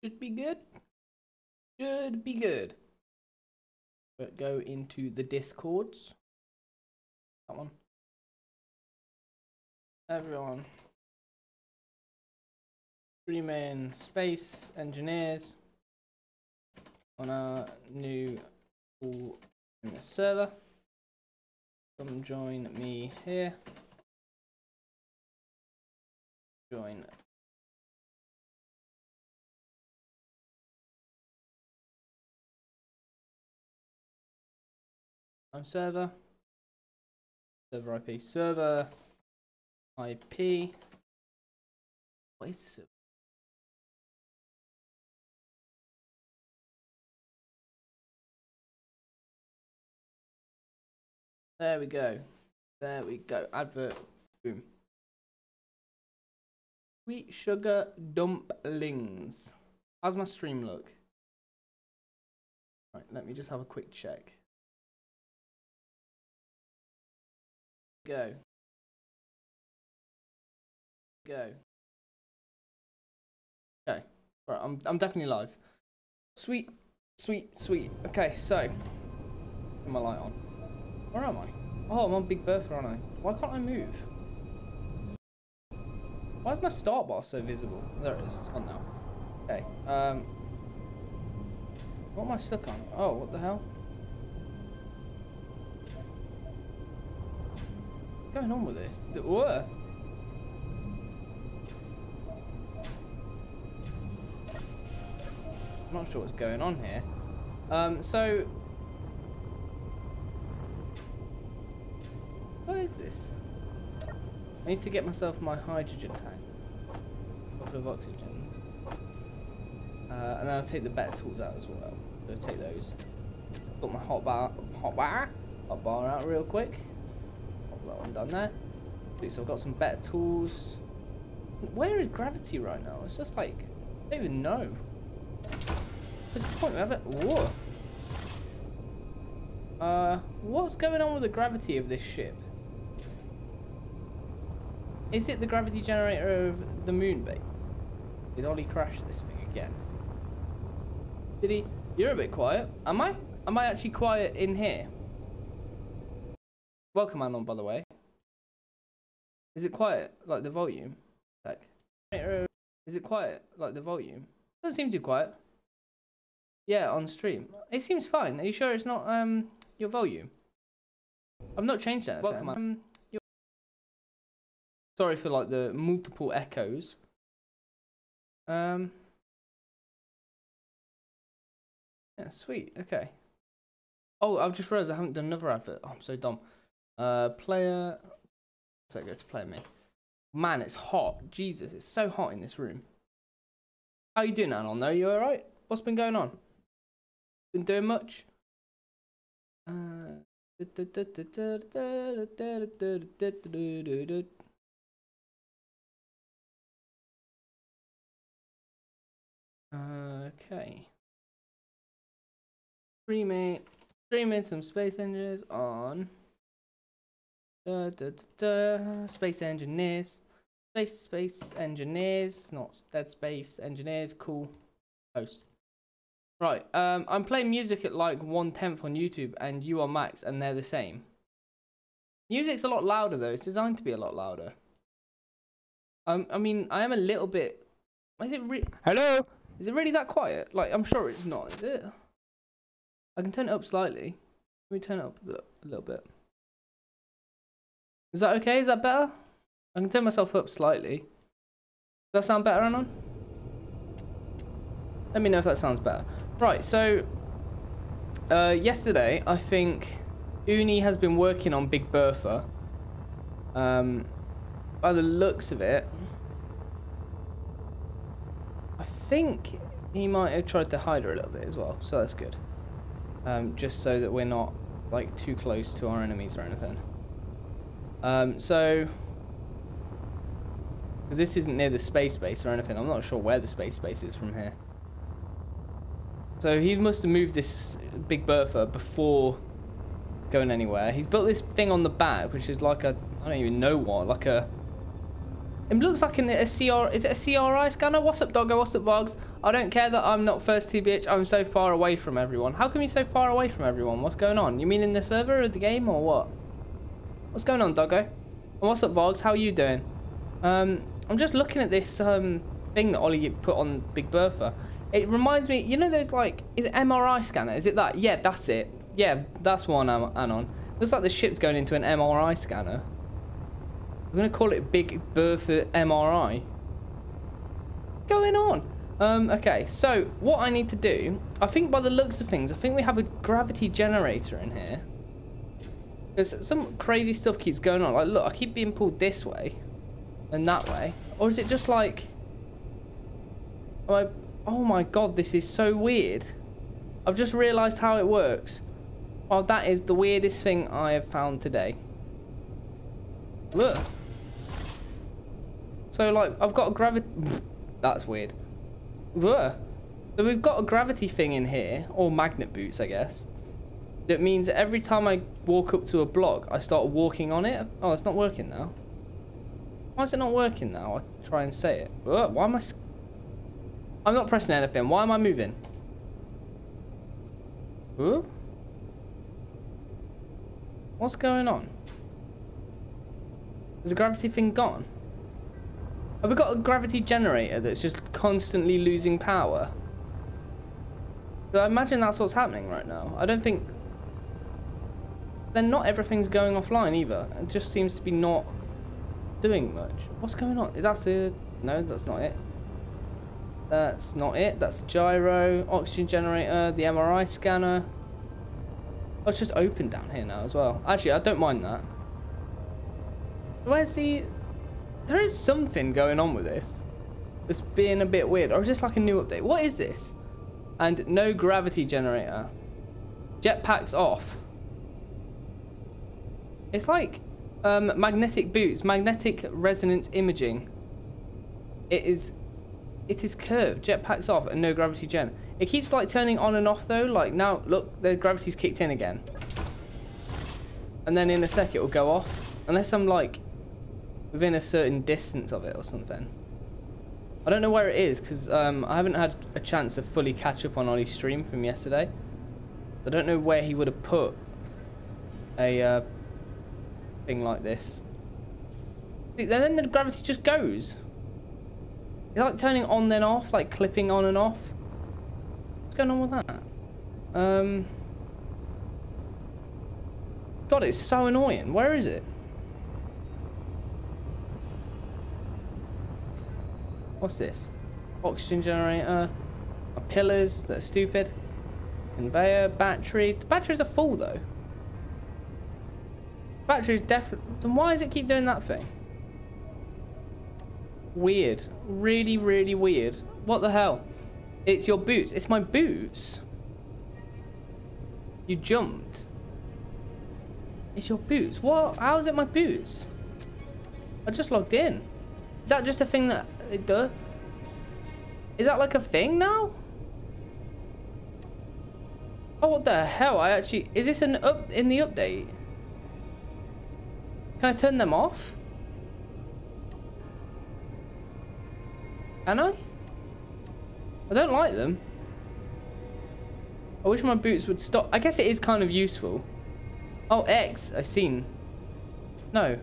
Should be good. Should be good. But go into the Discords. That one. Everyone. Streaming Space Engineers on our new pool in the server. Come join me here. Join. Server. Server IP. Server IP. What is this? There we go. There we go. Advert. Boom. Sweet sugar dumplings. How's my stream look? Right, let me just have a quick check. Go. Go. Okay. Right, I'm definitely live. Sweet, sweet, sweet. Okay, so put my light on. Where am I? Oh, I'm on Big Bertha, aren't I? Why can't I move? Why is my start bar so visible? There it is. It's on now. Okay. What am I stuck on? Oh, what the hell? What's going on with this? Whoa. I'm not sure what's going on here. So what is this? I need to get myself my hydrogen tank. A couple of oxygens. And then I'll take the better tools out as well. So take those. Got my hot bar out real quick. Got that one done there. Okay, so I've got some better tools. Where is gravity right now? It's just like, I don't even know. It's a good point. We have it. Whoa. What's going on with the gravity of this ship? Is it the gravity generator of the moon base? Did Ollie crash this thing again? Did he? You're a bit quiet. Am I? Am I actually quiet in here? Welcome, Anon, by the way. Is it quiet? Like the volume? Like, is it quiet? Like the volume? Doesn't seem too quiet. Yeah, on stream. It seems fine. Are you sure it's not your volume? I've not changed anything. Welcome, sorry for like the multiple echoes. Yeah, sweet. Okay. Oh, I've just realized I haven't done another advert. Oh, I'm so dumb. Player. So go to player me. Man, it's hot. Jesus, it's so hot in this room. How you doing, Anon? Though, you alright? What's been going on? Been doing much? Okay. Streaming some space engineers on. Space engineers. Space engineers. Not dead space engineers. Cool. Post. Right. I'm playing music at like 1/10 on YouTube and you are max and they're the same. Music's a lot louder though. It's designed to be a lot louder. I mean, I am a little bit. Is it Hello? Is it really that quiet? Like, I'm sure it's not, is it? I can turn it up slightly. Let me turn it up a little bit. Is that okay? Is that better? I can turn myself up slightly. Does that sound better, Anon? Let me know if that sounds better. Right, so yesterday, I think Uni has been working on Big Bertha. By the looks of it, I think he might have tried to hide her a little bit as well, so that's good. Just so that we're not like too close to our enemies or anything. So, because this isn't near the space base or anything, I'm not sure where the space base is from here. So he must have moved this Big Bertha before going anywhere. He's built this thing on the back, which is like a, I don't even know what, like a It looks like a CR. Is it a CRI scanner? What's up, Doggo? What's up, Vogs? I don't care that I'm not first TBH. I'm so far away from everyone. How come you're so far away from everyone? What's going on? You mean in the server or the game or what? What's going on, Doggo? And what's up, Vogs? How are you doing? I'm just looking at this thing that Ollie put on Big Bertha. It reminds me, you know those like, is it MRI scanner? Is it that? Yeah, that's it. Yeah, that's one I'm on. Looks like the ship's going into an MRI scanner. I'm gonna call it Big Bertha MRI. What's going on? Okay, so what I need to do, I think by the looks of things, I think we have a gravity generator in here. Because some crazy stuff keeps going on. Like, look, I keep being pulled this way and that way. Or is it just like... Oh my god, this is so weird. I've just realised how it works. Oh, that is the weirdest thing I have found today. Look. So, like, I've got a gravity... That's weird. Ugh. So we've got a gravity thing in here, or magnet boots, I guess. That means that every time I walk up to a block, I start walking on it. Oh, it's not working now. Why is it not working now? I'll try and say it. Ugh, why am I... I'm not pressing anything. Why am I moving? Ooh? What's going on? Is the gravity thing gone? Have we got a gravity generator that's just constantly losing power? So I imagine that's what's happening right now. I don't think... Then not everything's going offline either. It just seems to be not doing much. What's going on? Is that the... No, that's not it. That's not it. That's the gyro, oxygen generator, the MRI scanner. Oh, it's just open down here now as well. Actually, I don't mind that. Where's the... There is something going on with this. It's being a bit weird. Or is this like a new update? What is this? And no gravity generator. Jetpacks off. It's like magnetic boots. Magnetic resonance imaging. It is curved. Jetpacks off and no gravity gen. It keeps like turning on and off though. Like now, look, the gravity's kicked in again. And then in a sec it will go off. Unless I'm like within a certain distance of it or something. I don't know where it is because I haven't had a chance to fully catch up on Ollie's stream from yesterday. I don't know where he would have put a thing like this. And then the gravity just goes. It's like turning on then off, like clipping on and off. What's going on with that? God, it's so annoying. Where is it? What's this? Oxygen generator. My pillars that are stupid. Conveyor, battery. The batteries are full though. Battery's definitely... Then why does it keep doing that thing? Weird. Really, really weird. What the hell? It's your boots. It's my boots. You jumped. It's your boots. What? How is it my boots? I just logged in. Is that just a thing that it does? Is that like a thing now? Oh, what the hell? I actually... Is this an up in the update? Can I turn them off? Can I? I don't like them. I wish my boots would stop. I guess it is kind of useful. Oh, X. I seen. No.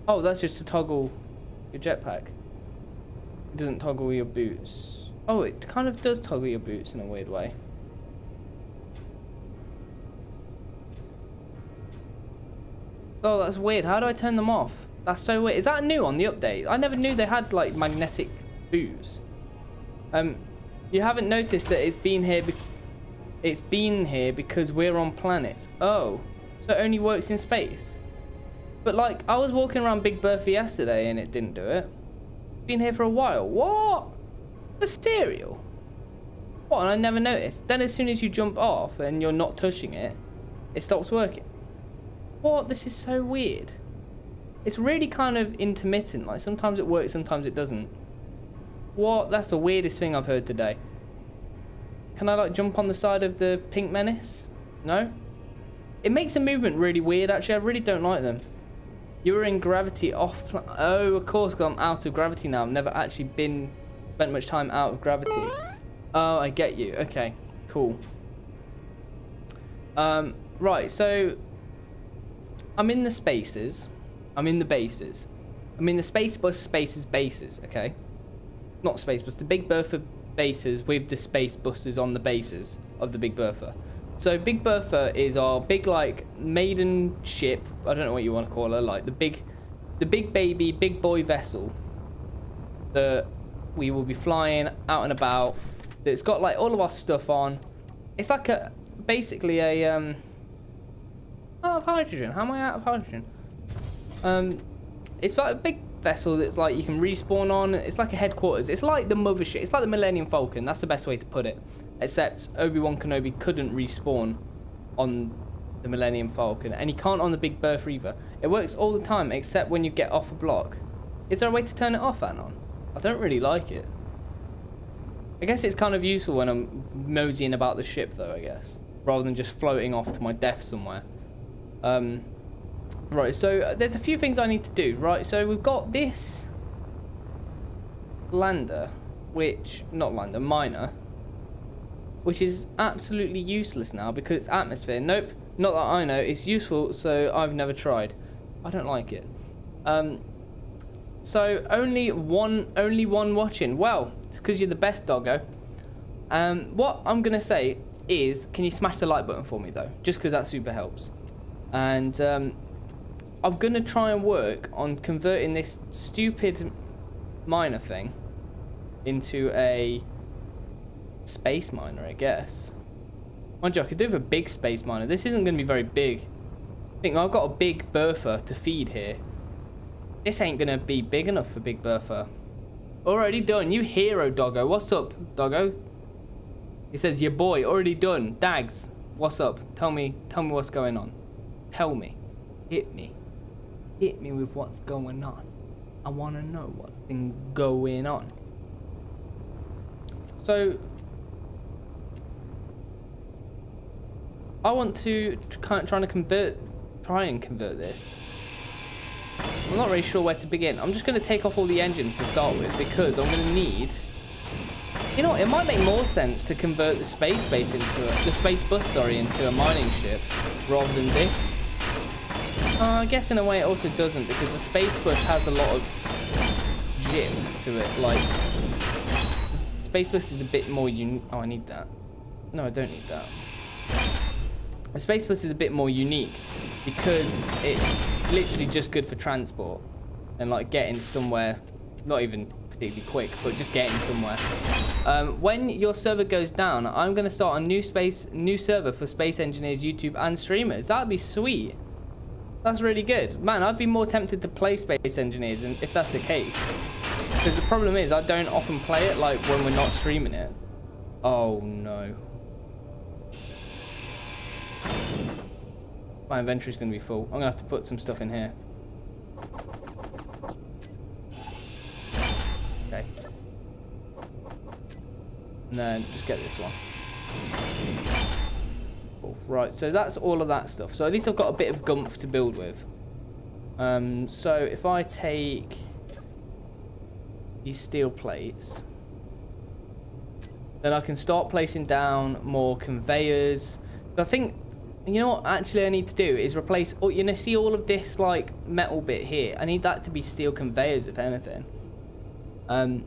Oh, that's just to toggle your jetpack. It doesn't toggle your boots. Oh, it kind of does toggle your boots in a weird way. Oh, that's weird. How do I turn them off? That's so weird. Is that new on the update? I never knew they had like magnetic boots. You haven't noticed that it's been here. It's been here because we're on planets. Oh, so it only works in space. But like, I was walking around Big Bertha yesterday and it didn't do it. Been here for a while. What? The cereal? What? And I never noticed. Then as soon as you jump off and you're not touching it, it stops working. What? This is so weird. It's really kind of intermittent. Like sometimes it works, sometimes it doesn't. What? That's the weirdest thing I've heard today. Can I like jump on the side of the pink menace? No? It makes the movement really weird actually. I really don't like them. You were in gravity off. Oh, of course, 'cause I'm out of gravity now. I've never actually spent much time out of gravity. Oh, I get you. Okay, cool. Right, so I'm in the spaces. I'm in the bases. I'm in the space bus spaces bases, okay? Not space bus, the Big Bertha bases with the space buses on the bases of the Big Bertha. So Big Bertha is our big, like, maiden ship. I don't know what you want to call her, like the big baby, big boy vessel that we will be flying out and about. That's got like all of our stuff on. It's like basically a out of hydrogen. How am I out of hydrogen? It's like a big vessel that's like you can respawn on. It's like a headquarters. It's like the mothership. It's like the Millennium Falcon. That's the best way to put it. Except Obi-Wan Kenobi couldn't respawn on the Millennium Falcon, and he can't on the Big Bertha either. It works all the time except when you get off a block. Is there a way to turn it off and on? I don't really like it. I guess it's kind of useful when I'm moseying about the ship though, I guess. Rather than just floating off to my death somewhere. Right, so there's a few things I need to do. Right, so we've got this lander, miner, which is absolutely useless now because it's atmosphere. Nope, not that I know. It's useful, so I've never tried. I don't like it. So only one watching. Well, it's because you're the best, doggo. What I'm gonna say is, can you smash the like button for me though? Just because that super helps. And I'm gonna try and work on converting this stupid miner thing into a space miner, I guess. Mind you, I could do with a big space miner. This isn't gonna be very big. I think I've got a Big Bertha to feed here. This ain't gonna be big enough for Big Bertha. Already done. You hero, doggo. What's up, doggo? He says, your boy, already done. Dagz, what's up? Tell me what's going on. Tell me. Hit me. Hit me with what's going on. I want to know what's been going on. So, I want to try and convert this. I'm not really sure where to begin. I'm just going to take off all the engines to start with because I'm going to need... You know what? It might make more sense to convert the space bus into a mining ship rather than this. I guess in a way it also doesn't because the space bus has a lot of jib to it. Like, space bus is a bit more unique. Oh, I need that. No, I don't need that. The space bus is a bit more unique because it's literally just good for transport and like getting somewhere, not even particularly quick, but just getting somewhere. When your server goes down, I'm going to start a new server for Space Engineers YouTube and streamers. That'd be sweet. That's really good. Man, I'd be more tempted to play Space Engineers if that's the case. Because the problem is I don't often play it like when we're not streaming it. Oh no. My inventory's going to be full. I'm going to have to put some stuff in here. Okay. And then just get this one. Cool. Right, so that's all of that stuff. So at least I've got a bit of gumph to build with. So if I take these steel plates, then I can start placing down more conveyors. I think... You know what actually I need to do is replace, you know, see all of this like metal bit here? I need that to be steel conveyors if anything. And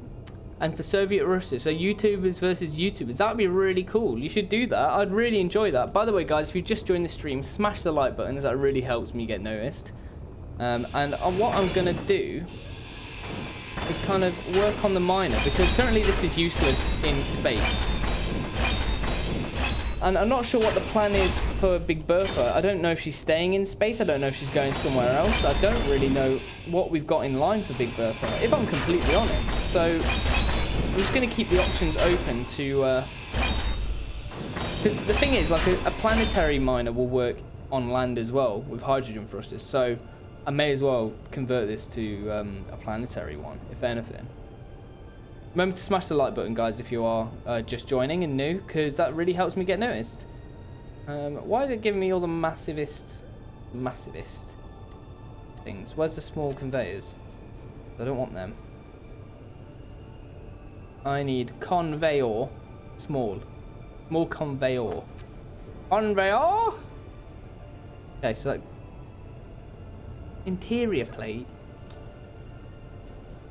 for Soviet Russia, so YouTubers versus YouTubers, that would be really cool. You should do that. I'd really enjoy that. By the way, guys, if you just joined the stream, smash the like buttons. That really helps me get noticed. And what I'm going to do is kind of work on the miner because currently this is useless in space. And I'm not sure what the plan is for Big Bertha. I don't know if she's staying in space. I don't know if she's going somewhere else. I don't really know what we've got in line for Big Bertha, if I'm completely honest. So I'm just going to keep the options open to... Because the thing is, like, a planetary miner will work on land as well with hydrogen thrusters. So I may as well convert this to a planetary one, if anything. Remember to smash the like button, guys, if you are just joining and new, because that really helps me get noticed. Why is it giving me all the massivist? things. Where's the small conveyors? I don't want them. I need conveyor. Small conveyor. Conveyor? Okay, so like interior plate.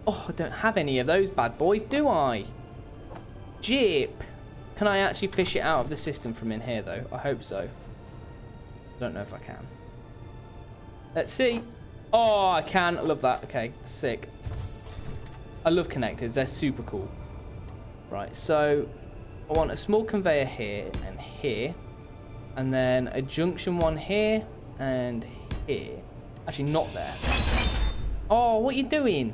Oh, I don't have any of those bad boys, do I? Jip. Can I actually fish it out of the system from in here though? I hope so. Don't know if I can. Let's see. Oh, I can. I love that. Okay, sick. I love connectors. They're super cool. Right, so I want a small conveyor here and here. And then a junction one here and here. Actually, not there. Oh, what are you doing?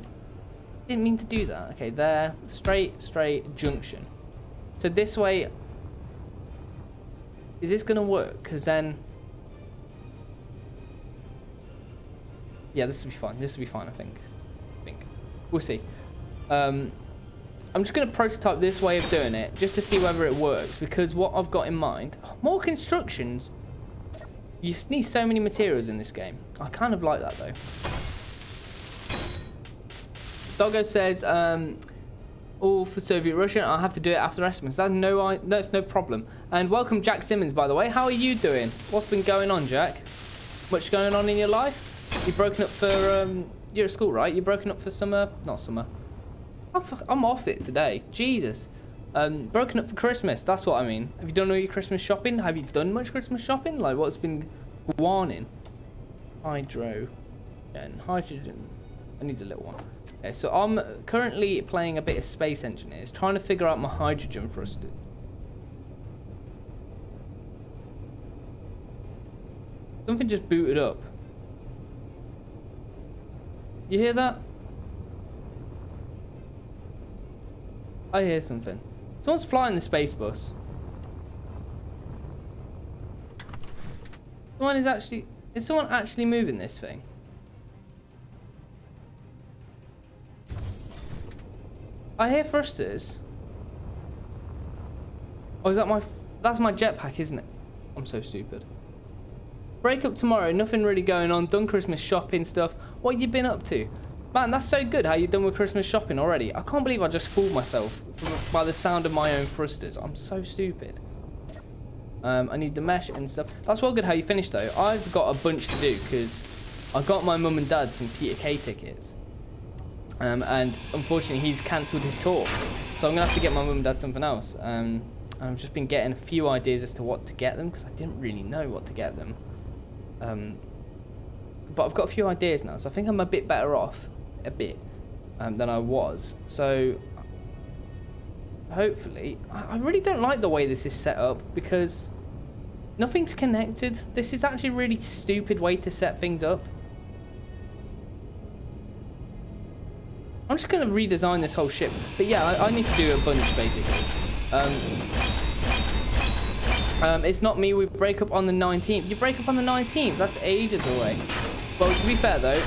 Didn't mean to do that. Okay, there. Straight junction. So this way... Is this going to work? Because then... Yeah, this will be fine. This will be fine, I think. We'll see. I'm just going to prototype this way of doing it, just to see whether it works. Because what I've got in mind... More constructions. You need so many materials in this game. I kind of like that, though. Doggo says, all for Soviet Russia. I'll have to do it after Estimates. That's no problem. And welcome, Jack Simmons, by the way. How are you doing? What's been going on, Jack? Much going on in your life? You've broken up for, you're at school, right? You're broken up for summer? Not summer. I'm off it today. Jesus. Broken up for Christmas. That's what I mean. Have you done all your Christmas shopping? Have you done much Christmas shopping? Like, what's been warning? Hydrogen. I need a little one. Okay, so I'm currently playing a bit of Space Engineers, trying to figure out my hydrogen thrusters. Something just booted up. You hear that? I hear something. Someone's flying the space bus. Is someone actually moving this thing? I hear thrusters. Oh, is that that's my jetpack, isn't it? I'm so stupid. Break up tomorrow, nothing really going on. Done Christmas shopping stuff. What have you been up to? Man, that's so good how you done with Christmas shopping already. I can't believe I just fooled myself by the sound of my own thrusters. I'm so stupid. I need the mesh and stuff. That's well good how you finished though. I've got a bunch to do because I got my mum and dad some Peter Kay tickets. And unfortunately he's cancelled his tour. So I'm going to have to get my mum and dad something else. I've just been getting a few ideas as to what to get them because I didn't really know what to get them. But I've got a few ideas now, so I think I'm a bit better off, than I was. So hopefully, I really don't like the way this is set up because nothing's connected. This is actually a really stupid way to set things up. I'm just going to redesign this whole ship. But yeah, I need to do a bunch basically. It's not me, we break up on the 19th. You break up on the 19th, that's ages away. Well, to be fair though,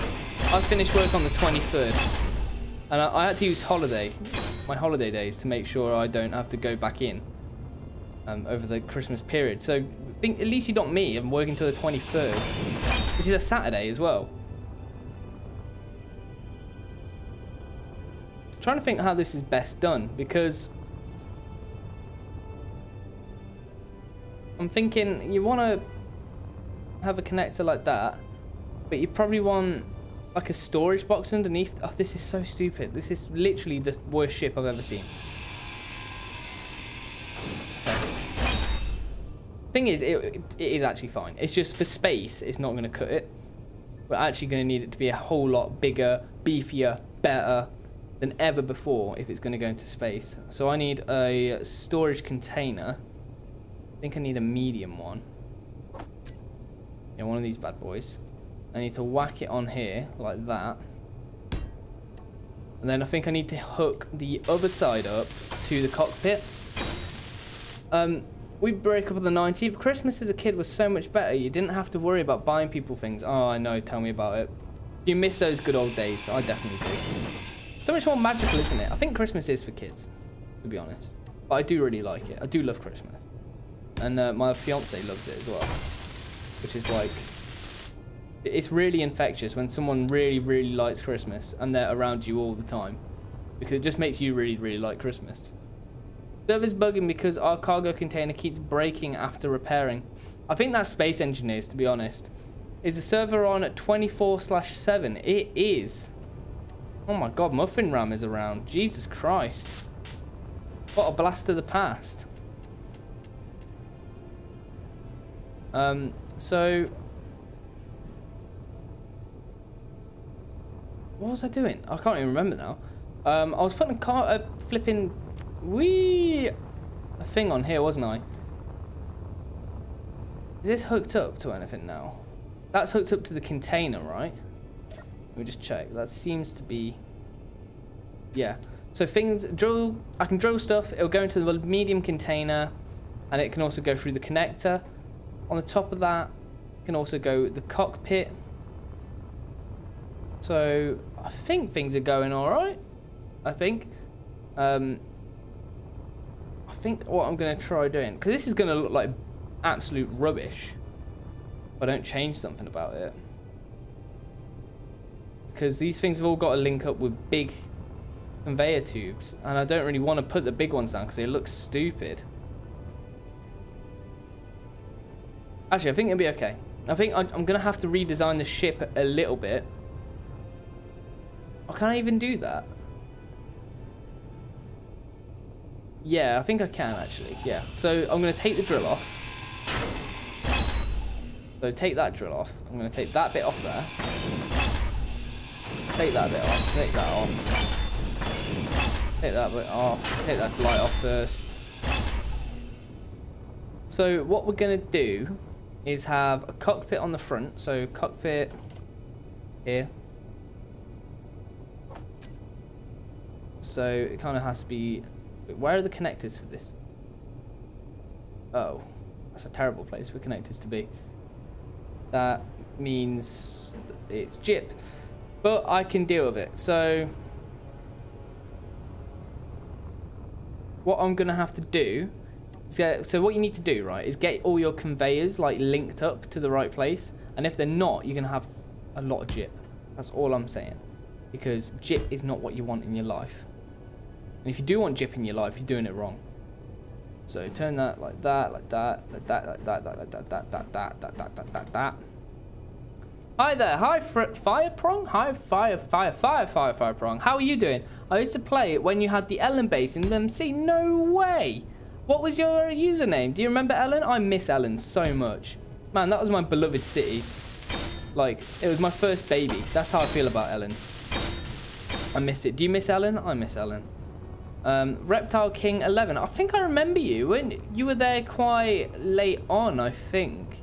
I finished work on the 23rd. And I had to use my holiday days to make sure I don't have to go back in over the Christmas period. So at least you don't me, I'm working till the 23rd, which is a Saturday as well. I'm trying to think how this is best done because I'm thinking you want to have a connector like that, but you probably want like a storage box underneath. Oh, this is so stupid. This is literally the worst ship I've ever seen. Okay. Thing is, it is actually fine. It's just for space, it's not going to cut it. We're actually going to need it to be a whole lot bigger, beefier, better than ever before if it's going to go into space. So I need a storage container. I think I need a medium one. Yeah, one of these bad boys. I need to whack it on here like that. And then I think I need to hook the other side up to the cockpit. We break up on the 19th. Christmas as a kid was so much better. You didn't have to worry about buying people things. Oh, I know. Tell me about it. You miss those good old days. I definitely do. So much more magical, isn't it? I think Christmas is for kids, to be honest. But I do really like it. I do love Christmas. And my fiance loves it as well. Which is like It's really infectious when someone really, really likes Christmas and they're around you all the time. Because it just makes you really, really like Christmas. Server's bugging because our cargo container keeps breaking after repairing. I think that's Space Engineers, to be honest. Is the server on at 24/7? It is. Oh my god, Muffin Ram is around. Jesus Christ. What a blast of the past. So... what was I doing? I can't even remember now. I was putting a flipping... a thing on here, wasn't I? Is this hooked up to anything now? That's hooked up to the container, right? Let me just check. That seems to be... yeah. So things... drill... I can drill stuff. It'll go into the medium container. And it can also go through the connector. On the top of that, it can also go the cockpit. So, I think things are going alright. I think what I'm going to try doing... because this is going to look like absolute rubbish if I don't change something about it. Because these things have all got to link up with big conveyor tubes. And I don't really want to put the big ones down because they look stupid. Actually, I think it'll be okay. I think I'm going to have to redesign the ship a little bit. Oh, can I even do that? Yeah, I think I can actually. Yeah. So I'm going to take the drill off. So take that drill off. I'm going to take that bit off there. Take that bit off. Take that off. Take that bit off. Take that light off first. So what we're going to do is have a cockpit on the front. So cockpit here. So it kind of has to be... where are the connectors for this? Oh, that's a terrible place for connectors to be. That means it's JIP. But I can deal with it. So what I'm going to have to do is so what you need to do, right, is get all your conveyors like linked up to the right place. And if they're not, you're going to have a lot of JIP. That's all I'm saying. Because JIP is not what you want in your life. And if you do want JIP in your life, you're doing it wrong. So turn that like that, like that, like that, like that, like that. Hi there, hi Fireprong, hi Fireprong. How are you doing? I used to play it when you had the Ellen base in MC. No way. What was your username? Do you remember Ellen? I miss Ellen so much. Man, that was my beloved city. Like, it was my first baby. That's how I feel about Ellen. I miss it. Do you miss Ellen? I miss Ellen. Reptile King 11. I think I remember you when you were there quite late on. I think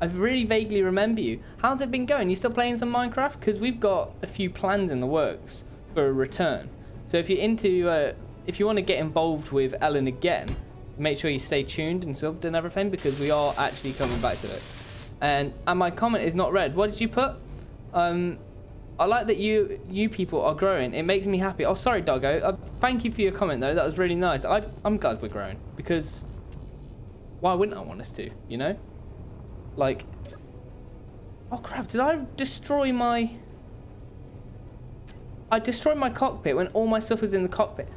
I really vaguely remember you. How's it been going? You still playing some Minecraft? Because we've got a few plans in the works for a return. So if you're into, if you want to get involved with Ellen again, make sure you stay tuned and subbed and everything because we are actually coming back to it. And my comment is not read. What did you put? I like that you people are growing. It makes me happy. Oh, sorry, Doggo. Thank you for your comment, though. That was really nice. I'm glad we're growing. Because why wouldn't I want us to, you know? Like... oh, crap. Did I destroy my... I destroyed my cockpit when all my stuff was in the cockpit.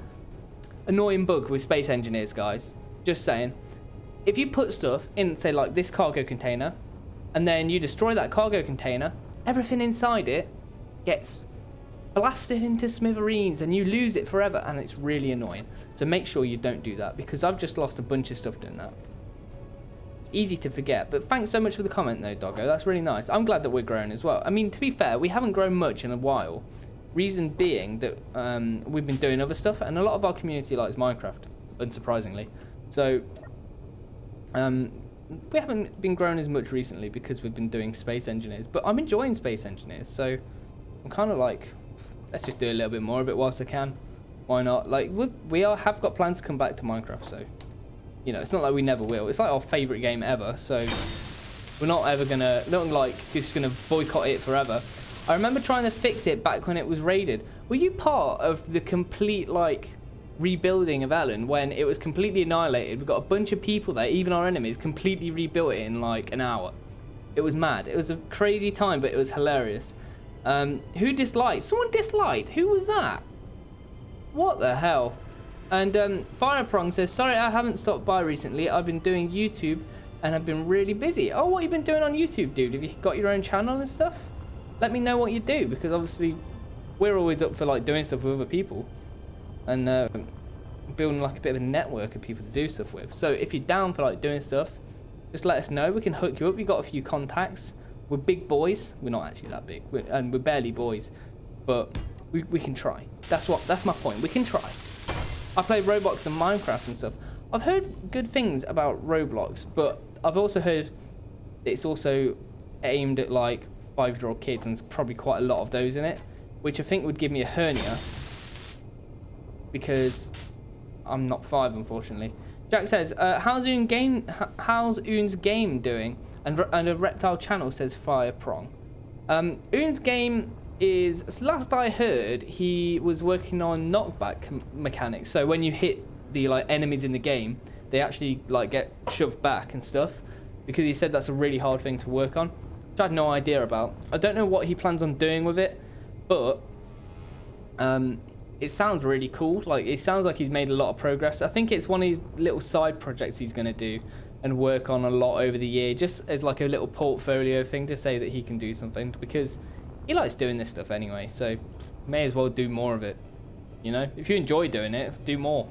Annoying bug with Space Engineers, guys. Just saying. If you put stuff in, say, like this cargo container, and then you destroy that cargo container, everything inside it gets blasted into smithereens and you lose it forever, and it's really annoying. So make sure you don't do that because I've just lost a bunch of stuff doing that. It's easy to forget, but thanks so much for the comment though, Doggo. That's really nice. I'm glad that we're growing as well. I mean, to be fair, we haven't grown much in a while. Reason being that we've been doing other stuff and a lot of our community likes Minecraft, unsurprisingly. So we haven't been growing as much recently because we've been doing Space Engineers, but I'm enjoying Space Engineers, so I'm kind of like, let's just do a little bit more of it whilst I can. Why not? Like, we have got plans to come back to Minecraft, so, you know, it's not like we never will. It's like our favourite game ever, so we're not ever gonna, not like just gonna boycott it forever. I remember trying to fix it back when it was raided. Were you part of the complete, like, rebuilding of Ellen when it was completely annihilated? We've got a bunch of people there, even our enemies, completely rebuilt it in, like, an hour. It was mad. It was a crazy time, but it was hilarious. Who disliked? Someone disliked. Who was that? What the hell? And Fireprong says, sorry, I haven't stopped by recently. I've been doing YouTube and I've been really busy. Oh, what have you been doing on YouTube, dude? Have you got your own channel and stuff? Let me know what you do, because obviously we're always up for like doing stuff with other people and building like a bit of a network of people to do stuff with. So if you're down for like doing stuff, just let us know. We can hook you up. We've got a few contacts. We're big boys. We're not actually that big, and we're barely boys, but we can try. That's my point. We can try. I play Roblox and Minecraft and stuff. I've heard good things about Roblox, but I've also heard it's also aimed at like 5-year-old kids, and there's probably quite a lot of those in it, which I think would give me a hernia because I'm not 5, unfortunately. Jack says, how's Oon's game doing? And a Reptile Channel says Fire Prong. Oon's game is, last I heard, he was working on knockback mechanics. So when you hit the like enemies in the game, they actually like get shoved back and stuff, because he said that's a really hard thing to work on, which I had no idea about. I don't know what he plans on doing with it, but it sounds really cool. Like, it sounds like he's made a lot of progress. I think it's one of his little side projects he's going to do and work on a lot over the year, just as like a little portfolio thing to say that he can do something, because he likes doing this stuff anyway, so may as well do more of it. You know, if you enjoy doing it, do more.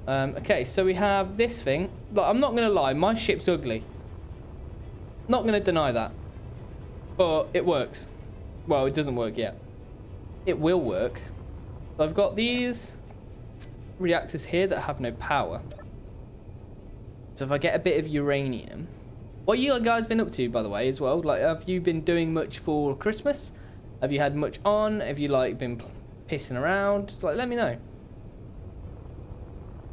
Okay, so we have this thing. Look, I'm not going to lie, my ship's ugly. Not going to deny that. But it works. Well, it doesn't work yet. It will work. So I've got these reactors here that have no power. So if I get a bit of uranium... What you guys been up to, by the way, as well? Like, have you been doing much for Christmas? Have you had much on? Have you, like, been pissing around? Like, let me know.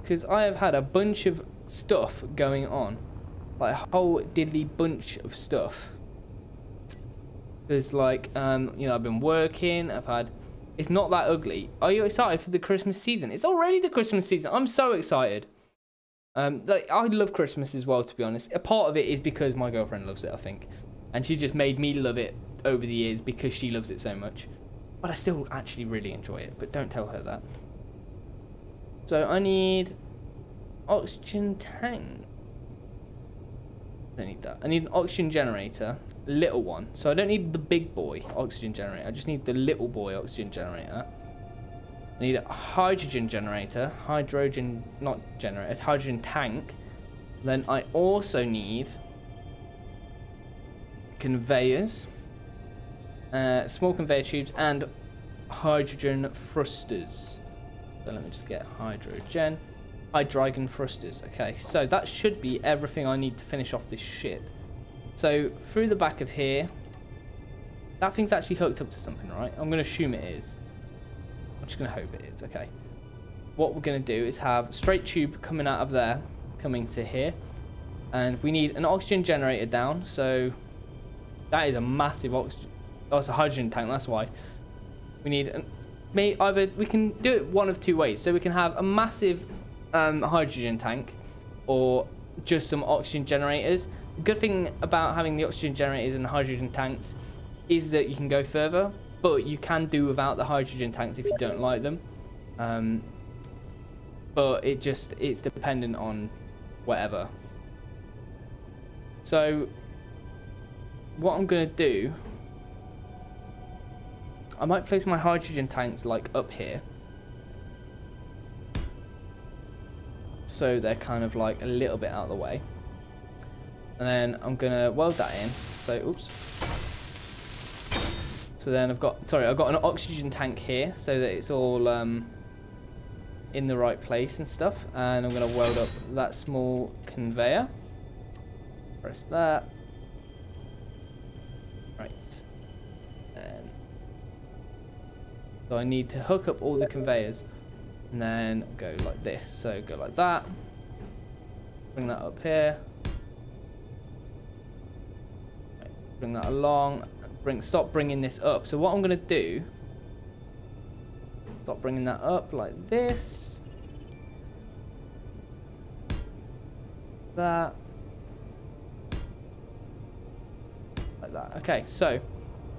Because I have had a bunch of stuff going on. Like, a whole diddly bunch of stuff. There's, like, you know, I've been working. I've had... It's not that ugly. Are you excited for the Christmas season? It's already the Christmas season. I'm so excited. Like, I love Christmas as well, to be honest. A part of it is because my girlfriend loves it, I think. And she just made me love it over the years because she loves it so much. But I still actually really enjoy it. But don't tell her that. So I need oxygen tank. I don't need that. I need an oxygen generator. Little one. So I don't need the big boy oxygen generator. I just need the little boy oxygen generator. I need a hydrogen generator. Hydrogen, not generator, hydrogen tank. Then I also need conveyors. Small conveyor tubes and hydrogen thrusters. So let me just get hydrogen thrusters. Okay, so that should be everything I need to finish off this ship. So through the back of here, that thing's actually hooked up to something, right? I'm going to assume it is. I'm just going to hope it is. Okay. What we're going to do is have a straight tube coming out of there, coming to here. And we need an oxygen generator down. So that is a massive oxygen. Oh, it's a hydrogen tank. That's why. We need either we can do it one of two ways. So we can have a massive hydrogen tank, or just some oxygen generators. The good thing about having the oxygen generators and the hydrogen tanks is that you can go further, but you can do without the hydrogen tanks if you don't like them. But it's dependent on whatever. So what I'm gonna do, I might place my hydrogen tanks like up here, so they're kind of like a little bit out of the way. And then I'm gonna weld that in. So, oops. So then I've got an oxygen tank here, so that it's all in the right place and stuff. And I'm gonna weld up that small conveyor. Press that. Right. So I need to hook up all the conveyors, and then go like this. So go like that. Bring that up here. Bring that along. Stop bringing this up. So what I'm going to do, stop bringing that up like this. That. like that. Okay, so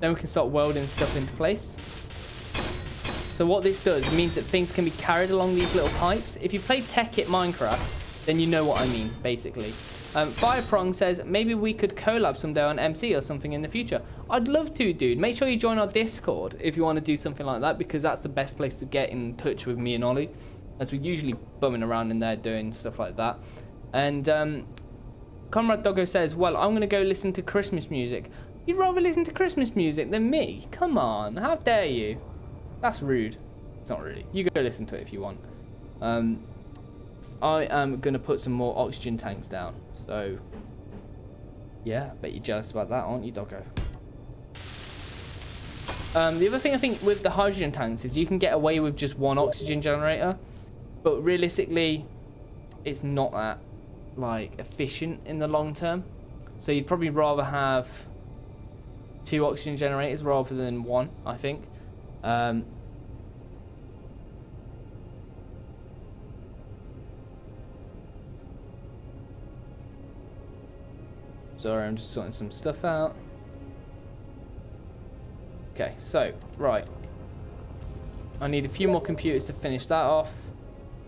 then we can start welding stuff into place. So what this does means that things can be carried along these little pipes. If you play Tech It Minecraft, then you know what I mean, basically. Fireprong says, maybe we could collab someday on MC or something in the future. I'd love to, dude. Make sure you join our Discord if you want to do something like that, because that's the best place to get in touch with me and Ollie, as we're usually bumming around in there doing stuff like that. And Conrad Doggo says, well, I'm going to go listen to Christmas music. You'd rather listen to Christmas music than me? Come on, how dare you? That's rude. It's not really. You go listen to it if you want. I am going to put some more oxygen tanks down. So, yeah, bet you're jealous about that, aren't you, Doggo? The other thing I think with the hydrogen tanks is you can get away with just one oxygen generator. But realistically, it's not that, like, efficient in the long term. So you'd probably rather have 2 oxygen generators rather than 1, I think. Sorry, I'm just sorting some stuff out. Okay, so, right. I need a few more computers to finish that off.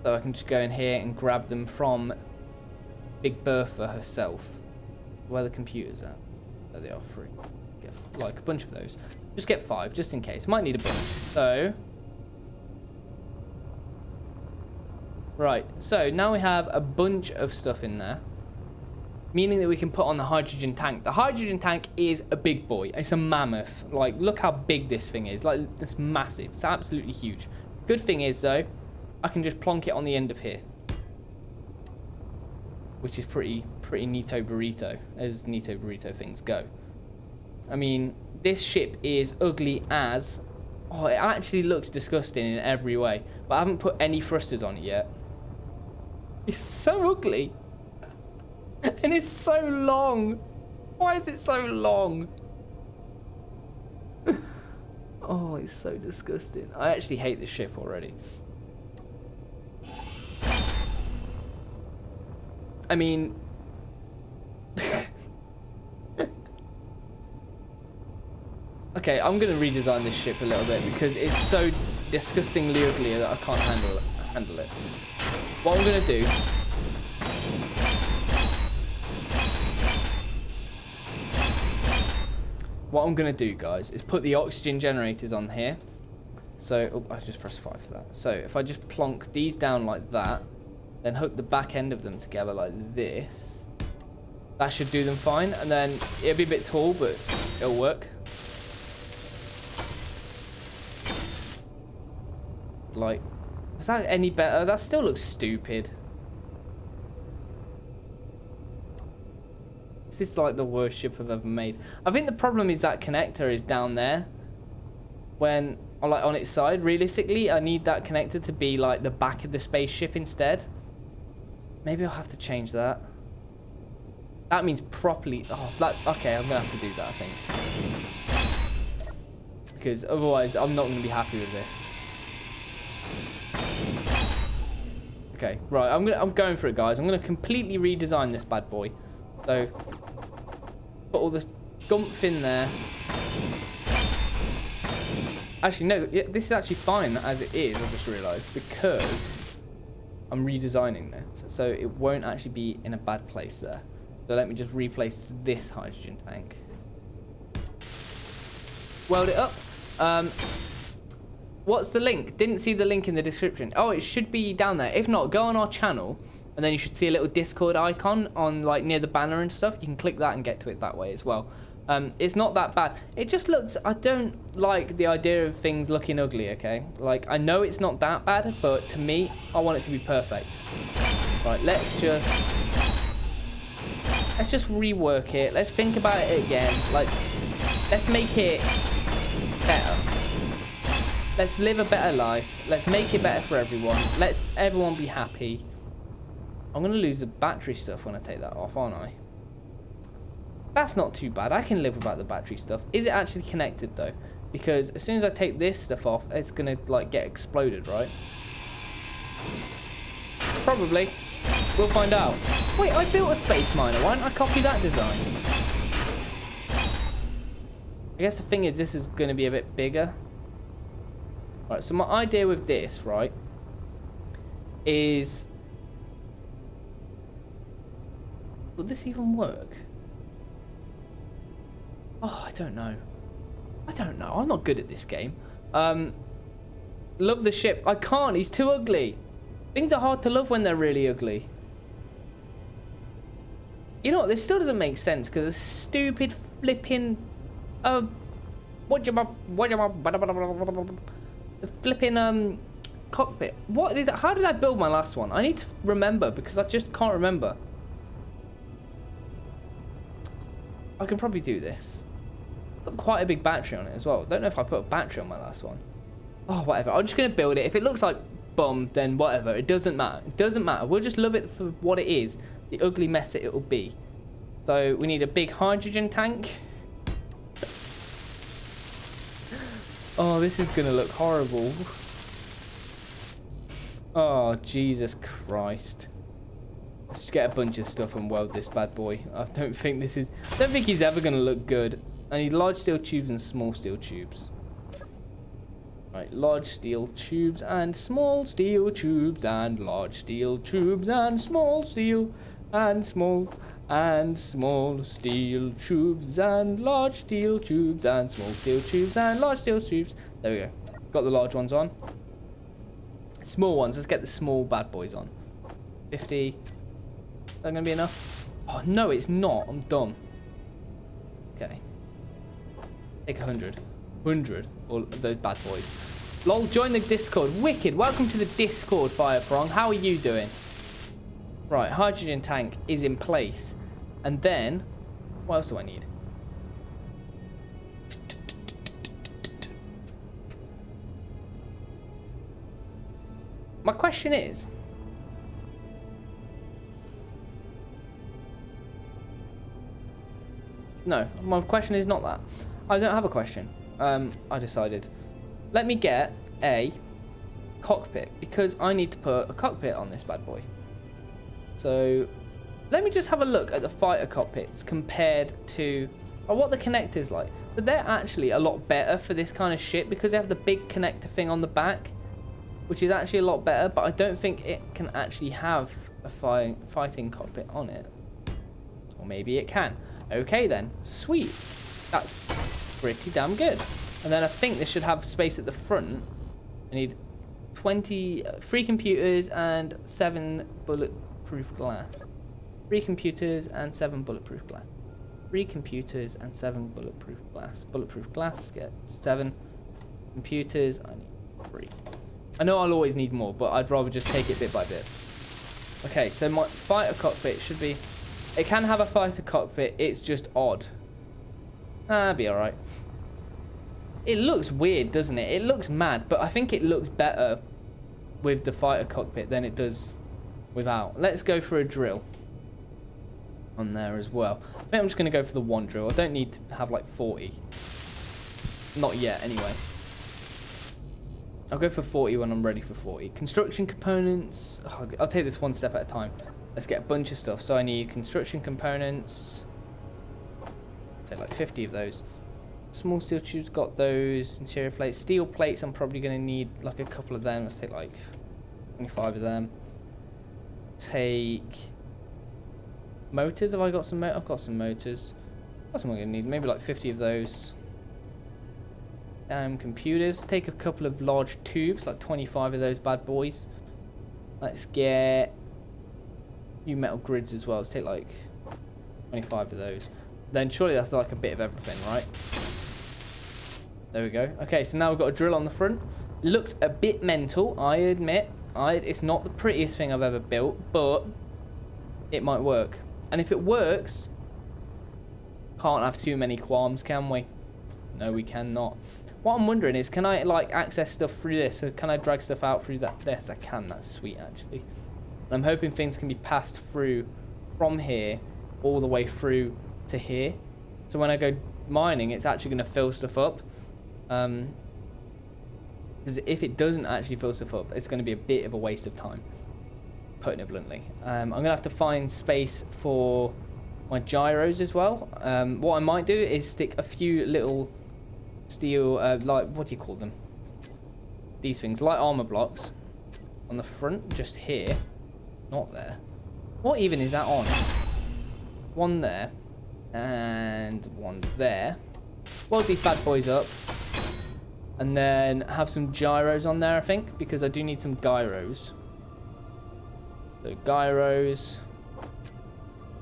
So I can just go in here and grab them from Big Bertha herself. Where are the computers at? There they are, 3. Get, like, a bunch of those. Just get 5, just in case. Might need a bunch. So... right, so now we have a bunch of stuff in there. Meaning that we can put on the hydrogen tank. The hydrogen tank is a big boy. It's a mammoth. Like, look how big this thing is. Like, it's massive. It's absolutely huge. Good thing is, though, I can just plonk it on the end of here. Which is pretty neato burrito, as neato burrito things go. I mean, this ship is ugly as... oh, it actually looks disgusting in every way. But I haven't put any thrusters on it yet. It's so ugly. And it's so long. Why is it so long? Oh, it's so disgusting. I actually hate this ship already. I mean... okay, I'm going to redesign this ship a little bit because it's so disgustingly ugly that I can't handle it. What I'm going to do... what I'm going to do, guys, is put the oxygen generators on here. So, oh, I just pressed 5 for that. So, if I just plonk these down like that, then hook the back end of them together like this, that should do them fine. And then, it'll be a bit tall, but it'll work. Like, is that any better? That still looks stupid. This is like the worst ship I've ever made. I think the problem is that connector is down there. When, like, on its side, realistically, I need that connector to be like the back of the spaceship instead. Maybe I'll have to change that. That means properly... oh, that... okay, I'm going to have to do that, I think. Because otherwise, I'm not going to be happy with this. Okay, right, I'm going for it, guys. I'm going to completely redesign this bad boy. So, put all this gumph in there. Actually, no, this is actually fine as it is, I've just realised, because I'm redesigning this. So it won't actually be in a bad place there. So let me just replace this hydrogen tank. Weld it up. What's the link? Didn't see the link in the description. Oh, it should be down there. If not, go on our channel. And then you should see a little Discord icon on, like, near the banner and stuff. You can click that and get to it that way as well. It's not that bad. It just looks... I don't like the idea of things looking ugly, okay? Like, I know it's not that bad, but to me, I want it to be perfect. Right, let's just rework it. Let's think about it again. Like, let's make it better. Let's live a better life. Let's make it better for everyone. Let's everyone be happy. I'm going to lose the battery stuff when I take that off, aren't I? That's not too bad. I can live without the battery stuff. Is it actually connected, though? Because as soon as I take this stuff off, it's going to, like, get exploded, right? Probably. We'll find out. Wait, I built a space miner. Why didn't I copy that design? I guess the thing is, this is going to be a bit bigger. Right, so my idea with this, right, is... Will this even work? Oh, I don't know. I don't know. I'm not good at this game. Love the ship. I can't. He's too ugly. Things are hard to love when they're really ugly. You know what? This still doesn't make sense because the stupid flipping... the flipping cockpit. What is that? How did I build my last one? I need to remember because I just can't remember. I can probably do this. Got quite a big battery on it as well. Don't know if I put a battery on my last one. Oh, whatever. I'm just gonna build it. If it looks like bum, then whatever. It doesn't matter. It doesn't matter. We'll just love it for what it is. The ugly mess it will be. So we need a big hydrogen tank. Oh, this is gonna look horrible. Oh, Jesus Christ. Let's just get a bunch of stuff and weld this bad boy. I don't think he's ever gonna look good. I need large steel tubes and small steel tubes. Right, large steel tubes and small steel tubes and large steel tubes and small steel and small steel tubes and large steel tubes and small steel tubes and large steel tubes. There we go. Got the large ones on. Small ones. Let's get the small bad boys on. 50. Is that going to be enough? Oh, no, it's not. I'm dumb. Okay. Take 100. 100. All of those bad boys. Lol, join the Discord. Wicked. Welcome to the Discord, Fireprong. How are you doing? Right, hydrogen tank is in place. And then, what else do I need? My question is... No, my question is not that. I don't have a question. I decided. Let me get a cockpit because I need to put a cockpit on this bad boy. So let me just have a look at the fighter cockpits compared to what the connector's like. So they're actually a lot better for this kind of ship because they have the big connector thing on the back, which is actually a lot better, but I don't think it can actually have a fighting cockpit on it. Or maybe it can. Okay then, sweet. That's pretty damn good. And then I think this should have space at the front. I need 3 computers and 7 bulletproof glass. 3 computers and 7 bulletproof glass. 3 computers and 7 bulletproof glass. Bulletproof glass, get 7 computers. I need 3. I know I'll always need more, but I'd rather just take it bit by bit. Okay, so my fighter cockpit should be... It can have a fighter cockpit, it's just odd. That'd be alright. It looks weird, doesn't it? It looks mad, but I think it looks better with the fighter cockpit than it does without. Let's go for a drill on there as well. I think I'm just going to go for the 1 drill. I don't need to have like 40. Not yet, anyway. I'll go for 40 when I'm ready for 40. Construction components. Oh, I'll take this one step at a time. Let's get a bunch of stuff. So I need construction components. Take like 50 of those. Small steel tubes, got those. Interior plates. Steel plates, I'm probably going to need like a couple of them. Let's take like 25 of them. Take motors. Have I got some? I've got some motors. That's what I'm going to need. Maybe like 50 of those. Computers. Take a couple of large tubes, like 25 of those bad boys. Let's get new metal grids as well. Let's take like 25 of those. Then surely that's like a bit of everything, right? There we go. Okay, so now we've got a drill on the front. Looks a bit mental, I admit. It's not the prettiest thing I've ever built, but it might work. And if it works, can't have too many qualms, can we? No, we cannot. What I'm wondering is, can I like access stuff through this? So can I drag stuff out through that? Yes, I can. That's sweet, actually. And I'm hoping things can be passed through from here all the way through to here. So when I go mining, it's actually going to fill stuff up. Because if it doesn't actually fill stuff up, it's going to be a bit of a waste of time, putting it bluntly. I'm going to have to find space for my gyros as well. What I might do is stick a few little steel, like, what do you call them? These things, light armor blocks on the front, just here. Not there. What even is that on? One there. And one there. Weld these bad boys up. And then have some gyros on there, I think, because I do need some gyros. So gyros.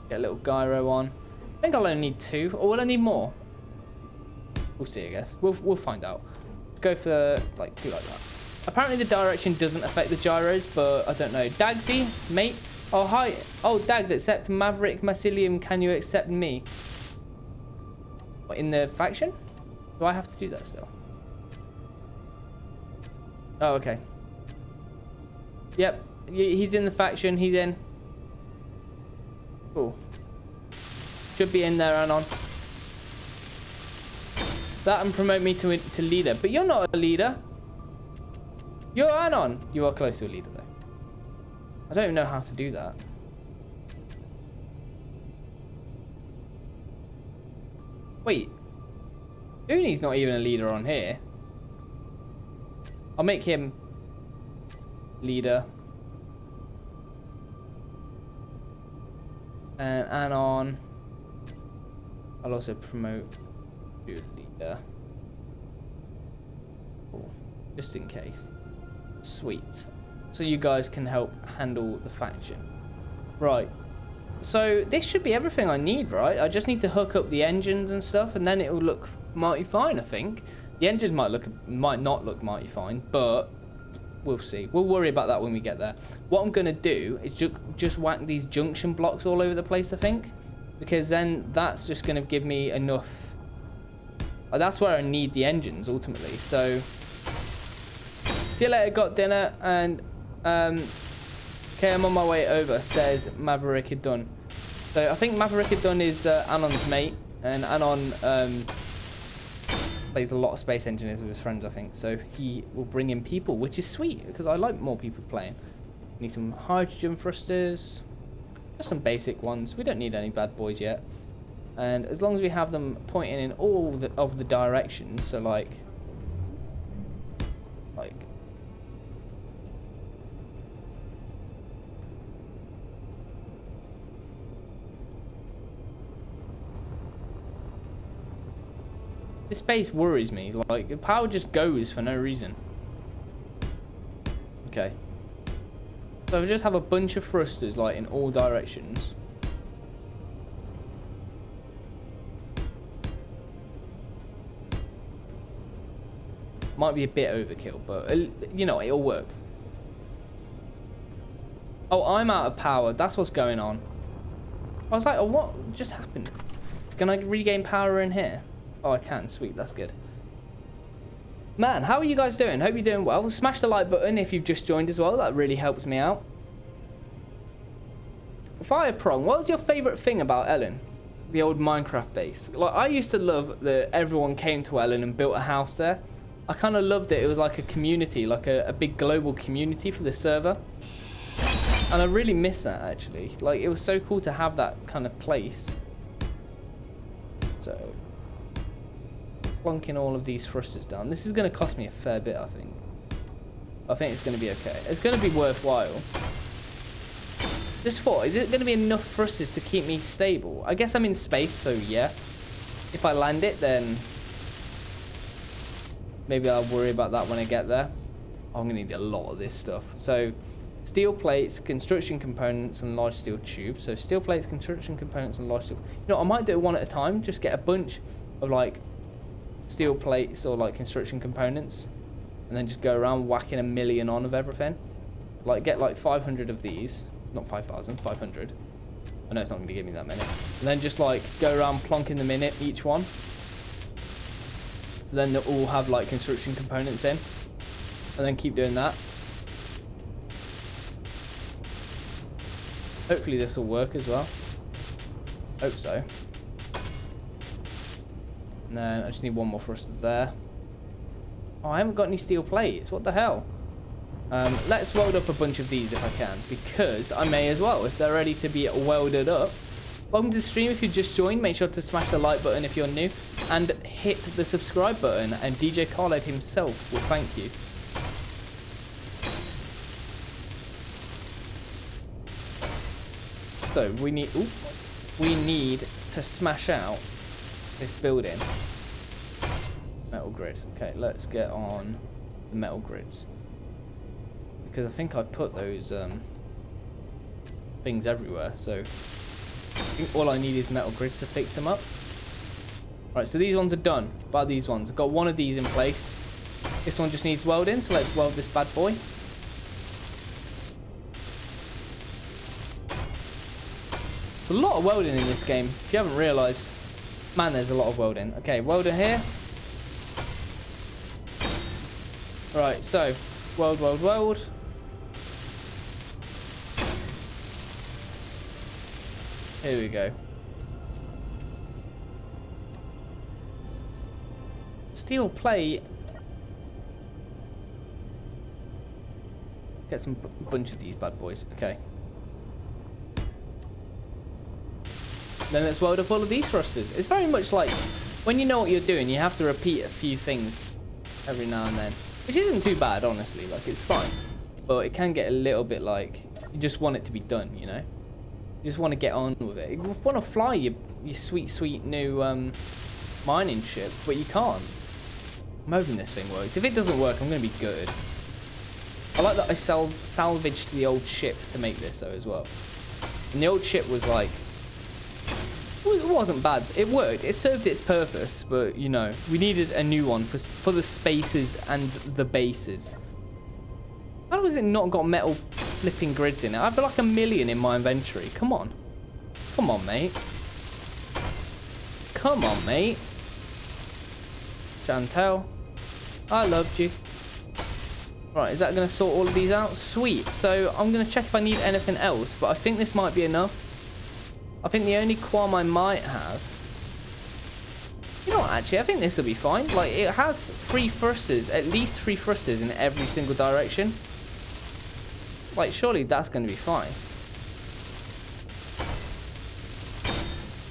Get a little gyro on. I think I'll only need 2, or will I need more? We'll see, I guess. We'll find out. Go for like 2 like that. Apparently the direction doesn't affect the gyros, but I don't know. Dagzy, mate. Oh hi. Oh Dagz, accept Maverick Mycelium. Can you accept me? What, in the faction? Do I have to do that still? Oh, okay. Yep, he's in the faction. He's in. Cool. Should be in there, Anon. That and promote me to leader. But you're not a leader. You're Anon. You are close to a leader, though. I don't even know how to do that. Wait. Uni's not even a leader on here. I'll make him leader. And Anon. I'll also promote to leader. Cool. Just in case. Sweet. So you guys can help handle the faction. Right. So this should be everything I need, right? I just need to hook up the engines and stuff, and then it will look mighty fine, I think. The engines might not look mighty fine, but we'll see. We'll worry about that when we get there. What I'm going to do is just whack these junction blocks all over the place, I think. Because then that's just going to give me enough. That's where I need the engines, ultimately. So, see you later, got dinner. And, okay, I'm on my way over, says Maverick Dunn. So, I think Maverick Dunn is Anon's mate. And Anon plays a lot of space engineers with his friends, I think. So he will bring in people, which is sweet because I like more people playing. Need some hydrogen thrusters, just some basic ones. We don't need any bad boys yet. And as long as we have them pointing in all of the directions, so like this space worries me. Like, the power just goes for no reason. Okay. So we just have a bunch of thrusters, like, in all directions. Might be a bit overkill, but, you know, it'll work. Oh, I'm out of power. That's what's going on. I was like, oh, what just happened? Can I regain power in here? Oh, I can. Sweet. That's good. Man, how are you guys doing? Hope you're doing well. Smash the like button if you've just joined as well. That really helps me out. Fire Prong, what was your favourite thing about Ellen? The old Minecraft base. Like, I used to love that everyone came to Ellen and built a house there. I kind of loved it. It was like a community, like a big global community for the server. And I really miss that, actually. Like, it was so cool to have that kind of place. So, plonking all of these thrusters down. This is going to cost me a fair bit, I think. I think it's going to be okay. It's going to be worthwhile. Just thought, is it going to be enough thrusters to keep me stable? I guess I'm in space, so yeah. If I land it, then maybe I'll worry about that when I get there. I'm going to need a lot of this stuff. So, steel plates, construction components, and large steel tubes. So, steel plates, construction components, and large steel... You know, I might do it one at a time. Just get a bunch of, like, steel plates or, like, construction components. And then just go around whacking a million on of everything. Like, get, like, 500 of these. Not 5,000, 500. I know it's not going to give me that many. And then just, like, go around plonking them in it, each one. So then they'll all have, like, construction components in. And then keep doing that. Hopefully this will work as well. Hope so. And then I just need one more thruster there. Oh, I haven't got any steel plates. What the hell? Let's weld up a bunch of these if I can, because I may as well. If they're ready to be welded up, welcome to the stream. If you just joined, make sure to smash the like button if you're new, and hit the subscribe button, and DJ Khaled himself will thank you. So we need to smash out this building. Metal grid. Okay, let's get on the metal grids, because I think I put those things everywhere. So I think all I need is metal grids to fix them up. Right, so these ones are done. About these ones, I've got one of these in place. This one just needs welding, so let's weld this bad boy. There's a lot of welding in this game, if you haven't realised. Man, there's a lot of welding. Okay, welder here. Right, so weld, weld, weld. Here we go. Steel plate. Get some bunch of these bad boys. Okay. Then let's weld up all of these thrusters. It's very much like when you know what you're doing, you have to repeat a few things every now and then, which isn't too bad, honestly. Like, it's fine, but it can get a little bit like you just want it to be done, you know. You just want to get on with it. You want to fly your sweet new mining ship, but you can't. I'm hoping this thing works. If it doesn't work, I'm going to be good. I like that I salvaged the old ship to make this though as well. And the old ship was like, it wasn't bad. It worked. It served its purpose, but you know, we needed a new one for the spaces and the bases. How has it not got metal flipping grids in it? I've got like 1 million in my inventory. Come on. Come on, mate. Come on, mate. Chantel, I loved you. Right, is that going to sort all of these out? Sweet. So I'm going to check if I need anything else, but I think this might be enough. I think the only qualm I might have... You know what, actually, I think this will be fine. Like, it has 3 thrusters, at least 3 thrusters in every single direction. Like, surely that's going to be fine.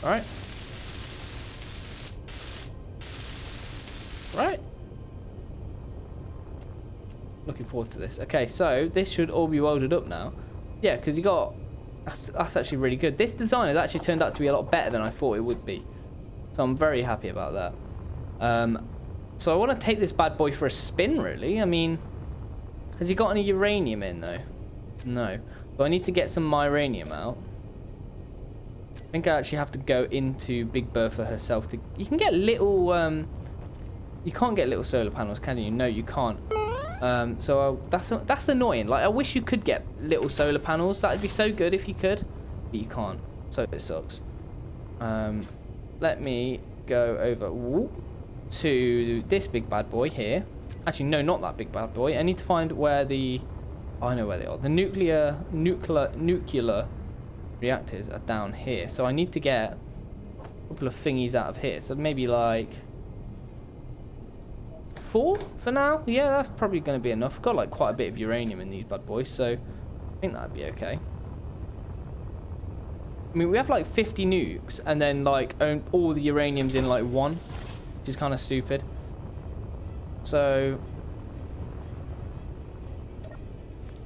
Alright. Right. Looking forward to this. Okay, so this should all be welded up now. Yeah, because you got... That's actually really good. This design has actually turned out to be a lot better than I thought it would be. So I'm very happy about that. So I want to take this bad boy for a spin, really. I mean, has he got any uranium in, though? No. So I need to get some uranium out. I think I actually have to go into Big Bertha herself. You can get little... you can't get little solar panels, can you? No, you can't. So that's annoying. Like, I wish you could get little solar panels. That'd be so good if you could, but you can't. So it sucks. Let me go over to this big bad boy here. Actually, no, not that big bad boy. I need to find where the... Oh, I know where they are. The nuclear reactors are down here. So I need to get a couple of thingies out of here. So maybe like 4 for now. Yeah, that's probably going to be enough. I've got like quite a bit of uranium in these bad boys, so I think that'd be okay. I mean, we have like 50 nukes and then like all the uranium's in like 1, which is kind of stupid. So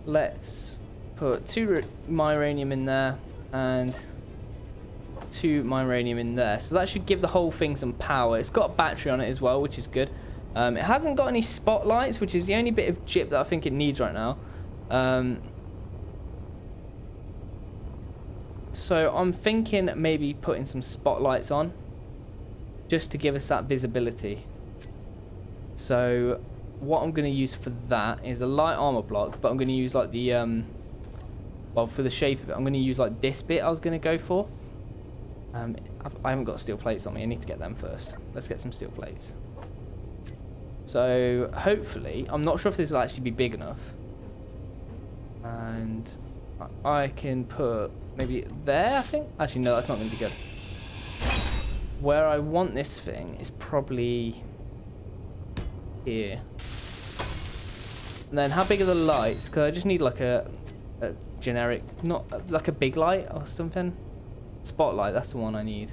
let's put 2 uranium in there and 2 uranium in there. So that should give the whole thing some power. It's got a battery on it as well, which is good. It hasn't got any spotlights, which is the only bit of chip that I think it needs right now. So I'm thinking maybe putting some spotlights on just to give us that visibility. So what I'm going to use for that is a light armor block, but I'm going to use like the well, for the shape of it, I'm going to use like this bit I was going to go for. I haven't got steel plates on me. I need to get them first. Let's get some steel plates. So hopefully, I'm not sure if this will actually be big enough. And I can put maybe there, I think. Actually, no, that's not going to be good. Where I want this thing is probably here. And then how big are the lights? Because I just need like a generic, not like a big light or something. Spotlight, that's the one I need.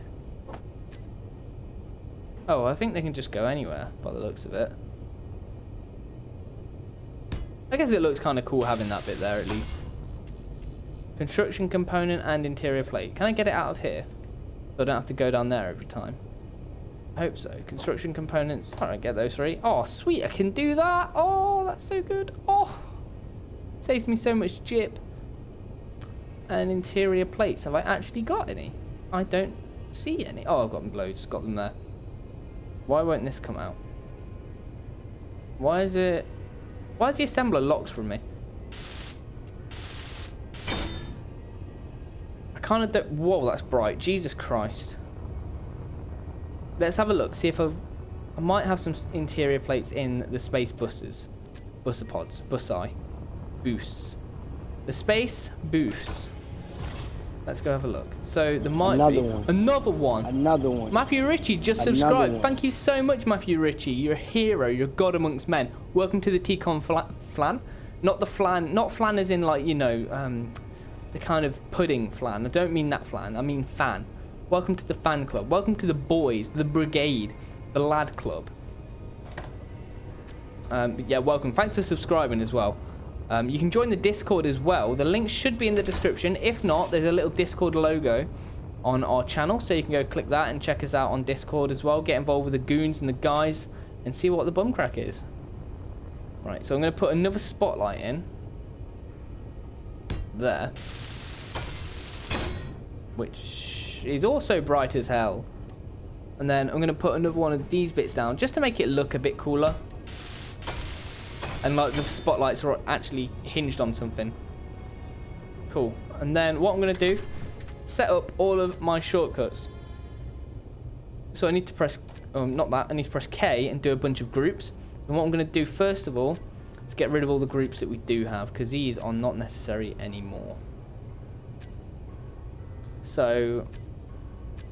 Oh, I think they can just go anywhere by the looks of it. I guess it looks kind of cool having that bit there at least. Construction component and interior plate. Can I get it out of here? So I don't have to go down there every time. I hope so. Construction components. Alright, get those 3. Oh, sweet. I can do that. Oh, that's so good. Oh, saves me so much jip. And interior plates. Have I actually got any? I don't see any. Oh, I've got them loads. Got them there. Why won't this come out? Why is the assembler locked from me? I kind of don't... Whoa, that's bright. Jesus Christ. Let's have a look. See if I might have some interior plates in the space buses. Bussopods. Bussi. Boosts. The space boosts. Let's go have a look. So there might be another one. Matthew Ritchie just subscribed. Thank you so much, Matthew Ritchie. You're a hero. You're a god amongst men. Welcome to the Tkon flan. Not the flan. Not flan as in like, you know, the kind of pudding flan. I don't mean that flan. I mean fan. Welcome to the fan club. Welcome to the boys, the brigade, the lad club. But yeah, welcome. Thanks for subscribing as well. You can join the Discord as well. The link should be in the description. If not, there's a little Discord logo on our channel, so you can go click that and check us out on Discord as well. Get involved with the goons and the guys and see what the bum crack is. Right, so I'm going to put another spotlight in there, which is also bright as hell. And then I'm going to put another one of these bits down just to make it look a bit cooler. And like the spotlights are actually hinged on something. Cool. And then what I'm going to do, set up all of my shortcuts. So I need to press, not that, I need to press K and do a bunch of groups. And what I'm going to do first of all is get rid of all the groups that we do have, because these are not necessary anymore. So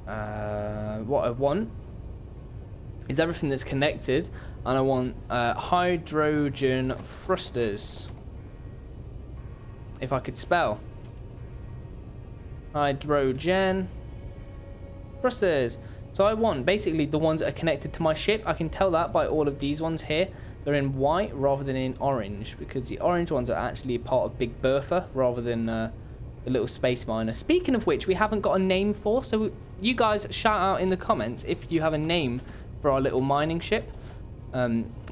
what I want is everything that's connected, and I want hydrogen thrusters. If I could spell. Hydrogen thrusters. So I want basically the ones that are connected to my ship. I can tell that by all of these ones here. They're in white rather than in orange, because the orange ones are actually a part of Big Bertha rather than the little space miner. Speaking of which, we haven't got a name for, so you guys shout out in the comments if you have a name for our little mining ship,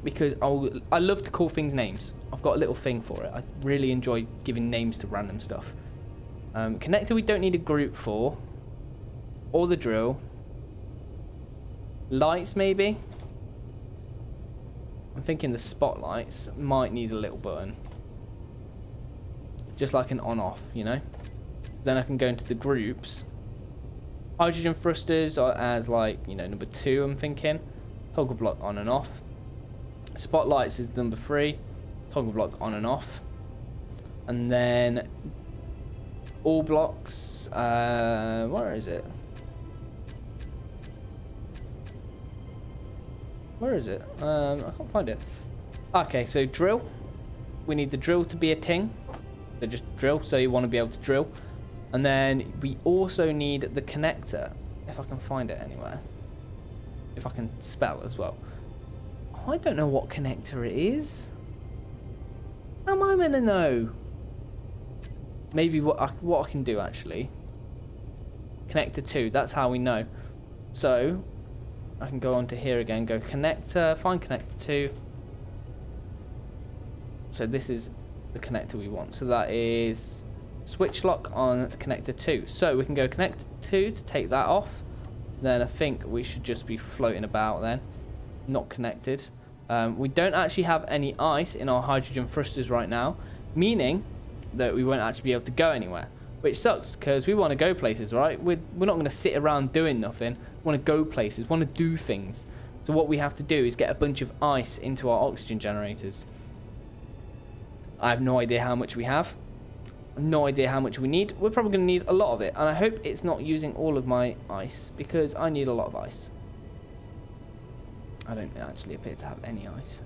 because I love to call things names. I've got a little thing for it. I really enjoy giving names to random stuff. Connector we don't need a group for, or the drill. Lights maybe. I'm thinking the spotlights might need a little button, just like an on-off, you know. Then I can go into the groups. Hydrogen thrusters are as like, you know, number 2, I'm thinking. Toggle block on and off. Spotlights is number 3. Toggle block on and off. And then all blocks, where is it? Where is it? I can't find it. Okay, so drill. We need the drill to be a ting. So just drill, so you want to be able to drill. And then we also need the connector, if I can find it anywhere. If I can spell as well. Oh, I don't know what connector it is. How am I meant to know? Maybe what I can do actually. Connector 2, that's how we know. So I can go onto here again, go connector, find connector 2. So this is the connector we want. So that is switch lock on connector 2. So we can go connector 2 to take that off. Then I think we should just be floating about then, not connected. We don't actually have any ice in our hydrogen thrusters right now, meaning that we won't actually be able to go anywhere, which sucks because we want to go places, right? We're not going to sit around doing nothing. We want to go places, want to do things. So what we have to do is get a bunch of ice into our oxygen generators. I have no idea how much we have. No idea how much we need. We're probably going to need a lot of it. And I hope it's not using all of my ice, because I need a lot of ice. I don't actually appear to have any ice.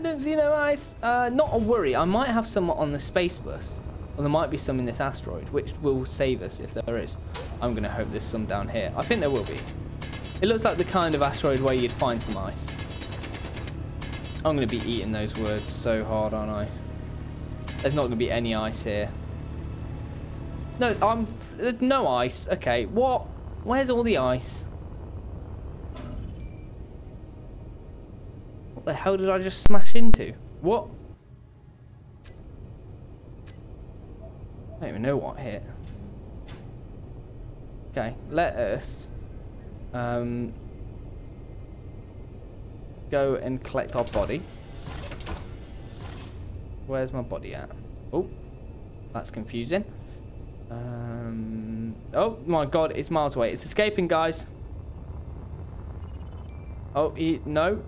don't see no ice. Not a worry. I might have some on the space bus. Or there might be some in this asteroid, which will save us if there is. I'm going to hope there's some down here. I think there will be. It looks like the kind of asteroid where you'd find some ice. I'm going to be eating those words so hard, aren't I? There's not going to be any ice here. No, there's no ice. Okay, what? Where's all the ice? What the hell did I just smash into? What? I don't even know what hit. Okay, let us go and collect our body. Where's my body at? Oh, that's confusing. Oh my god, it's miles away. It's escaping, guys. Oh, no.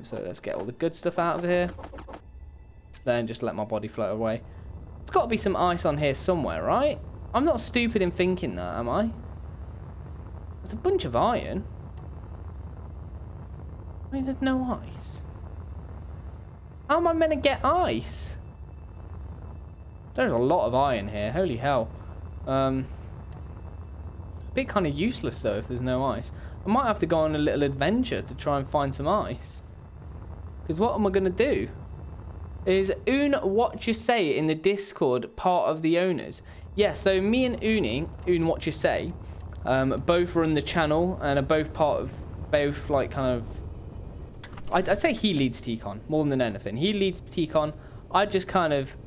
So let's get all the good stuff out of here. Then just let my body float away. There's got to be some ice on here somewhere, right? I'm not stupid in thinking that, am I? There's a bunch of iron. I mean, there's no ice. How am I meant to get ice? There's a lot of iron here. Holy hell. A bit kind of useless, though, if there's no ice. I might have to go on a little adventure to try and find some ice. Because what am I going to do? Is what you say in the Discord part of the owners? Yeah, so me and what you say, both run the channel and are both part of both, like, kind of... I'd say he leads Tkon more than anything. He leads Tkon. I just kind of...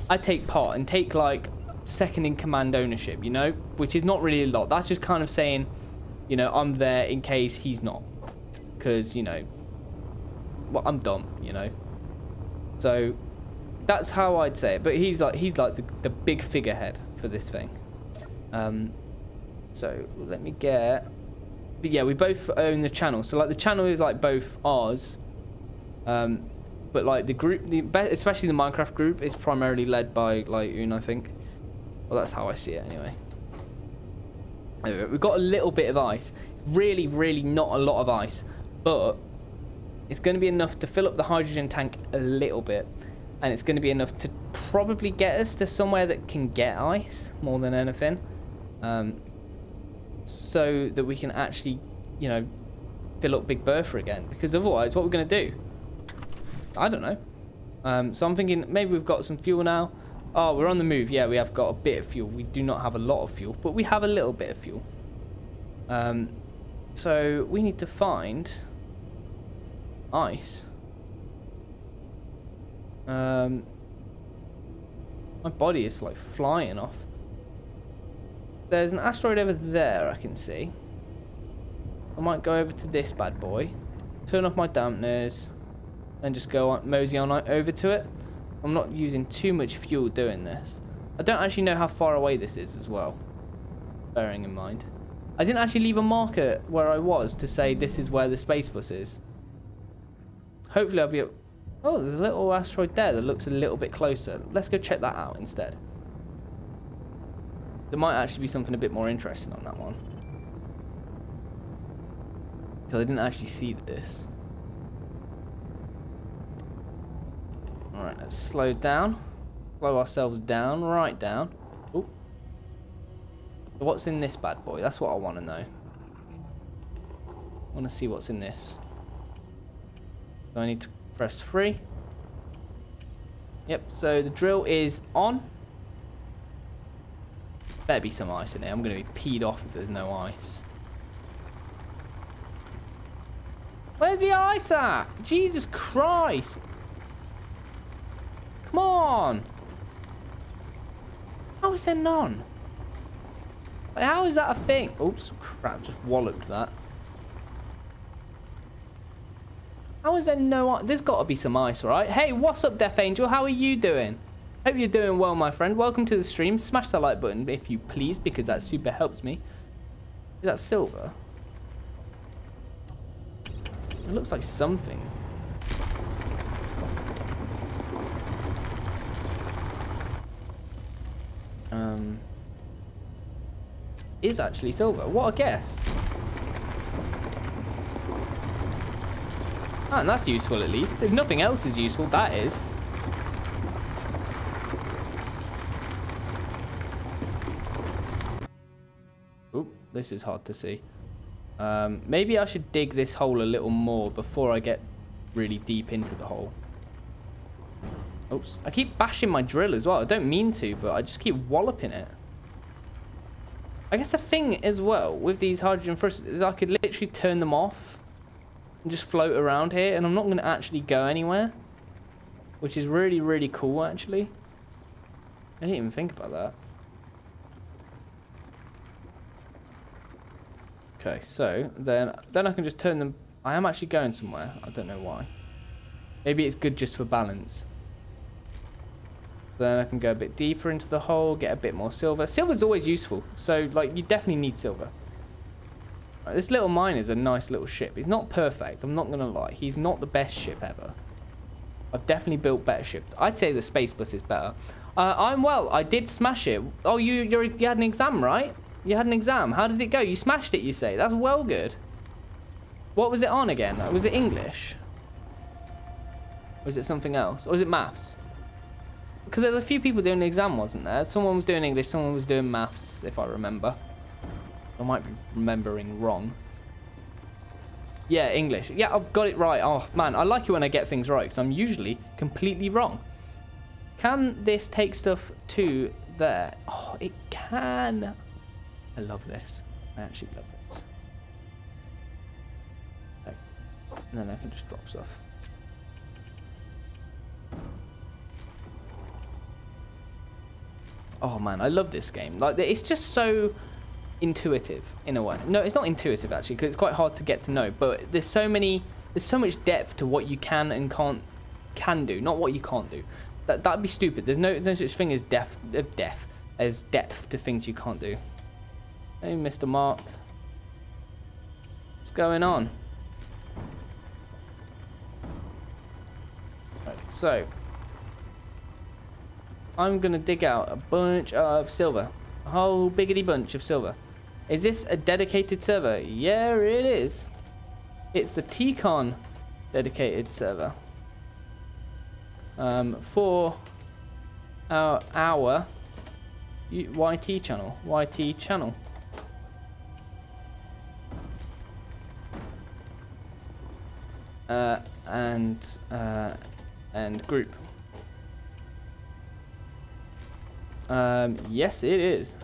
I take part and take, like, second in command ownership, you know? Which is not really a lot. That's just kind of saying, you know, I'm there in case he's not. Because, you know... Well, I'm dumb, you know? So that's how I'd say it. But he's like the big figurehead for this thing. So let me get. But yeah, we both own the channel. So like the channel is like both ours. But like the group, especially the Minecraft group, is primarily led by like I think. Well, that's how I see it anyway. Anyway, we've got a little bit of ice. It's really, really not a lot of ice, but it's going to be enough to fill up the hydrogen tank a little bit. And it's going to be enough to probably get us to somewhere that can get ice more than anything. So that we can actually, you know, fill up Big Bertha again. Because otherwise, what we're going to do? I don't know. So I'm thinking maybe we've got some fuel now. Oh, we're on the move. Yeah, we have got a bit of fuel. We do not have a lot of fuel, but we have a little bit of fuel. So we need to find... ice. My body is like flying off. There's an asteroid over there I can see. I might go over to this bad boy, turn off my dampeners, and just go on, mosey on over to it. I'm not using too much fuel doing this. I don't actually know how far away this is as well, bearing in mind. I didn't actually leave a marker where I was to say this is where the space bus is. Hopefully I'll be up... Oh, there's a little asteroid there that looks a little bit closer. Let's go check that out instead. There might actually be something a bit more interesting on that one. Because I didn't actually see this. Alright, let's slow down. Slow ourselves down, right down. Oh. What's in this bad boy? That's what I want to know. I want to see what's in this. So I need to press 3. Yep, so the drill is on. Better be some ice in there. I'm going to be peed off if there's no ice. Where's the ice at? Jesus Christ. Come on. How is there none? Like, how is that a thing? Oops, crap, just walloped that. How is there no ice? There's got to be some ice, right? Hey, what's up, Death Angel? How are you doing? Hope you're doing well, my friend. Welcome to the stream. Smash that like button if you please, because that super helps me. Is that silver? It looks like something. Is actually silver. What a guess. And that's useful at least. If nothing else is useful, that is. Oop, this is hard to see. Maybe I should dig this hole a little more before I get really deep into the hole. Oops. I keep bashing my drill as well. I don't mean to, but I just keep walloping it. I guess the thing as well with these hydrogen thrusters is I could literally turn them off and just float around here, and I'm not going to actually go anywhere, which is really, really cool, actually. I didn't even think about that. Okay, so then I can just turn them. I am actually going somewhere. I don't know why. Maybe it's good just for balance. Then I can go a bit deeper into the hole, get a bit more silver. Silver's always useful, so like you definitely need silver. Right, this little miner's a nice little ship. He's not perfect, I'm not gonna lie. He's not the best ship ever. I've definitely built better ships. I'd say the space bus is better. I'm well. I did smash it. Oh, you had an exam, right? You had an exam. How did it go? You smashed it, you say. That's well good. What was it on again? Was it English? Was it something else? Or was it maths? Because there's a few people doing the exam, wasn't there? Someone was doing English, someone was doing maths, if I remember. I might be remembering wrong. Yeah, English. Yeah, I've got it right. Oh, man, I like it when I get things right, because I'm usually completely wrong. Can this take stuff to there? Oh, it can. I love this. I actually love this. Okay. And then I can just drop stuff. Oh man, I love this game. Like, it's just so intuitive in a way. No, it's not intuitive actually, because it's quite hard to get to know. But there's so much depth to what you can and can do, not what you can't do. That'd be stupid. There's no such thing as depth to things you can't do. Hey, Mr. Mark. What's going on? Right, so I'm gonna dig out a bunch of silver. A whole biggity bunch of silver. Is this a dedicated server? Yeah, it is. It's the Tkon dedicated server. For our YT channel. YT channel. And group. Yes, it is.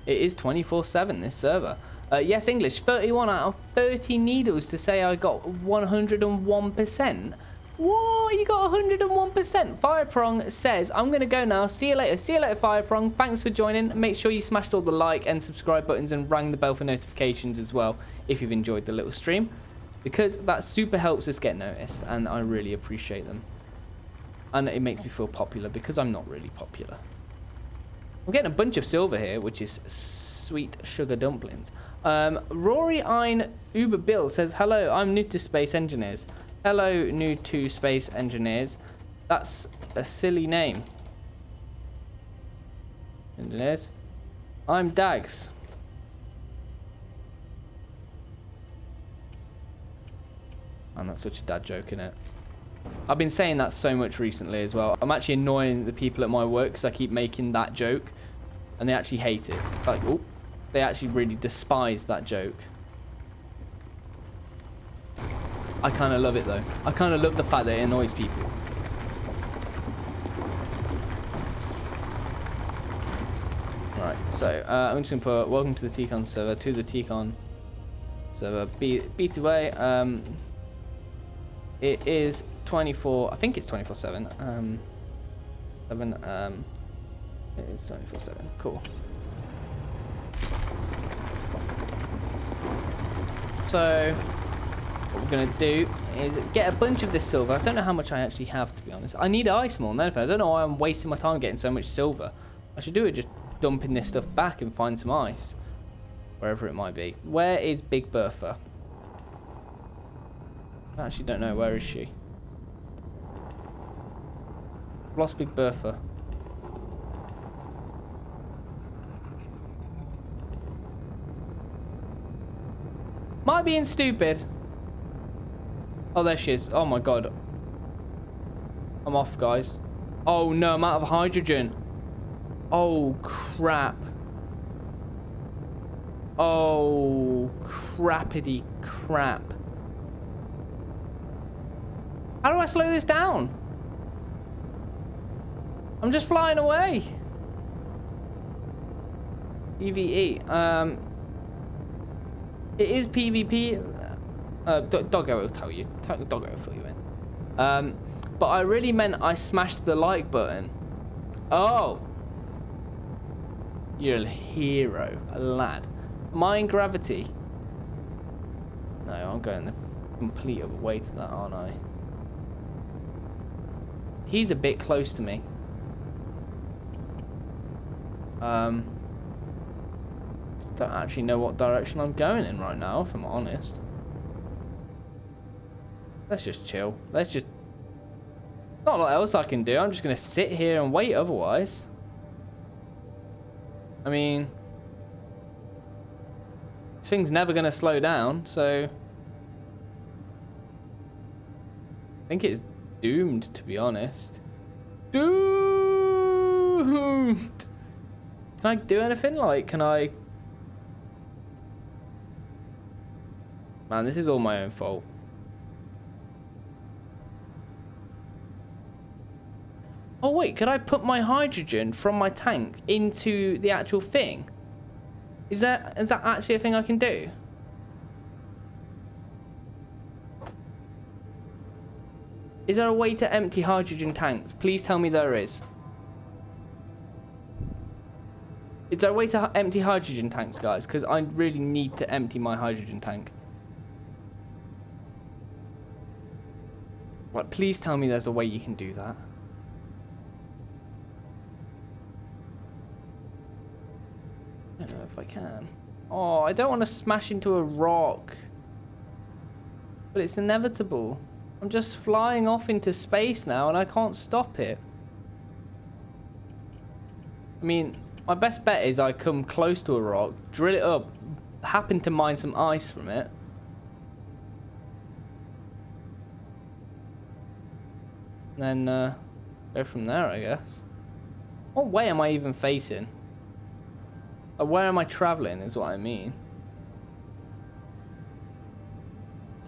It is 24/7, this server. Yes, English. 31 out of 30 needles to say I got 101%. What? You got 101%. Fireprong says, I'm going to go now. See you later. See you later, Fireprong. Thanks for joining. Make sure you smashed all the like and subscribe buttons and rang the bell for notifications as well if you've enjoyed the little stream, because that super helps us get noticed, and I really appreciate them. And it makes me feel popular, because I'm not really popular. I'm getting a bunch of silver here, which is sweet sugar dumplings. Rory Ein Uber Bill says, hello, I'm new to Space Engineers. Hello, new to Space Engineers. That's a silly name. Engineers. I'm Dagz. And that's such a dad joke, innit? I've been saying that so much recently as well. I'm actually annoying the people at my work because I keep making that joke, and they actually hate it. Like, oh, they actually really despise that joke. I kind of love it though. I kind of love the fact that it annoys people. Right, so I'm just gonna put welcome to the Tkon server, to the Tkon server. Beat away. It is 24. I think it's 24/7. It is 24/7. Cool. So what we're gonna do is get a bunch of this silver. I don't know how much I actually have, to be honest. I need ice more than anything. I don't know why I'm wasting my time getting so much silver. I should do it just dumping this stuff back and find some ice, wherever it might be. Where is Big Bertha? I actually don't know. Where is she? Lost Big Bertha. Am I being stupid? Oh, there she is. Oh my god. I'm off, guys. Oh no, I'm out of hydrogen. Oh crap. Oh crappity crap. How do I slow this down? I'm just flying away. PvE. It is PvP. Doggo will tell you. Doggo will fill you in. But I really meant I smashed the like button. Oh. You're a hero, a lad. Am I in gravity? No, I'm going the complete other way to that, aren't I? He's a bit close to me. Don't actually know what direction I'm going in right now, if I'm honest. Let's just chill. Let's just... Not a lot else I can do. I'm just going to sit here and wait otherwise. I mean... This thing's never going to slow down, so... I think it's doomed, to be honest. Doomed! Can I do anything? Like, can I... Man, this is all my own fault. Oh wait, could I put my hydrogen from my tank into the actual thing? Is that actually a thing I can do? Is there a way to empty hydrogen tanks? Please tell me there is. Is there a way to empty hydrogen tanks, guys? Because I really need to empty my hydrogen tank. Like, please tell me there's a way you can do that. I don't know if I can. Oh, I don't want to smash into a rock. But it's inevitable. I'm just flying off into space now and I can't stop it. I mean, my best bet is I come close to a rock, drill it up, happen to mine some ice from it. And then go from there, I guess. What way am I even facing? Where am I traveling is what I mean.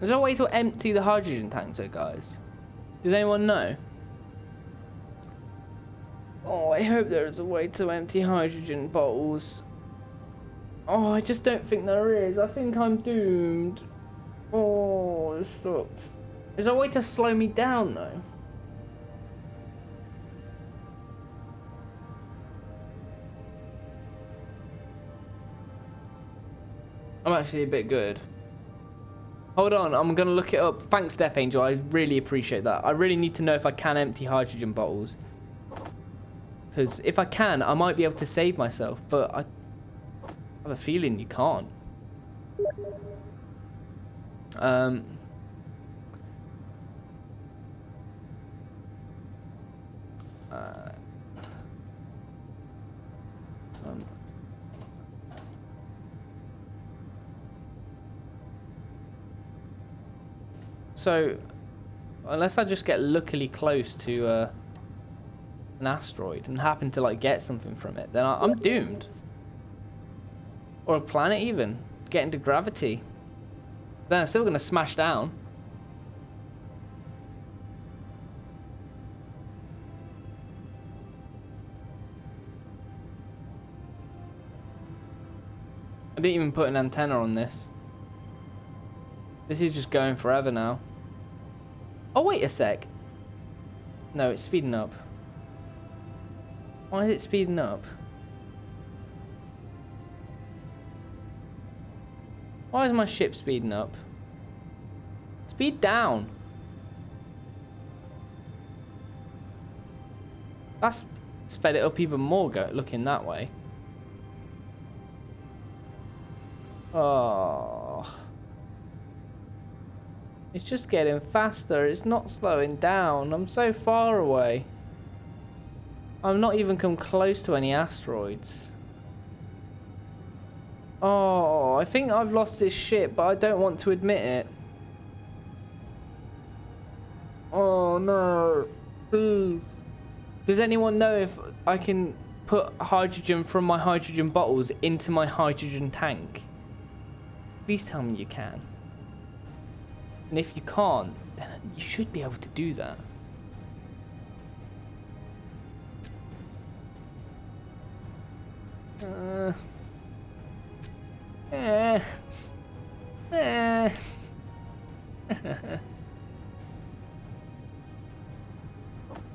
Is there a way to empty the hydrogen tanks though, guys? Does anyone know? Oh, I hope there is a way to empty hydrogen bottles. Oh, I just don't think there is. I think I'm doomed. Oh, this sucks. Is there a way to slow me down though? I'm actually a bit good. Hold on, I'm gonna look it up. Thanks, Death Angel. I really appreciate that. I really need to know if I can empty hydrogen bottles. Because if I can, I might be able to save myself. But I have a feeling you can't. So, unless I just get luckily close to an asteroid and happen to like get something from it, then I'm doomed. Or a planet even. Get into gravity. Then I'm still gonna smash down. I didn't even put an antenna on this. This is just going forever now. Oh, wait a sec. No, it's speeding up. Why is it speeding up? Why is my ship speeding up? Speed down. That's sped it up even more looking that way. Oh. It's just getting faster. It's not slowing down. I'm so far away. I've not even come close to any asteroids. Oh, I think I've lost this ship, but I don't want to admit it. Oh no, please. Does anyone know if I can put hydrogen from my hydrogen bottles into my hydrogen tank? Please tell me you can. And if you can't, then you should be able to do that.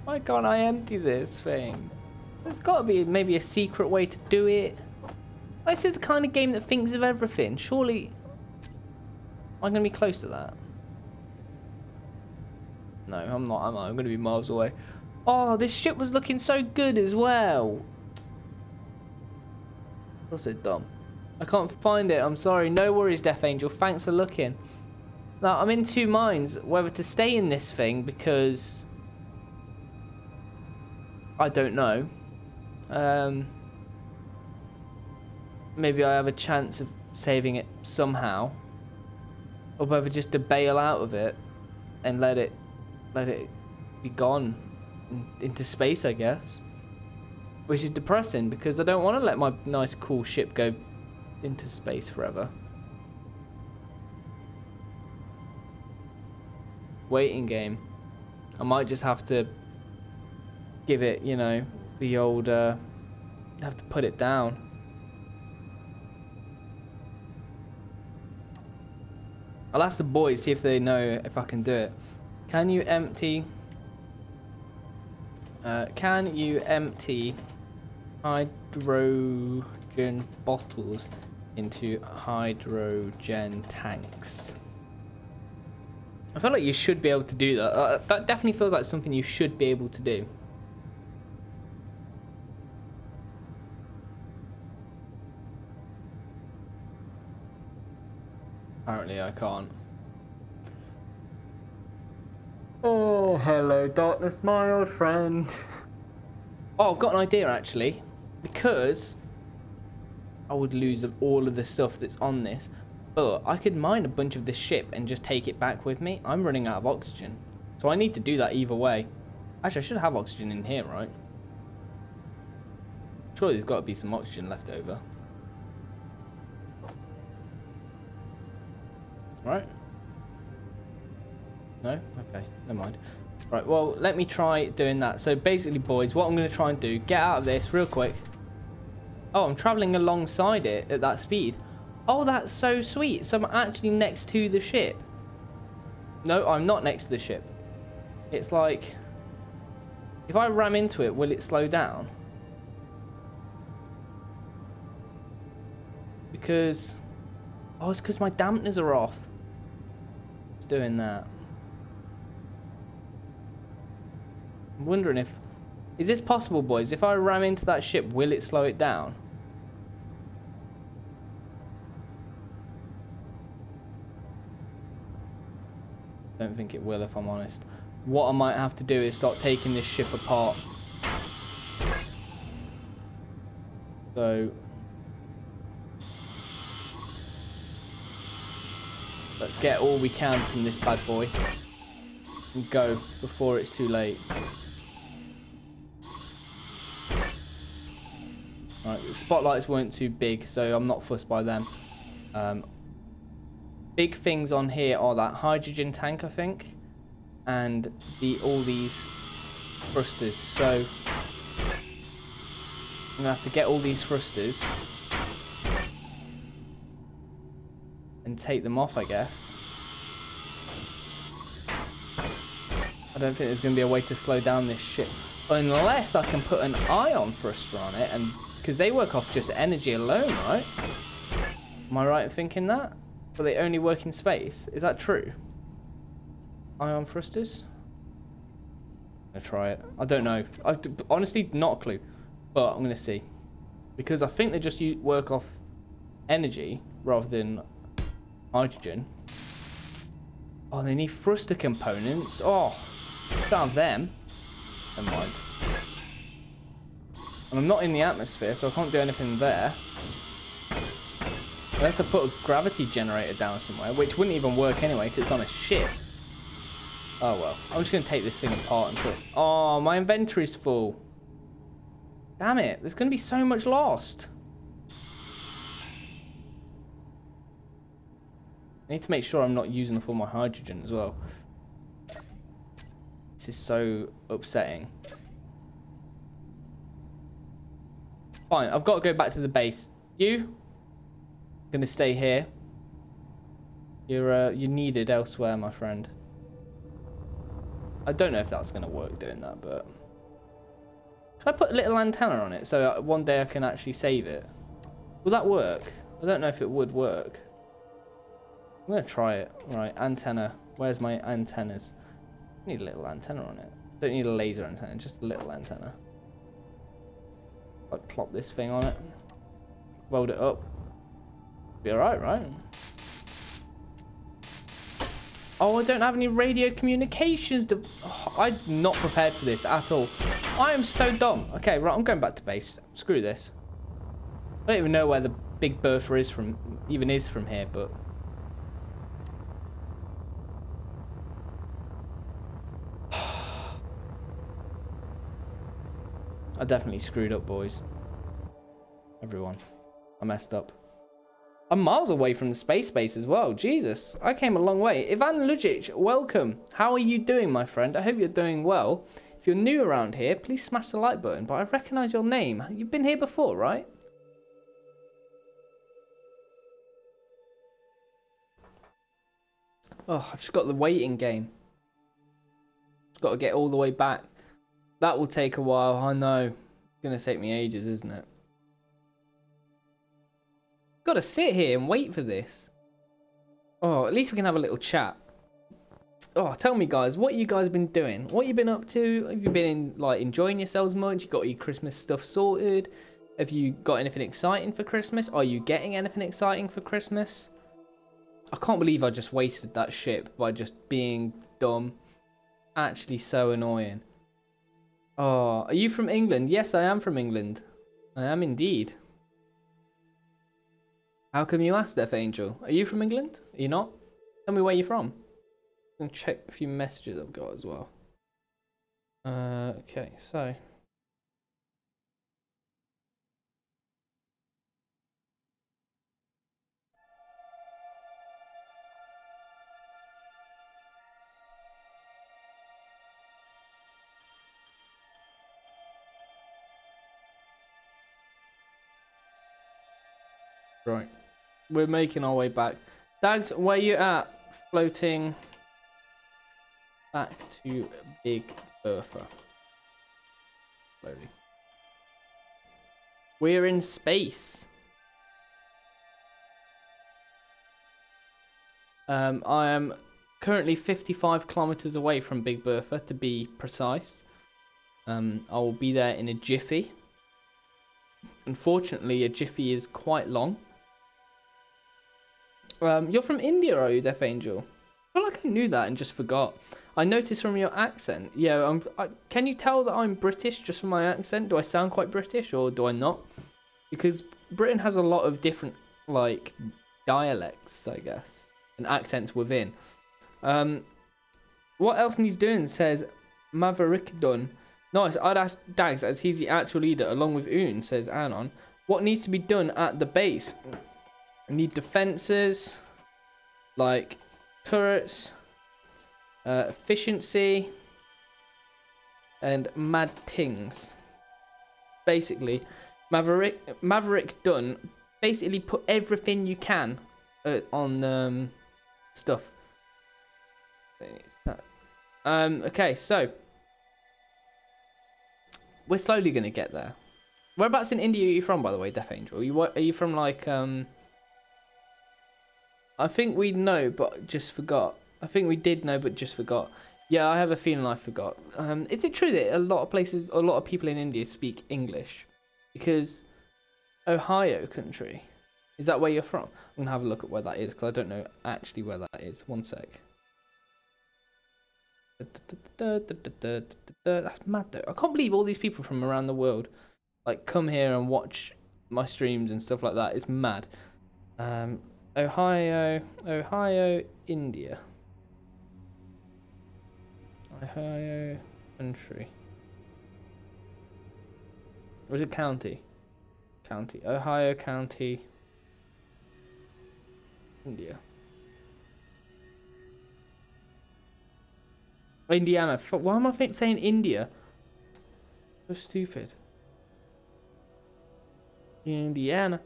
Why can't I empty this thing? There's got to be maybe a secret way to do it. This is the kind of game that thinks of everything. Surely I'm going to be close to that. No, I'm not. I'm going to be miles away. Oh, this ship was looking so good as well. That's so dumb. I can't find it. I'm sorry. No worries, Death Angel. Thanks for looking. Now, I'm in two minds whether to stay in this thing because I don't know. Maybe I have a chance of saving it somehow, or whether just to bail out of it and let it be gone into space, I guess. Which is depressing because I don't want to let my nice cool ship go into space forever. Waiting game. I might just have to give it, you know, the old have to put it down. I'll ask the boys, see if they know if I can do it. Can you empty hydrogen bottles into hydrogen tanks? I feel like you should be able to do that. That definitely feels like something you should be able to do. Apparently I can't. Oh, hello darkness, my old friend. Oh, I've got an idea actually. Because I would lose all of the stuff that's on this, but I could mine a bunch of this ship and just take it back with me. I'm running out of oxygen, so I need to do that either way. Actually, I should have oxygen in here, right? Surely there's got to be some oxygen left over. Right? No? Okay, never mind. Right, well, let me try doing that. So basically, boys, what I'm going to try and do, get out of this real quick. Oh, I'm traveling alongside it at that speed. Oh, that's so sweet. So I'm actually next to the ship. No, I'm not next to the ship. It's like, if I ram into it, will it slow down? Because, oh, it's because my dampeners are off. It's doing that. I'm wondering if... Is this possible, boys? If I ram into that ship, will it slow it down? Don't think it will, if I'm honest. What I might have to do is start taking this ship apart. So... let's get all we can from this bad boy. And go before it's too late. Right, the spotlights weren't too big, so I'm not fussed by them. Big things on here are that hydrogen tank, I think, and all these thrusters. So I'm gonna have to get all these thrusters and take them off, I guess. I don't think there's gonna be a way to slow down this ship unless I can put an ion thruster on it, and because they work off just energy alone, right? Am I right in thinking that? But they only work in space. Is that true? Ion thrusters? I'm gonna try it. I don't know. Honestly, not a clue. But I'm gonna see. Because I think they just work off energy rather than hydrogen. Oh, they need thruster components. Oh, don't have them. Never mind. And I'm not in the atmosphere, so I can't do anything there. Unless I put a gravity generator down somewhere, which wouldn't even work anyway because it's on a ship. Oh well. I'm just going to take this thing apart until... Oh, my inventory's full. Damn it. There's going to be so much lost. I need to make sure I'm not using up all my hydrogen as well. This is so upsetting. Fine, I've got to go back to the base. You? Gonna stay here. You're needed elsewhere, my friend. I don't know if that's gonna work doing that, but... Can I put a little antenna on it so one day I can actually save it? Will that work? I don't know if it would work. I'm gonna try it. Right, antenna. Where's my antennas? I need a little antenna on it. Don't need a laser antenna, just a little antenna. Like plop this thing on it. Weld it up. Be alright, right? Oh, I don't have any radio communications. Oh, I'm not prepared for this at all. I am so dumb. Okay, right, I'm going back to base. Screw this. I don't even know where the Big Bertha is from here, but... I definitely screwed up, boys. Everyone. I messed up. I'm miles away from the space base as well. Jesus, I came a long way. Ivan Lujic, welcome. How are you doing, my friend? I hope you're doing well. If you're new around here, please smash the like button. But I recognize your name. You've been here before, right? Oh, I've just got the waiting game. Got to get all the way back. That will take a while, I know. It's going to take me ages, isn't it? Got to sit here and wait for this. Oh, at least we can have a little chat. Oh, tell me, guys, what you guys been doing? What you been up to? Have you been enjoying yourselves much? You got your Christmas stuff sorted? Have you got anything exciting for Christmas? Are you getting anything exciting for Christmas? I can't believe I just wasted that ship by just being dumb. Actually, so annoying. Oh, are you from England? Yes, I am from England. I am indeed. How come you asked, Death Angel? Are you from England? Are you not? Tell me where you're from. I'm going to check a few messages I've got as well. Okay, so... Right. We're making our way back. Dagz, where you at? Floating back to Big Bertha. Slowly. We're in space. I am currently 55 kilometers away from Big Bertha, to be precise. I will be there in a jiffy. Unfortunately, a jiffy is quite long. You're from India, are you, Death Angel? I feel like I knew that and just forgot. I noticed from your accent. Yeah, can you tell that I'm British just from my accent? Do I sound quite British or do I not? Because Britain has a lot of different, dialects, I guess, and accents within. What else needs doing, says Maverick Dunn. Nice, I'd ask Dagz, as he's the actual leader, along with Oon, says Anon. What needs to be done at the base? I need defences, like turrets, efficiency, and mad things. Basically, Maverick Dunn, basically put everything you can on stuff. Okay, so we're slowly gonna get there. Whereabouts in India are you from, by the way, Death Angel? Are you from I think we know, but just forgot. I think we did know, but just forgot. Yeah, I have a feeling I forgot. Is it true that a lot of people in India speak English? Because Ohio country, is that where you're from? I'm gonna have a look at where that is because I don't know actually where that is. One sec. That's mad though. I can't believe all these people from around the world come here and watch my streams and stuff like that. It's mad. Ohio, India. Ohio country. Or is it county? County. Ohio County, India. Indiana. Why am I saying India? So stupid. Indiana.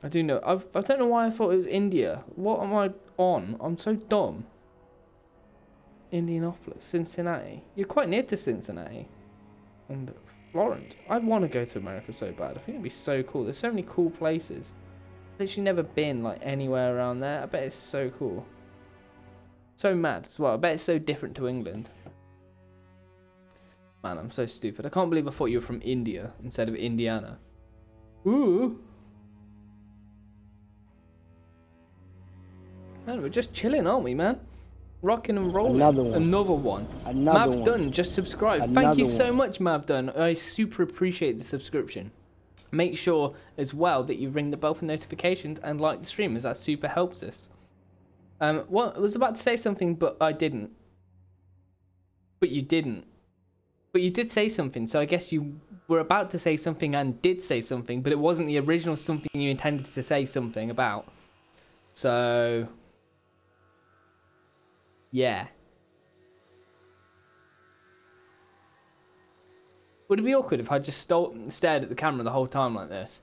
I do know. I don't know why I thought it was India. What am I on? I'm so dumb. Indianapolis, Cincinnati. You're quite near to Cincinnati. And Florence. I want to go to America so bad. I think it'd be so cool. There's so many cool places. I've literally never been like anywhere around there. I bet it's so cool. So mad as well. I bet it's so different to England. Man, I'm so stupid. I can't believe I thought you were from India instead of Indiana. Ooh. Man, we're just chilling, aren't we, man? Rocking and rolling. Another one. Mav Dunn, just subscribe. Thank you so much, Mav Dunn. I super appreciate the subscription. Make sure as well that you ring the bell for notifications and like the stream, as that super helps us. What I was about to say something, but I didn't. But you didn't. But you did say something, so I guess you were about to say something and did say something, but it wasn't the original something you intended to say something about. So yeah. Would it be awkward if I just stared at the camera the whole time like this?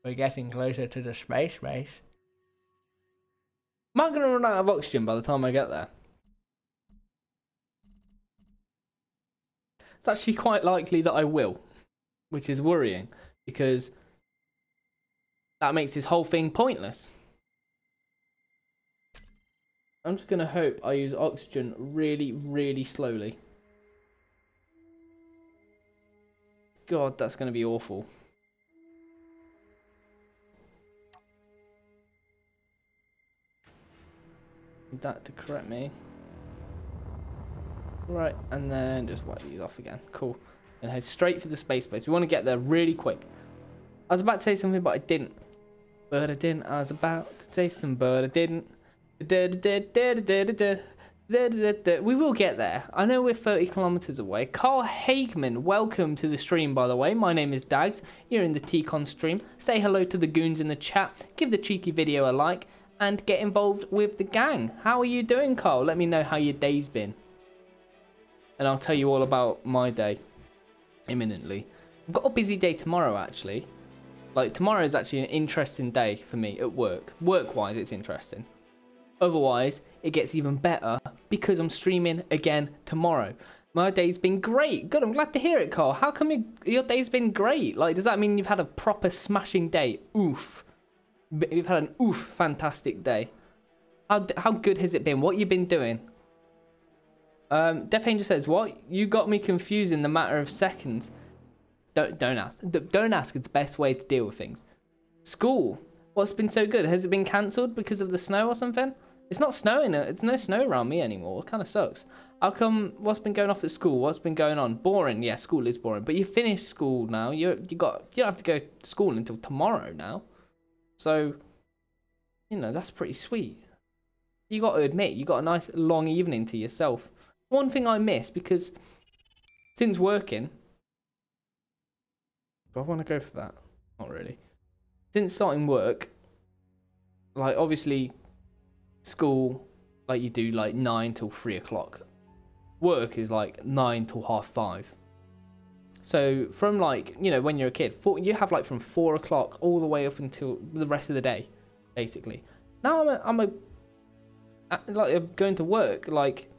We're getting closer to the space race. Am I going to run out of oxygen by the time I get there? It's actually quite likely that I will, which is worrying, because that makes this whole thing pointless. I'm just going to hope I use oxygen really, really slowly. God, that's going to be awful. Need that to correct me. Right, and then just wipe these off again. Cool. And head straight for the space base. We want to get there really quick. I was about to say something, but I didn't. I was about to say something, but I didn't. We will get there. I know we're 30 kilometers away. Carl Hageman, welcome to the stream, by the way. My name is Dagz. You're in the Tkon stream. Say hello to the goons in the chat. Give the cheeky video a like. And get involved with the gang. How are you doing, Carl? Let me know how your day's been. And I'll tell you all about my day imminently. I've got a busy day tomorrow, actually. Like, tomorrow is actually an interesting day for me at work. Work-wise, it's interesting. Otherwise, it gets even better because I'm streaming again tomorrow. My day's been great. Good, I'm glad to hear it, Carl. How come your day's been great? Like, does that mean you've had a proper smashing day? Oof. You've had an oof fantastic day. How good has it been? What you been doing? Death Angel says, what? You got me confused in the matter of seconds. Don't ask. Don't ask. It's the best way to deal with things. School. What's been so good? Has it been cancelled because of the snow or something? It's not snowing. It's no snow around me anymore. It kind of sucks. How come? What's been going off at school? What's been going on? Boring. Yeah, school is boring. But you finished school now. You don't have to go to school until tomorrow now. So, you know, that's pretty sweet. You got to admit, you got a nice long evening to yourself. One thing I miss, because since working, do I want to go for that? Not really. Since starting work, like, obviously, school, like, you do, like, 9 till 3 o'clock. Work is, like, 9 till 4:30. So from, like, you know, when you're a kid, you have like from 4 o'clock all the way up until the rest of the day, basically. Now I'm going to work, like,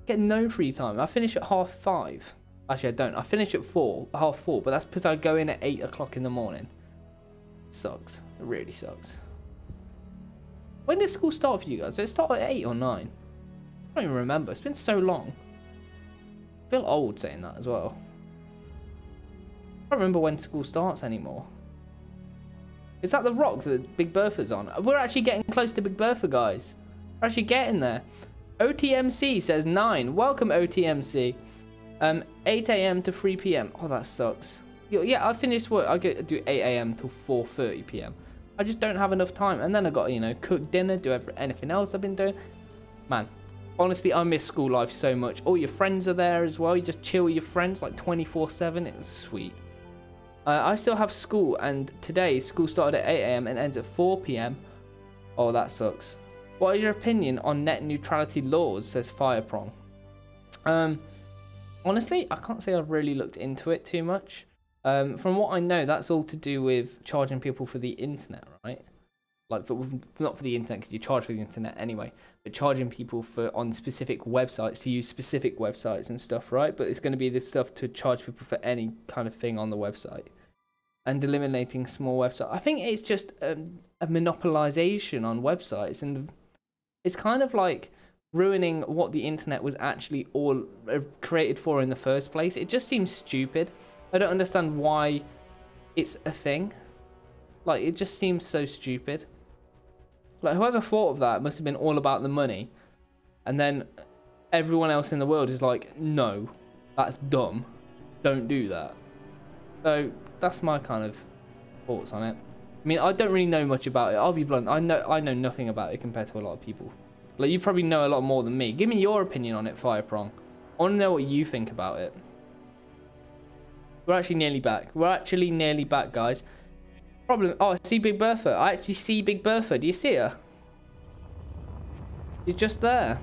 get no free time. I finish at 5:30. Actually, I don't. I finish at 4:30, but that's because I go in at 8 o'clock in the morning. It sucks. It really sucks. When did school start for you guys? Did it start at 8 or 9? I don't even remember. It's been so long. I feel old saying that as well. I don't remember when school starts anymore. Is that the rock that Big Bertha's on? We're actually getting close to Big Bertha, guys. We're actually getting there. OTMC says 9. Welcome, OTMC. 8 a.m. to 3 p.m. Oh, that sucks. Yeah, I finish work. I do 8 a.m. till 4:30 p.m. I just don't have enough time. And then I got to, you know, cook dinner, do anything else I've been doing. Man, honestly, I miss school life so much. All your friends are there as well. You just chill with your friends like 24/7. It was sweet. I still have school, and today school started at 8 a.m. and ends at 4 p.m. Oh, that sucks. What is your opinion on net neutrality laws, says Fireprong? Honestly, I can't say I've really looked into it too much. From what I know, that's all to do with charging people for the internet, right? Like, not for the internet, because you charge for the internet anyway, but charging people on specific websites to use specific websites and stuff, right? But it's going to be this stuff to charge people for any kind of thing on the website. And eliminating small websites. I think it's just a monopolization on websites, and it's kind of like ruining what the internet was actually all created for in the first place. It just seems stupid. I don't understand why it's a thing. Like, it just seems so stupid. Like, whoever thought of that must have been all about the money. And then everyone else in the world is like, no, that's dumb. Don't do that. So that's my kind of thoughts on it. I mean, I don't really know much about it. I'll be blunt. I know nothing about it compared to a lot of people. Like, you probably know a lot more than me. Give me your opinion on it, Fireprong. I want to know what you think about it. We're actually nearly back. We're actually nearly back, guys. Problem. Oh, I see Big Bertha. I actually see Big Bertha. Do you see her? She's just there.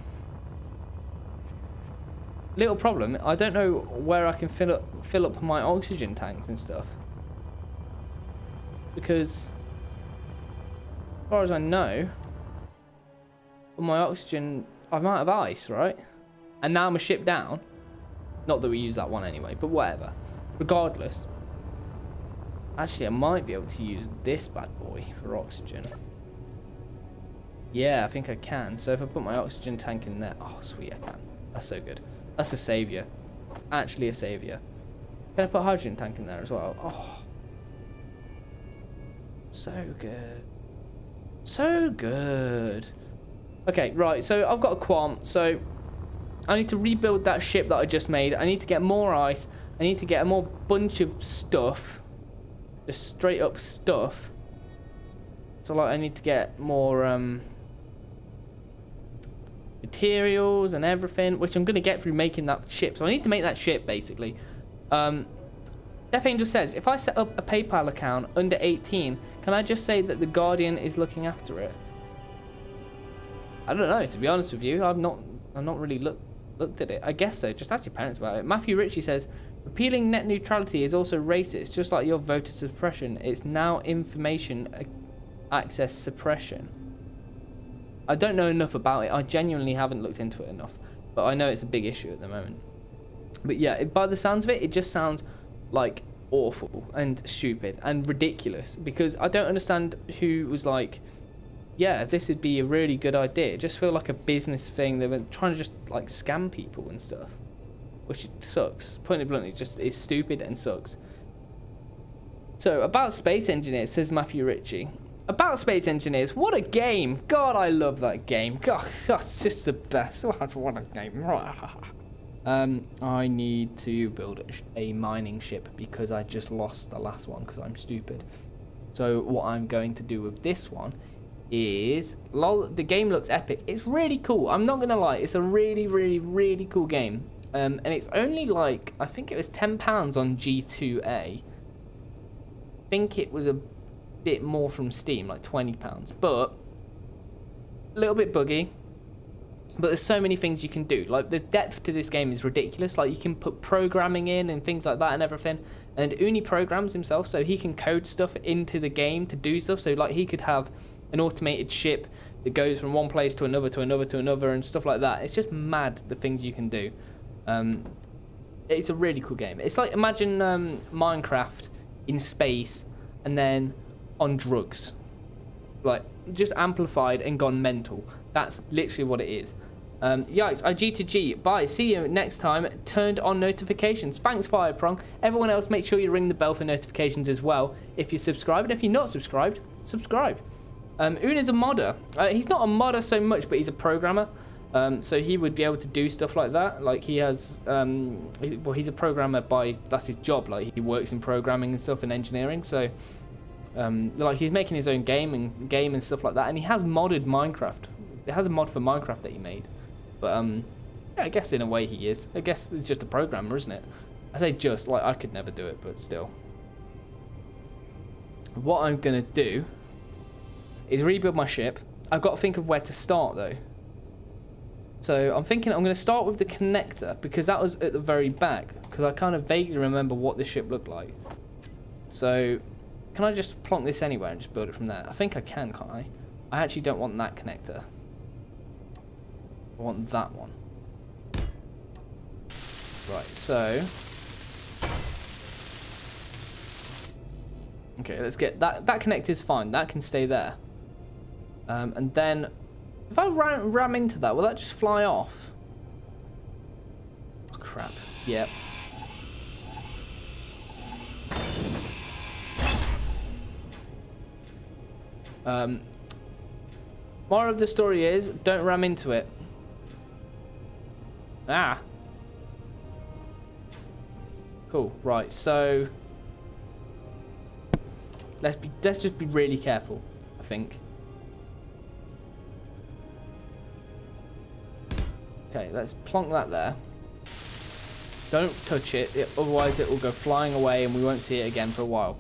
Little problem. I don't know where I can fill up my oxygen tanks and stuff. Because, as far as I know, my oxygen, I'm out of ice, right? And now I'm a ship down. Not that we use that one anyway, but whatever. Regardless. Actually, I might be able to use this bad boy for oxygen. Yeah, I think I can. So if I put my oxygen tank in there, oh sweet, I can. That's so good. That's a savior. Actually a savior. Can I put a hydrogen tank in there as well? Oh. So good. So good. Okay, right. So I've got a qualm. So I need to rebuild that ship that I just made. I need to get more ice. I need to get a more bunch of stuff. Just straight up stuff. So like I need to get more materials and everything, which I'm going to get through making that ship. So I need to make that ship basically. Death Angel says, if I set up a PayPal account under 18, can I just say that the Guardian is looking after it? I don't know, to be honest with you. I've not really looked at it. I guess so. Just ask your parents about it. Matthew Ritchie says, repealing net neutrality is also racist, just like your voter suppression. It's now information access suppression. I don't know enough about it. I genuinely haven't looked into it enough, but I know it's a big issue at the moment. But yeah, by the sounds of it, it just sounds like awful and stupid and ridiculous, because I don't understand who was like, yeah, this would be a really good idea. It just feels like a business thing. They were trying to just like scam people and stuff, which sucks. Putting it bluntly, just it's stupid and sucks. So about Space Engineers, says Matthew Ritchie. About Space Engineers, what a game! God, I love that game. God, that's just the best. What a game! I need to build a mining ship because I just lost the last one because I'm stupid. So what I'm going to do with this one is, lol, the game looks epic. It's really cool. I'm not gonna lie, it's a really, really, really cool game. And it's only like, I think it was £10 on G2A. I think it was a bit more from Steam, like £20, but a little bit buggy. But there's so many things you can do. Like, the depth to this game is ridiculous. Like, you can put programming in and things like that and everything. And Uni programs himself, so he can code stuff into the game to do stuff. So, like, he could have an automated ship that goes from one place to another, to another, to another, and stuff like that. It's just mad, the things you can do. It's a really cool game. It's like, imagine Minecraft in space and then on drugs. Like, just amplified and gone mental. That's literally what it is. Yikes, IG to G. Bye. See you next time. Turned on notifications. Thanks, Fireprong. Everyone else, make sure you ring the bell for notifications as well if you're subscribed. And if you're not subscribed, subscribe. Una's a modder. He's not a modder so much, but he's a programmer. So he would be able to do stuff like that. Like he has, well, he's a programmer that's his job. Like he works in programming and stuff and engineering. So, like he's making his own game and stuff like that. And he has modded Minecraft. It has a mod for Minecraft that he made. But yeah, I guess in a way he is. I guess it's just a programmer, isn't it? I say just, like I could never do it, but still. What I'm gonna do is rebuild my ship. I've got to think of where to start though. So I'm thinking I'm going to start with the connector because that was at the very back, because I kind of vaguely remember what the ship looked like. So can I just plonk this anywhere and just build it from there? I think I can, can't I? I actually don't want that connector. I want that one. Right, so okay, let's get that connector is fine. That can stay there. And then if I ram into that, will that just fly off? Oh, crap. Yep. Moral of the story is, don't ram into it. Ah. Cool. Right. So let's just be really careful, I think. Okay, let's plonk that there. Don't touch it, otherwise it will go flying away and we won't see it again for a while.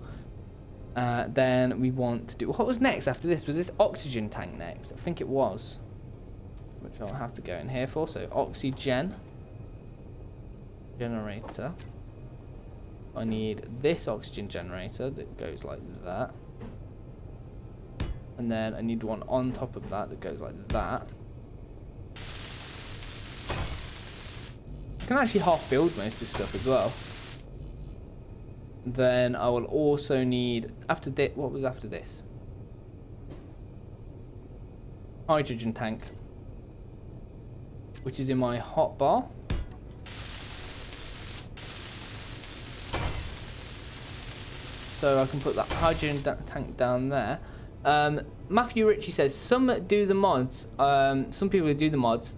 Then we want to do... What was next after this? Was this oxygen tank next? I think it was. Which I'll have to go in here for. So, oxygen. Generator. I need this oxygen generator that goes like that. And then I need one on top of that that goes like that. I can actually half build most of this stuff as well. Then I will also need, after this, what was after this? Hydrogen tank, which is in my hotbar. So I can put that hydrogen tank down there. Matthew Ritchie says, some do the mods, some people who do the mods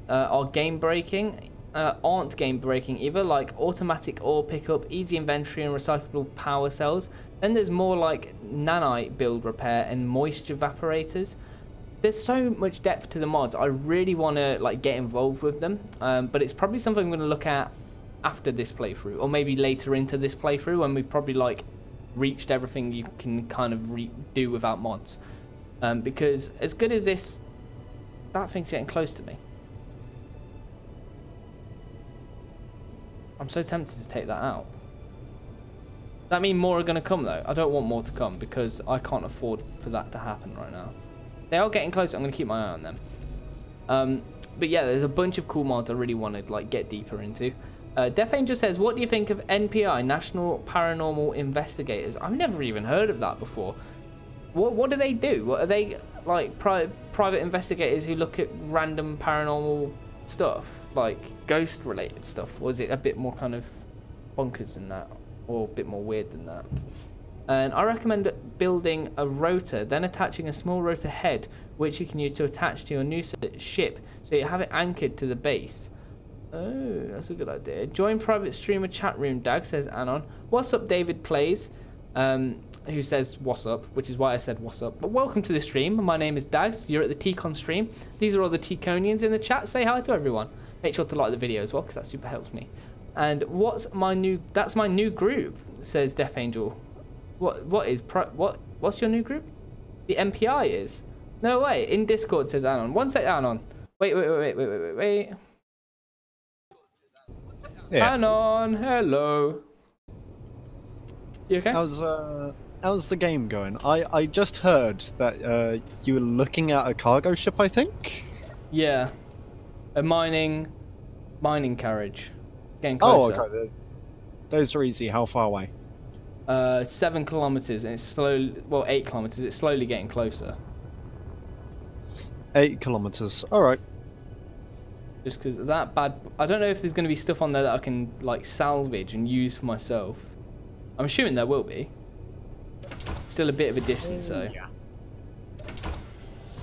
are game breaking. Aren't game breaking either, like automatic ore pickup, easy inventory and recyclable power cells. Then there's more like nanite build repair and moisture evaporators. There's so much depth to the mods. I really want to like get involved with them, but it's probably something I'm going to look at after this playthrough, or maybe later into this playthrough when we've probably like reached everything you can kind of do without mods. Because as good as this, that thing's getting close to me. I'm so tempted to take that out. That mean more are going to come though. I don't want more to come because I can't afford for that to happen right now. They are getting closer. I'm going to keep my eye on them. But yeah, there's a bunch of cool mods I really want to like get deeper into. Death Angel says, what do you think of NPI, National Paranormal Investigators? I've never even heard of that before. What do they do? What are they, like private investigators who look at random paranormal stuff, like ghost related stuff? Or is it a bit more kind of bonkers than that, or a bit more weird than that? And I recommend building a rotor, then attaching a small rotor head which you can use to attach to your new ship so you have it anchored to the base. Oh, that's a good idea. Join private streamer chat room, Dagz, says Anon. What's up, David Plays, who says what's up, which is why I said what's up. But welcome to the stream. My name is Dagz. You're at the Tkon stream. These are all the Tkonians in the chat. Say hi to everyone. Make sure to like the video as well, because that super helps me. And that's my new group, says Death Angel. What's your new group? The MPI is? No way. In Discord, says Anon. One sec, Anon. Wait. Yeah. Anon, hello. You okay? How's the game going? I just heard that you were looking at a cargo ship, I think? Yeah. A mining carriage. Getting closer. Oh, okay. Those are easy. How far away? 7 kilometers, and it's slowly, well, 8 kilometers. It's slowly getting closer. 8 kilometers. All right. Just because that bad, I don't know if there's going to be stuff on there that I can like salvage and use for myself. I'm assuming there will be. Still a bit of a distance though. Yeah.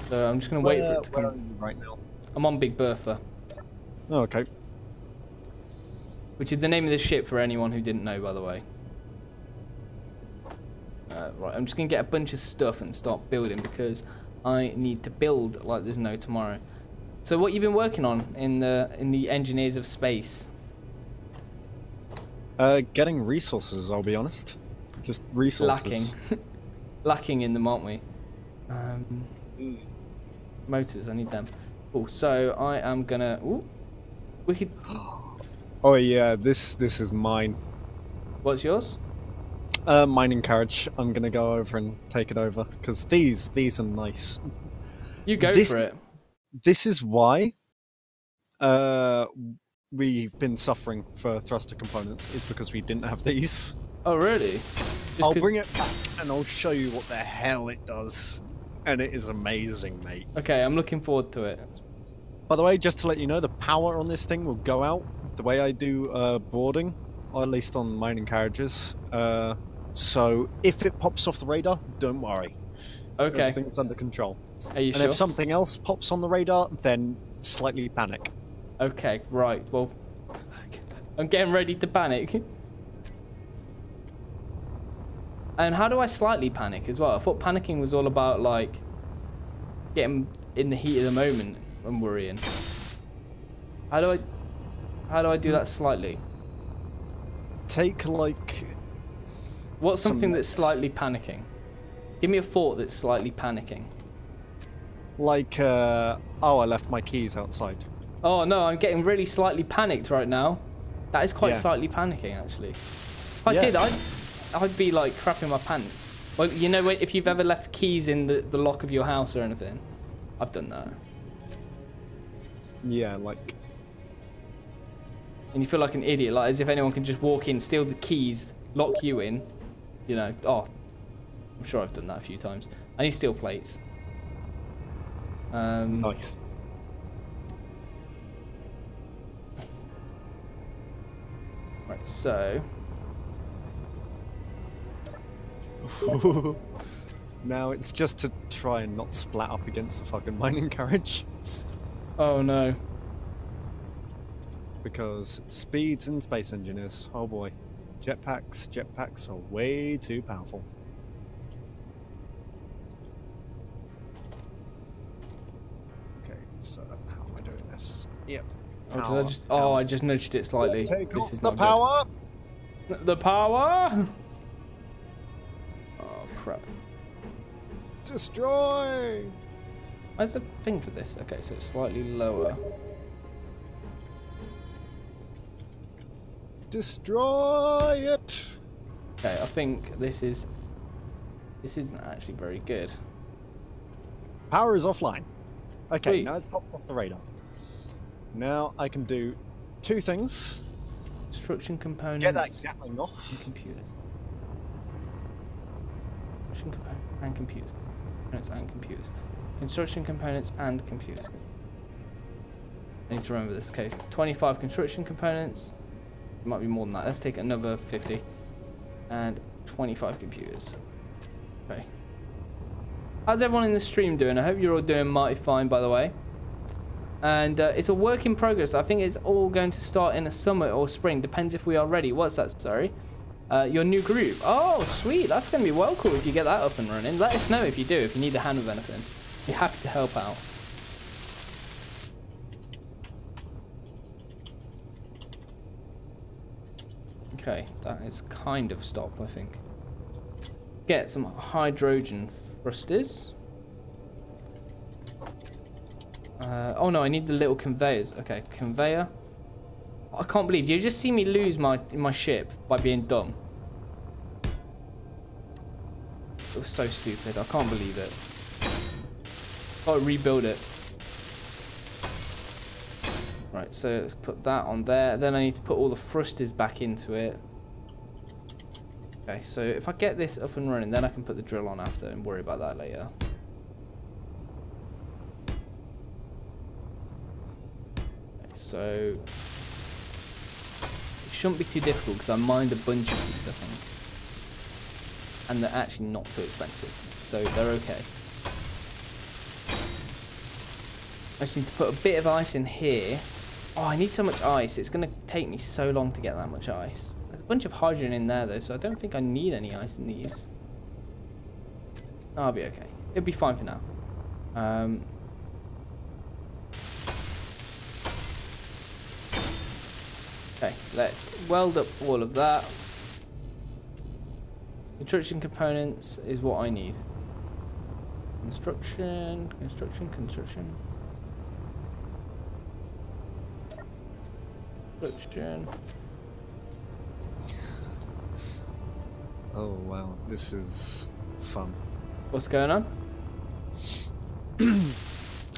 So I'm just going to wait for it to come. Where are you right now? I'm on Big Bertha, Oh, okay. which is the name of the ship for anyone who didn't know, by the way. Right, I'm just gonna get a bunch of stuff and start building because I need to build like there's no tomorrow. So what you been working on in the Engineers of Space? Getting resources, I'll be honest. Just resources. Lacking in them, aren't we? Motors, I need them. Cool, so I am gonna... Ooh, we could... Oh yeah, this is mine. What's yours? Mining carriage. I'm gonna go over and take it over because these are nice. You go for it. This is why we've been suffering for thruster components, is because we didn't have these. Oh really? I'll bring it back and I'll show you what the hell it does, and it is amazing, mate. Okay, I'm looking forward to it. By the way, just to let you know, the power on this thing will go out the way I do boarding, or at least on mining carriages. So if it pops off the radar, don't worry. Okay. Everything's under control. Are you and sure? if something else pops on the radar, then slightly panic. Okay, right. Well, I'm getting ready to panic. And how do I slightly panic as well? I thought panicking was all about like getting in the heat of the moment and worrying. How do I do that slightly? Take like... What's something that's slightly panicking? Give me a thought that's slightly panicking. Like, oh, I left my keys outside. Oh no, I'm getting really slightly panicked right now. That is quite slightly panicking, actually. If I did, I'd be like crapping my pants. Well, you know, if you've ever left keys in the lock of your house or anything, I've done that. Yeah, like... And you feel like an idiot, like as if anyone can just walk in, steal the keys, lock you in. You know, oh, I'm sure I've done that a few times. I need steel plates. Nice. Right, so... Now it's just to try and not splat up against the fucking mining carriage. Oh no. Because speeds and space engineers, oh boy. Jetpacks are way too powerful. Okay, so how am I doing this? Yep. Power, I just nudged it slightly. Take off the power! The power! Oh crap. Destroy! Where's the thing for this? Okay, so it's slightly lower. Destroy it! Okay, I think this isn't actually very good. Power is offline. Okay, Sweet. now it's popped off the radar. Now I can do two things. Construction components. Get that Gatling off. And computers. Construction components and computers. Components and computers. Construction components and computers. I need to remember this. Okay, 25 construction components. It might be more than that. Let's take another 50. And 25 computers. Okay. How's everyone in the stream doing? I hope you're all doing mighty fine, by the way. And it's a work in progress. I think it's all going to start in the summer or spring. Depends if we are ready. What's that? Sorry. Your new group. Oh, sweet. That's going to be well cool if you get that up and running. Let us know if you do, if you need a hand with anything. Be happy to help out. Okay, that is kind of stopped, I think. Get some hydrogen thrusters. Oh no, I need the little conveyors. Okay, conveyor. I can't believe you just see me lose my ship by being dumb. It was so stupid. I can't believe it. Gotta rebuild it. Right, so let's put that on there. Then I need to put all the thrusters back into it. Okay, so if I get this up and running, then I can put the drill on after and worry about that later. Okay, so it shouldn't be too difficult because I mined a bunch of these, I think. And they're actually not too expensive, so they're okay. I just need to put a bit of ice in here. Oh, I need so much ice. It's going to take me so long to get that much ice. There's a bunch of hydrogen in there, though, so I don't think I need any ice in these. I'll be okay. It'll be fine for now. Okay, let's weld up all of that. Construction components is what I need. Construction. Construction. Oh wow, this is fun. What's going on?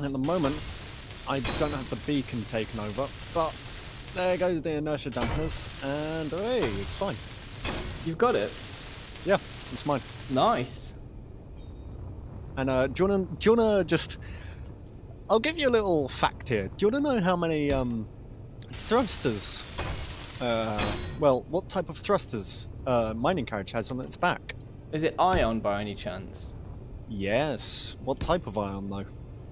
At the moment, I don't have the beacon taken over, but there goes the inertia dampeners, and hey, it's fine. You've got it? Yeah, it's mine. Nice. And do you wanna just... I'll give you a little fact here. Do you wanna know how many thrusters... well, what type of thrusters mining carriage has on its back? Is it ion by any chance? Yes. What type of ion though?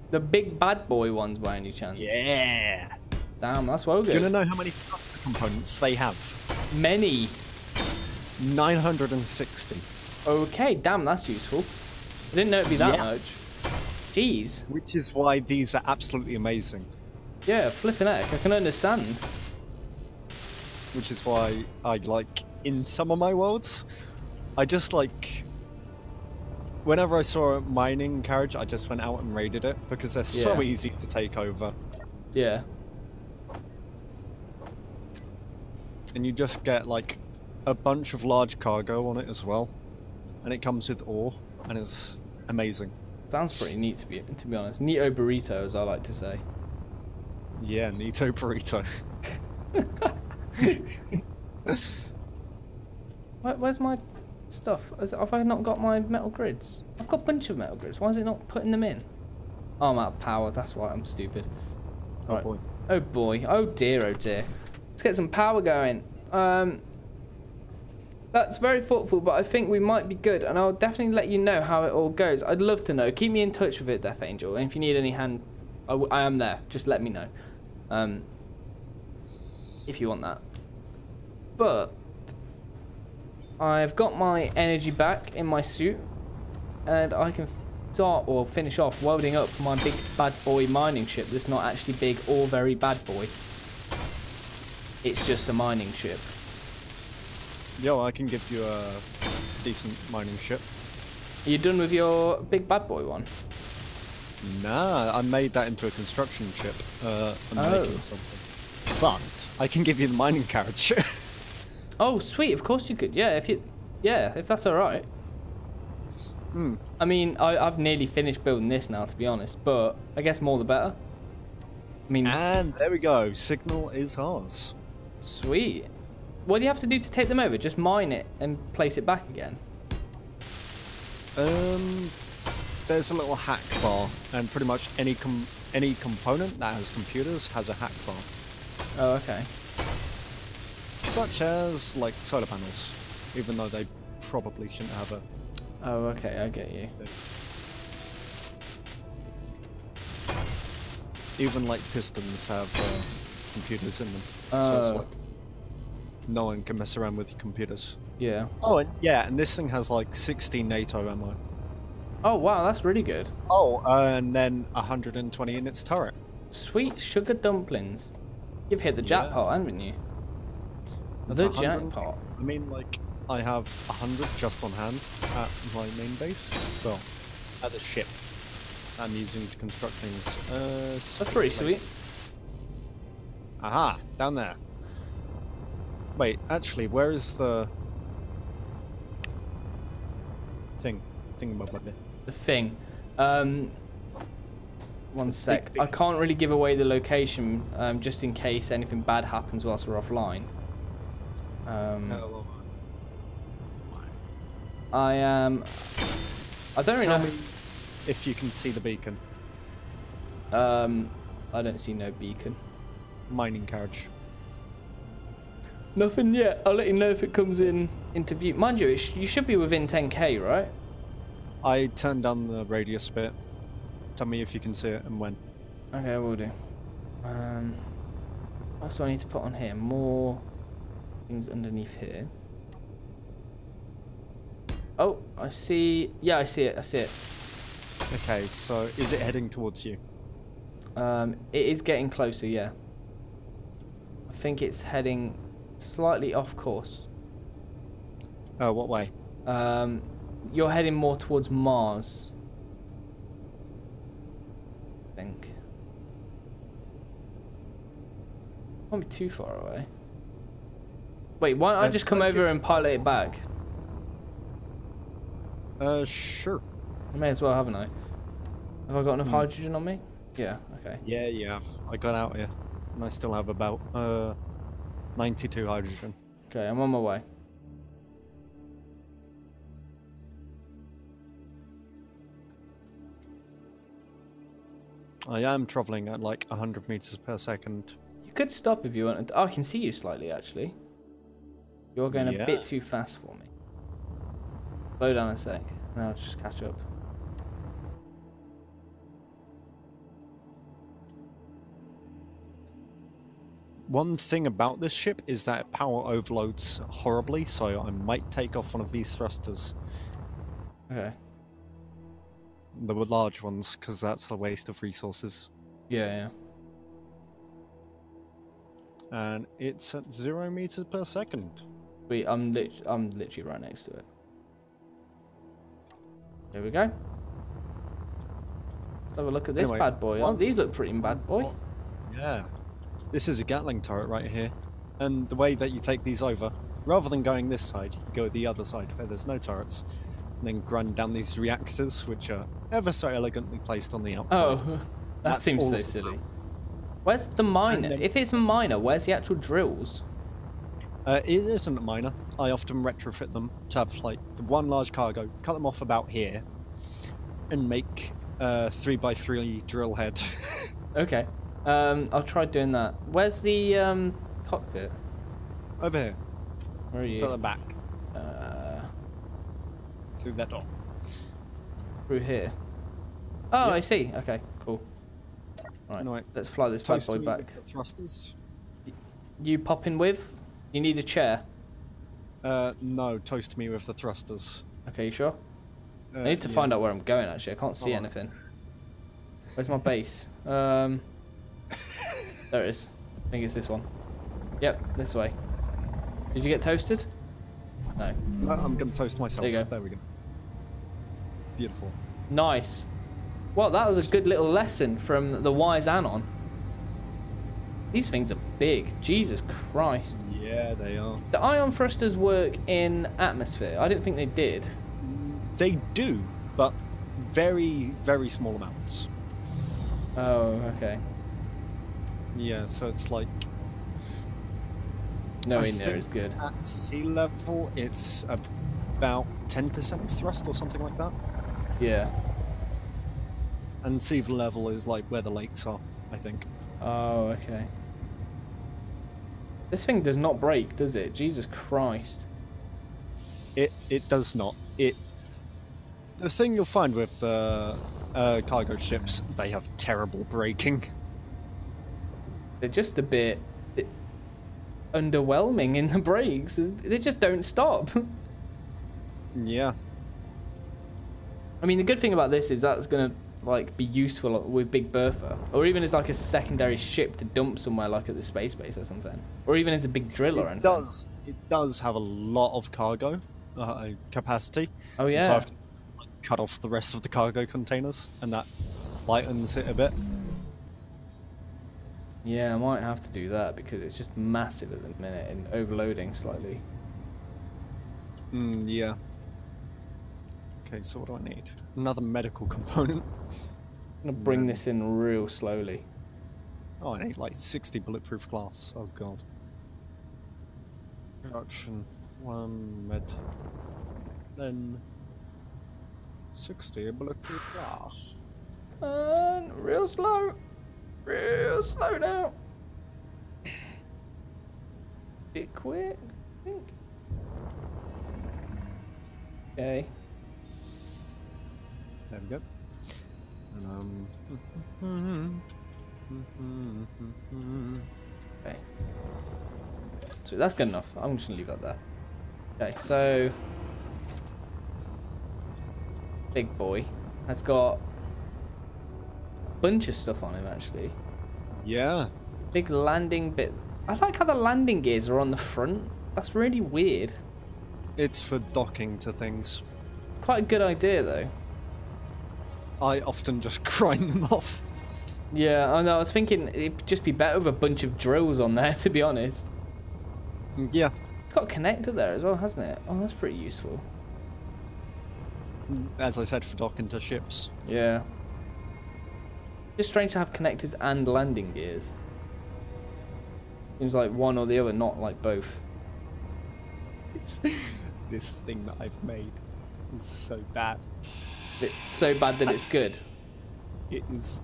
The big bad boy ones by any chance? Yeah. Damn, that's well good. Do you wanna know how many thruster components they have? Many. 960. Okay, damn, that's useful. I didn't know it'd be that much. Jeez. Which is why these are absolutely amazing. Yeah, flipping heck, I can understand. Which is why I like, in some of my worlds, I just like... Whenever I saw a mining carriage, I just went out and raided it, because they're so easy to take over. Yeah. And you just get like a bunch of large cargo on it as well. And it comes with ore, and it's amazing. Sounds pretty neat to be honest. Neato burrito, as I like to say. Yeah, Neato burrito. Where's my stuff? Have I not got my metal grids? I've got a bunch of metal grids. Why is it not putting them in? Oh, I'm out of power. That's why I'm stupid. Oh Right. boy. Oh boy. Oh dear. Oh dear. Let's get some power going. That's very thoughtful, but I think we might be good, and I'll definitely let you know how it all goes. I'd love to know. Keep me in touch with it, Death Angel, and if you need any hand, I am there. Just let me know. If you want that. But I've got my energy back in my suit, and I can start or finish off welding up my big bad boy mining ship that's not actually big or very bad boy. It's just a mining ship. Yo, I can give you a decent mining ship. Are you done with your big bad boy one? Nah, I made that into a construction ship. I'm making something. But I can give you the mining carriage. Oh, sweet! Of course you could. Yeah, if that's all right. Hmm. I mean, I've nearly finished building this now, to be honest. But I guess more the better. I mean. And there we go. Signal is ours. Sweet. What do you have to do to take them over? Just mine it and place it back again? There's a little hack bar, and pretty much any component that has computers has a hack bar. Oh, okay. Such as, like, solar panels, even though they probably shouldn't have a... Oh, okay, I get you. Even, like, pistons have computers in them. So it's like, no one can mess around with your computers. Yeah. Oh, and yeah, and this thing has, like, 16 NATO ammo. Oh, wow, that's really good. Oh, and then 120 in its turret. Sweet sugar dumplings. You've hit the jackpot, haven't you? That's The 100. jackpot. I mean, like, I have 100 just on hand at my main base. Well, at the ship I'm using to construct things. That's pretty sweet. Aha, down there. Wait, actually, where is the thing? Thingamabob. The thing. One sec. I can't really give away the location, just in case anything bad happens whilst we're offline. I am. I don't really Tell know. me if you can see the beacon. I don't see no beacon. Mining carriage. Nothing yet. I'll let you know if it comes into view. Mind you, you should be within 10k, right? I turned down the radius bit. Tell me if you can see it and when. Okay, we'll do. Also, I need to put on here more things underneath here. Oh, I see. Yeah, I see it. I see it. Okay, so is it heading towards you? It is getting closer. Yeah. I think it's heading slightly off course. Oh, what way? You're heading more towards Mars. I think. Won't be too far away. Wait, why don't I just come over and pilot it back? Sure. I may as well, haven't I? Have I got enough hydrogen on me? Yeah, okay. Yeah, you have. I got out here, and I still have about 92 hydrogen. Okay, I'm on my way. I am traveling at like 100 meters per second. You could stop if you wanted. Oh, I can see you slightly, actually. You're going a bit too fast for me. Slow down a sec. Now let's just catch up. One thing about this ship is that it power overloads horribly, so I might take off one of these thrusters. Okay. The large ones, because that's a waste of resources. Yeah, yeah. And it's at 0 meters per second. Wait, I'm literally right next to it. There we go. Let's have a look at this Anyway, bad boy. Oh, these look pretty bad boy. Yeah. This is a Gatling turret right here. And the way that you take these over, rather than going this side, you go the other side where there's no turrets. And then run down these reactors, which are ever so elegantly placed on the outside. Oh, that seems so silly. Where's the miner? If it's a miner, where's the actual drills? It isn't a miner. I often retrofit them to have like the one large cargo, cut them off about here, and make 3x3 drill head. Okay. I'll try doing that. Where's the cockpit? Over here. Where are you? It's at the back. Through that door. Through here. Oh, yep. I see. Okay, cool. Right, anyway, let's fly this bad boy back. The thrusters. You pop in with? You need a chair? No, toast me with the thrusters. Okay, you sure? I need to find out where I'm going, actually. I can't see anything. Where's my base? There it is. I think it's this one. Yep, this way. Did you get toasted? No. I'm going to toast myself. There you go. There we go. Beautiful. Nice. Well, that was a good little lesson from the wise Anon. These things are big. Jesus Christ. Yeah, they are. The ion thrusters work in atmosphere. I didn't think they did. They do, but very, very small amounts. Oh, okay. Yeah, so it's like... Nowhere near as good. At sea level, it's about 10% thrust or something like that. Yeah. And sea level is like where the lakes are, I think. Oh, okay. This thing does not break, does it? Jesus Christ. It does not. The thing you'll find with cargo ships, they have terrible braking. They're just a bit underwhelming in the brakes. They just don't stop. Yeah. I mean, the good thing about this is that's gonna like be useful with Big Bertha, or even as like a secondary ship to dump somewhere, like at the space base or something, or even as a big drill or anything. It does have a lot of cargo capacity. Oh yeah. So I have to cut off the rest of the cargo containers, and that lightens it a bit. Yeah, I might have to do that because it's just massive at the minute and overloading slightly. Yeah. Okay, so what do I need? Another medical component. I'm gonna bring this in real slowly. Oh, I need like 60 bulletproof glass. Oh god. Production 1 med. Then 60 bulletproof glass. And real slow. Real slow now. Bit quick, I think. Okay. There we go. And Okay. So that's good enough. I'm just gonna leave that there. Okay, so big boy has got a bunch of stuff on him actually. Yeah. Big landing bit. I like how the landing gears are on the front. That's really weird. It's for docking to things. It's quite a good idea though. I often just grind them off. Yeah, I know. I was thinking it'd just be better with a bunch of drills on there, to be honest. Yeah. It's got a connector there as well, hasn't it? Oh, that's pretty useful. As I said, for docking to ships. Yeah. Just strange to have connectors and landing gears. Seems like one or the other, not like both. This thing that I've made is so bad. It's so bad that it's good. It is.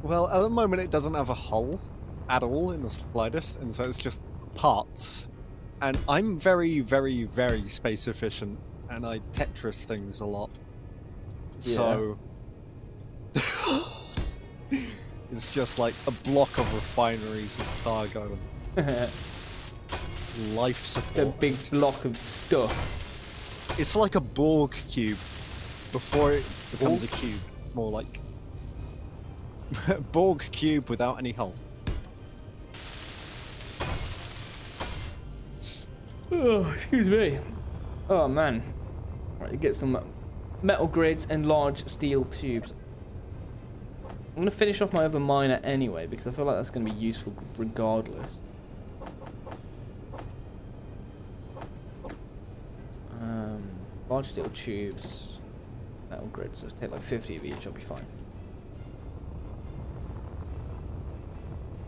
Well, at the moment it doesn't have a hull at all in the slightest, and so it's just parts. And I'm very, very, very space efficient, and I Tetris things a lot. So it's just like a block of refineries of cargo and life support. A big block of stuff. It's like a Borg cube before it becomes a cube. More like Borg cube without any hull. Oh, excuse me. Oh man. Right, get some metal grids and large steel tubes. I'm gonna finish off my other miner anyway because I feel like that's gonna be useful regardless. Large steel tubes, metal grids. So take like 50 of each. I'll be fine.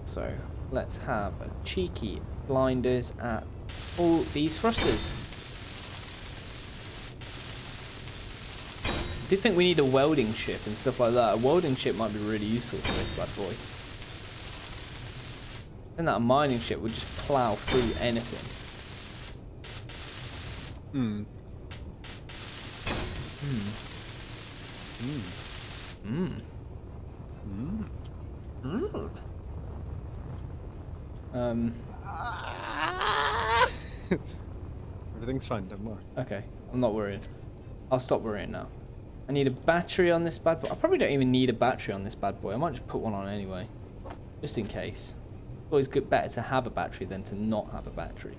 So let's have a cheeky blinders at all these thrusters. I do think we need a welding ship and stuff like that. A welding ship might be really useful for this bad boy. And that a mining ship would just plow through anything. Hmm. Everything's fine, don't worry. Okay, I'm not worried. I'll stop worrying now. I need a battery on this bad boy. I probably don't even need a battery on this bad boy. I might just put one on anyway, just in case. It's always better to have a battery than to not have a battery.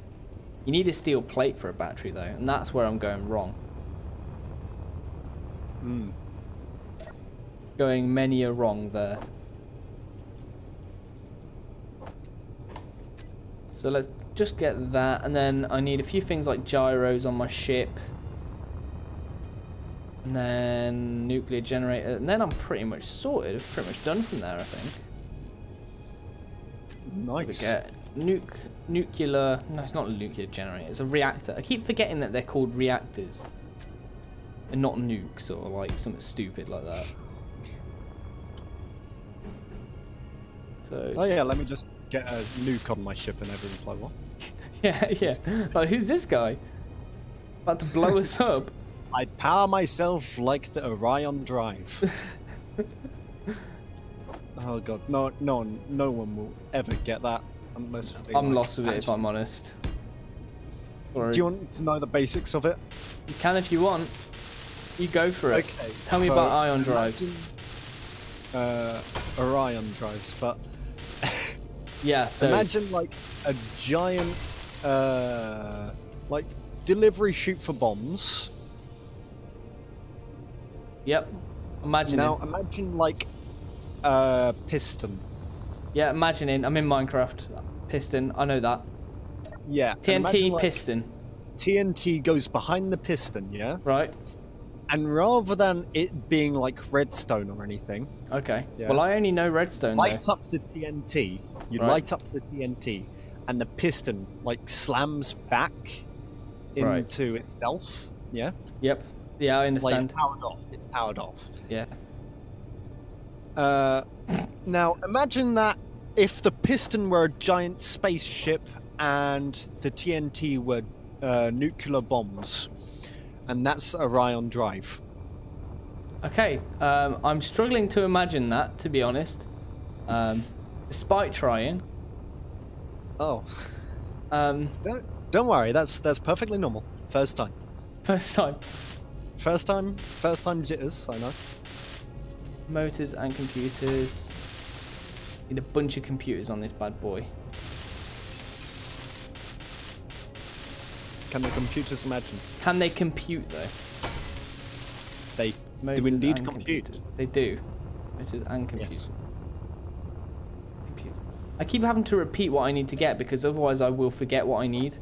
You need a steel plate for a battery though, and that's where I'm going wrong. Going many a wrong there. So let's just get that, and then I need a few things like gyros on my ship. And then nuclear generator, and then I'm pretty much sorted. Pretty much done from there, I think. Nice. Forget nuclear. No, it's not a nuclear generator. It's a reactor. I keep forgetting that they're called reactors, and not nukes or like something stupid like that. So. Oh yeah, let me just get a nuke on my ship, and everyone's like, what? yeah. Like, who's this guy? About to blow us up. I power myself like the Orion drive. Oh god, no one will ever get that unless they I'm lost with it if I'm honest. Sorry. Do you want to know the basics of it? You can if you want. You go for it. Okay. Tell me about ion drives. Orion drives, but yeah. Those. Imagine like a giant, like delivery chute for bombs. Yep. Imagine. Now imagine like a piston. Yeah, imagining. I'm in Minecraft. Piston. I know that. Yeah. TNT like, piston. TNT goes behind the piston, yeah? Right. And rather than it being like redstone or anything... Okay. Yeah, well, I only know redstone, light up the TNT. You light up the TNT, and the piston, like, slams back into itself, yeah? Yep. Yeah, I understand. Like, it's powered off. It's powered off. Yeah. Now, imagine that if the piston were a giant spaceship and the TNT were nuclear bombs, and that's Orion Drive. Okay, I'm struggling to imagine that, to be honest. Despite trying. Oh. Um, Don't worry, that's perfectly normal. First time. First time. First time jitters, I know. Motors and computers. Need a bunch of computers on this bad boy. Can the computers imagine? Can they compute though? They Motors do indeed and compute. computers. They do. Motors and computers. Yes. Computers. I keep having to repeat what I need to get because otherwise I will forget what I need.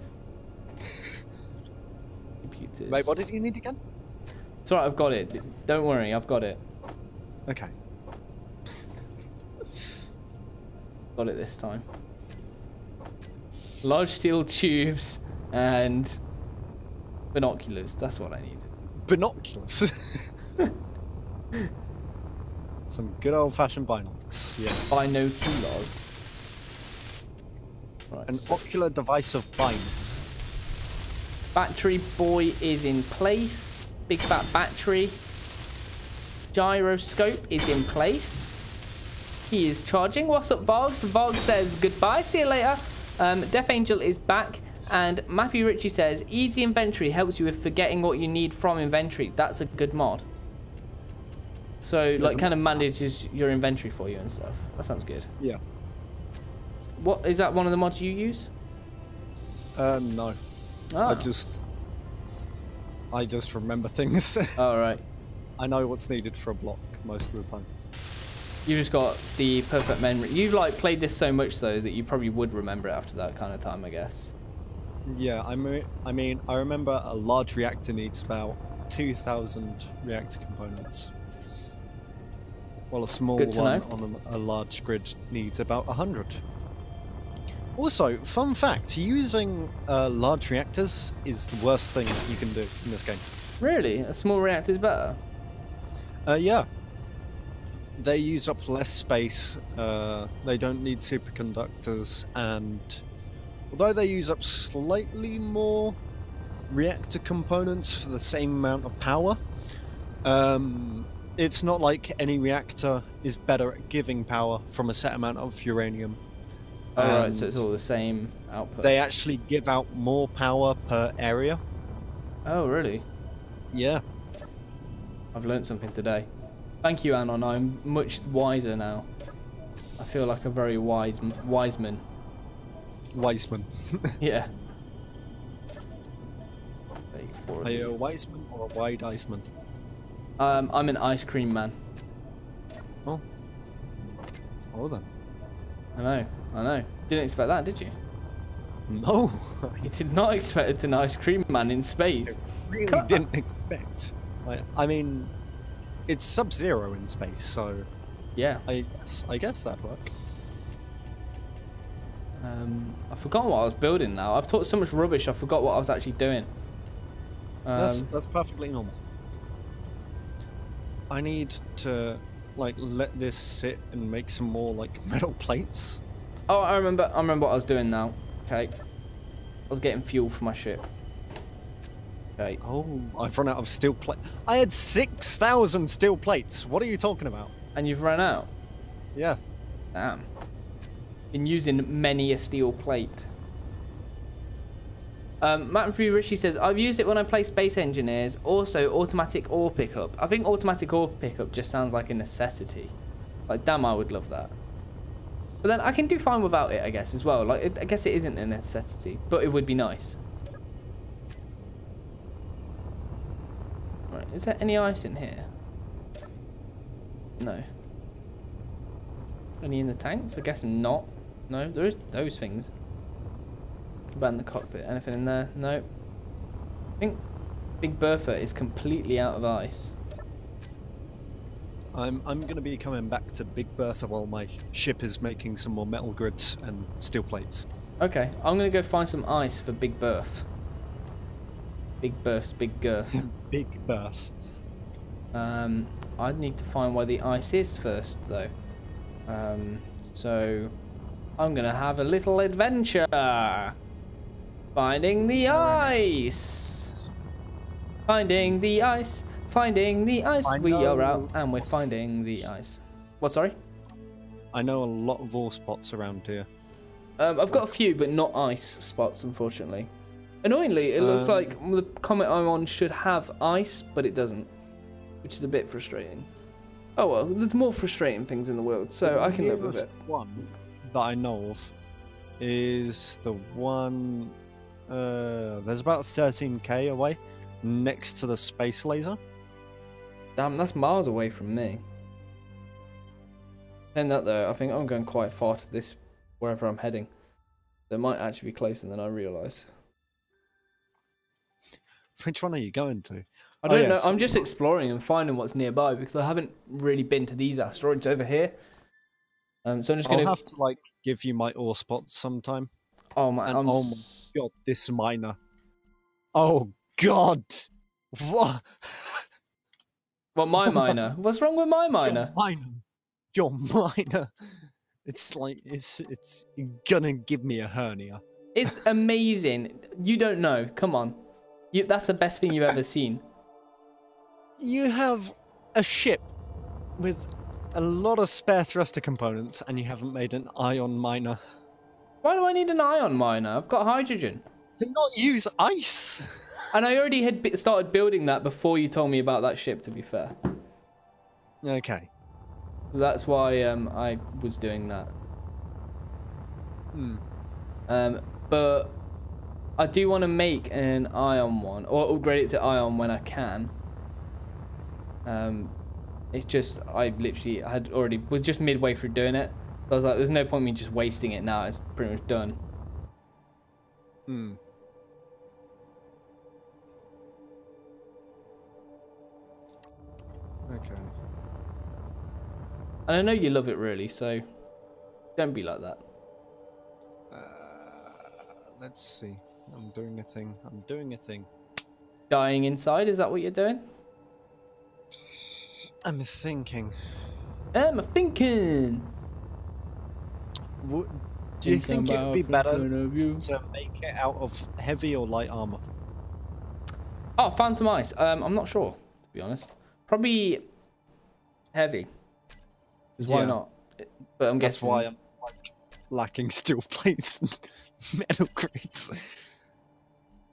Computers. Wait, what did you need again? It's alright, I've got it. Don't worry, I've got it. Okay. Got it this time. Large steel tubes and binoculars. That's what I needed. Binoculars. Some good old-fashioned binocs. Yeah. Binoculars. Right, An so ocular device of binds. battery boy is in place. Big fat battery. Gyroscope is in place. He is charging. What's up, Vogs? Vogs says goodbye. See you later. Death Angel is back. And Matthew Ritchie says easy inventory helps you with forgetting what you need from inventory. That's a good mod. So like kind of manages your inventory for you and stuff. That sounds good. Yeah. What is that? One of the mods you use? No. Oh. I just remember things. All right. I know what's needed for a block most of the time. You just got the perfect memory. You've like played this so much though that you probably would remember it after that kind of time, I guess. Yeah, I mean, I remember a large reactor needs about 2,000 reactor components, while a small one on a large grid needs about 100. Also, fun fact, using large reactors is the worst thing you can do in this game. Really? A small reactor is better? Yeah. They use up less space, they don't need superconductors, and although they use up slightly more reactor components for the same amount of power, it's not like any reactor is better at giving power from a set amount of uranium. Oh, right, so it's all the same output. They actually give out more power per area. Oh, really? Yeah. I've learnt something today. Thank you, Anon. I'm much wiser now. I feel like a very wise man. Wiseman. Yeah. Are you a Wiseman or a Wide Iceman? I'm an ice cream man. Oh. Oh then. I know. Didn't expect that, did you? No. You did not expect an ice cream man in space. I really didn't expect. I mean, it's Sub-Zero in space, so yeah. I guess that'd work. I've forgotten what I was building now. I've talked so much rubbish, I forgot what I was actually doing. That's perfectly normal. I need to like let this sit and make some more like metal plates. Oh, I remember what I was doing now. Okay. I was getting fuel for my ship. Okay. Oh, I've run out of steel plate. I had 6,000 steel plates. What are you talking about? And you've run out? Yeah. Damn. Been using many a steel plate. Matthew Ritchie says, I've used it when I play Space Engineers. Also, automatic ore pickup. I think automatic ore pickup just sounds like a necessity. Like, damn, I would love that. But then I can do fine without it, I guess, as well. Like, I guess it isn't a necessity, but it would be nice. Right, is there any ice in here? No. Any in the tanks? I guess not. No, there is those things. What about in the cockpit? Anything in there? No. I think Big Bertha is completely out of ice. I'm going to be coming back to Big Bertha while my ship is making some more metal grids and steel plates. Okay, I'm going to go find some ice for Big Berth. Big Berth, Big Girth. Big Berth. I'd need to find where the ice is first, though. So I'm going to have a little adventure. Finding the ice. Finding the ice. Finding the ice. We are out and we're finding the ice. What, sorry? I know a lot of ore spots around here. I've got a few, but not ice spots, unfortunately. Annoyingly, it looks like the comet I'm on should have ice, but it doesn't, which is a bit frustrating. Oh well, there's more frustrating things in the world, so I can live with it. One that I know of is the one. There's about 13k away, next to the space laser. Damn, that's miles away from me. And that though, I think I'm going quite far to this, wherever I'm heading. It might actually be closer than I realise. Which one are you going to? I don't know. I'm just exploring and finding what's nearby because I haven't really been to these asteroids over here. So I'm just gonna. I'll have to like give you my ore spots sometime. Oh my! And oh my god, this miner! Oh god! What? What, my miner? What's wrong with my miner? Your miner. It's like it's gonna give me a hernia. It's amazing. You don't know. Come on. That's the best thing you've ever seen. You have a ship with a lot of spare thruster components, and you haven't made an ion miner. Why do I need an ion miner? I've got hydrogen. To not use ice. And I already had started building that before you told me about that ship, to be fair. Okay. That's why I was doing that. But I do want to make an ion one, or upgrade it to ion when I can. It's just I literally was just midway through doing it. So I was like, there's no point in me just wasting it now. It's pretty much done. Okay. And I know you love it really, so don't be like that. Let's see. I'm doing a thing. Dying inside, is that what you're doing? I'm thinking. Do you think it would be better to make it out of heavy or light armor? Oh, found some ice. I'm not sure, to be honest. Probably heavy. Because why not? But I'm guessing. That's why I'm like lacking steel plates and metal crates.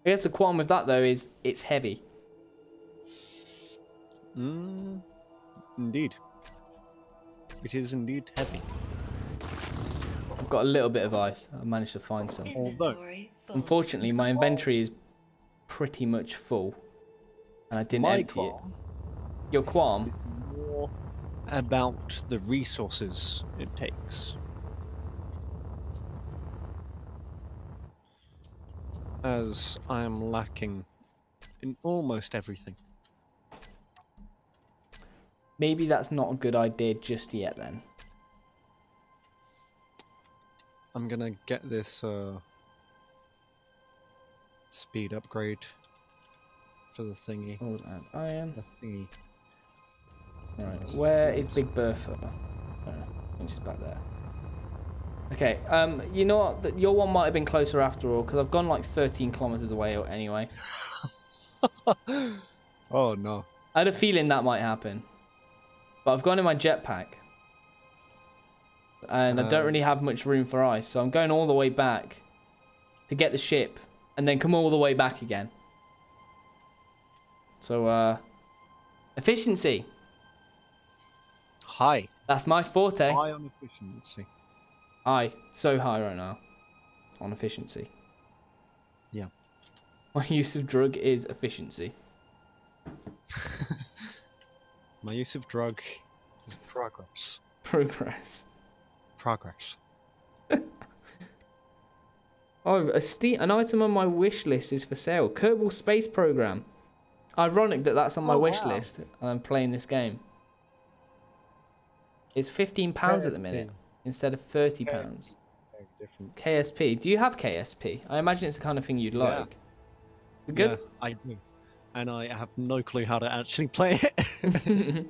I guess the qualm with that though is it's heavy. Indeed. It is indeed heavy. I've got a little bit of ice. I managed to find some. Although, unfortunately, my inventory is pretty much full, and I didn't empty it. Your qualm is more about the resources it takes. As I am lacking in almost everything. Maybe that's not a good idea just yet then. I'm gonna get this speed upgrade for the thingy. Hold on, iron. The thingy. Right, where is Big Bertha? Oh, she's back there. Okay, you know what? Your one might have been closer after all, because I've gone like 13 kilometers away anyway. Oh no. I had a feeling that might happen. But I've gone in my jetpack. And I don't really have much room for ice, so I'm going all the way back to get the ship, and then come all the way back again. So, efficiency. High. That's my forte. High on efficiency. So high right now on efficiency. Yeah. My use of drug is efficiency. My use of drug is progress. Progress. Oh, an item on my wish list is for sale. Kerbal Space Program. Ironic that that's on my wish list and I'm playing this game. It's £15 at the minute instead of £30. Very different. KSP. Do you have KSP? I imagine it's the kind of thing you'd like. Yeah. Good? Yeah, I do. And I have no clue how to actually play it.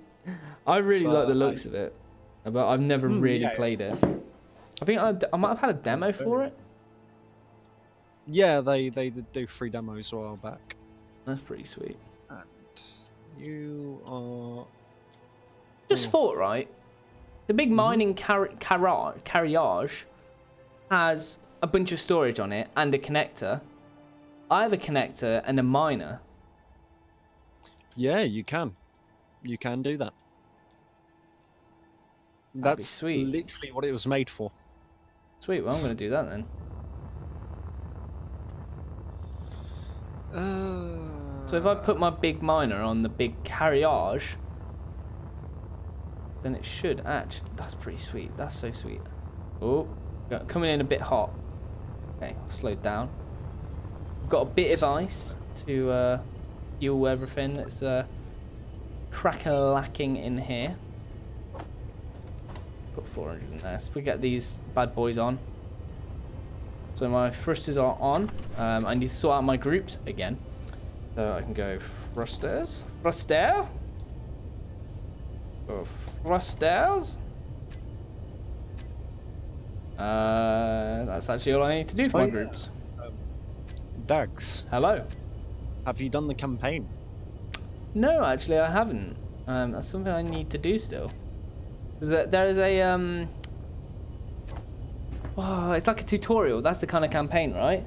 I really like the looks of it, but I've never really played it. I think I might have had a demo for it. Yeah, they did do free demos a while back. That's pretty sweet. And you are... Just thought, right? The big mining carriage has a bunch of storage on it and a connector. I have a connector and a miner. Yeah, you can. You can do that. That's sweet. Literally what it was made for. Sweet, well, I'm going to do that then. So if I put my big miner on the big carriage, then it should actually... That's pretty sweet. That's so sweet. Oh, coming in a bit hot. Okay, I've slowed down. I've got a bit of ice to fuel everything that's crack-a-lacking in here. Put 400 in there. So we get these bad boys on. So my thrusters are on. I need to sort out my groups again. So I can go thrusters. Thruster. Go thrusters. That's actually all I need to do for my groups. Dagz. Hello. Have you done the campaign? No, actually I haven't. That's something I need to do still. There is a oh, it's like a tutorial. That's the kind of campaign, right?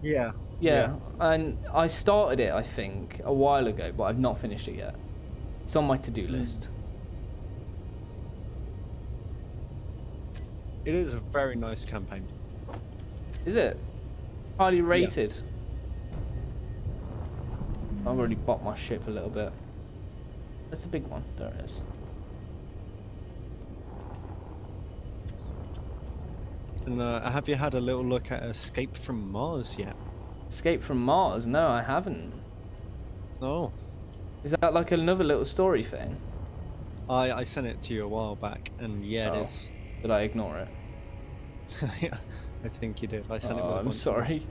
Yeah. Yeah. And I started it, I think, a while ago, but I've not finished it yet. It's on my to-do list. It is a very nice campaign. Is it? Highly rated. Yeah. I've already bought my ship a little bit. That's a big one. There it is. And have you had a little look at Escape from Mars yet? Escape from Mars? No, I haven't. Oh. Is that like another little story thing? I sent it to you a while back, and yeah, it is. Did I ignore it? Yeah, I think you did. I sent it with a bunch I'm sorry.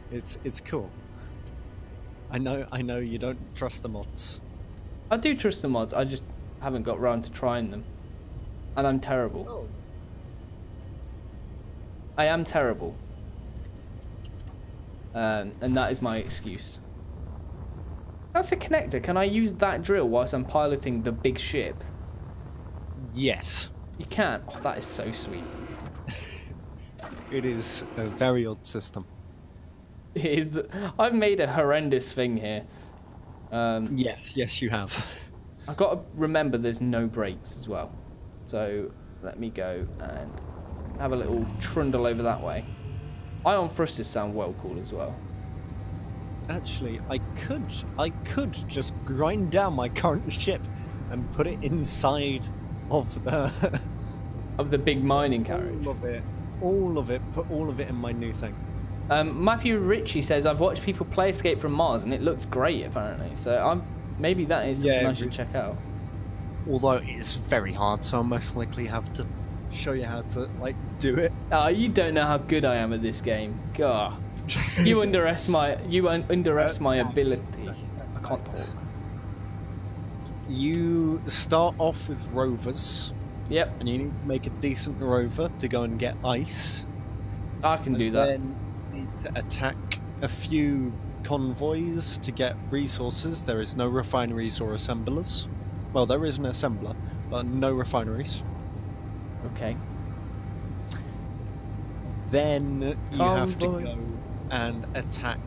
It's cool. I know you don't trust the mods. I do trust the mods. I just haven't got round to trying them, and I'm terrible. Oh. I am terrible. And that is my excuse. That's a connector. Can I use that drill whilst I'm piloting the big ship? Yes. You can. Oh, that is so sweet. It is a very odd system. It is. I've made a horrendous thing here. Yes, you have. I've got to remember there's no brakes as well. So let me go and have a little trundle over that way. Ion thrusters sound well cool as well. Actually, I could just grind down my current ship and put it inside of the big mining carriage. All of it. Put all of it in my new thing. Matthew Ritchie says I've watched people play Escape from Mars and it looks great apparently. So maybe that is something I should check out. Although it's very hard, so I'll most likely have to show you how to do it. You don't know how good I am at this game. God, you underestimate my ability. I can't talk. You start off with rovers. Yep. And you need to make a decent rover to go and get ice. I can do that. Then you need to attack a few convoys to get resources. There is no refineries or assemblers. Well, there is an assembler, but no refineries. Okay. Then you have to go and attack...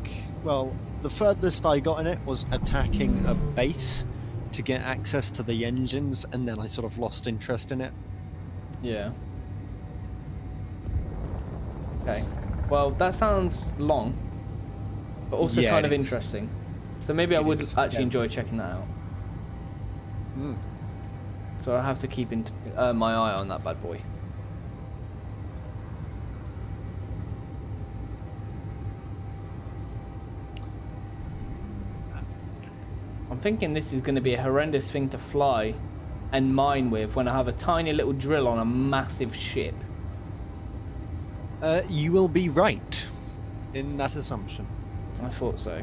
Well, the furthest I got in it was attacking a base to get access to the engines, and then I sort of lost interest in it. Yeah. Okay. Well, that sounds long, but also kind of interesting. So maybe I would actually enjoy checking that out. Mm. So I have to keep my eye on that bad boy. I'm thinking this is going to be a horrendous thing to fly and mine with when I have a tiny little drill on a massive ship. You will be right in that assumption. I thought so.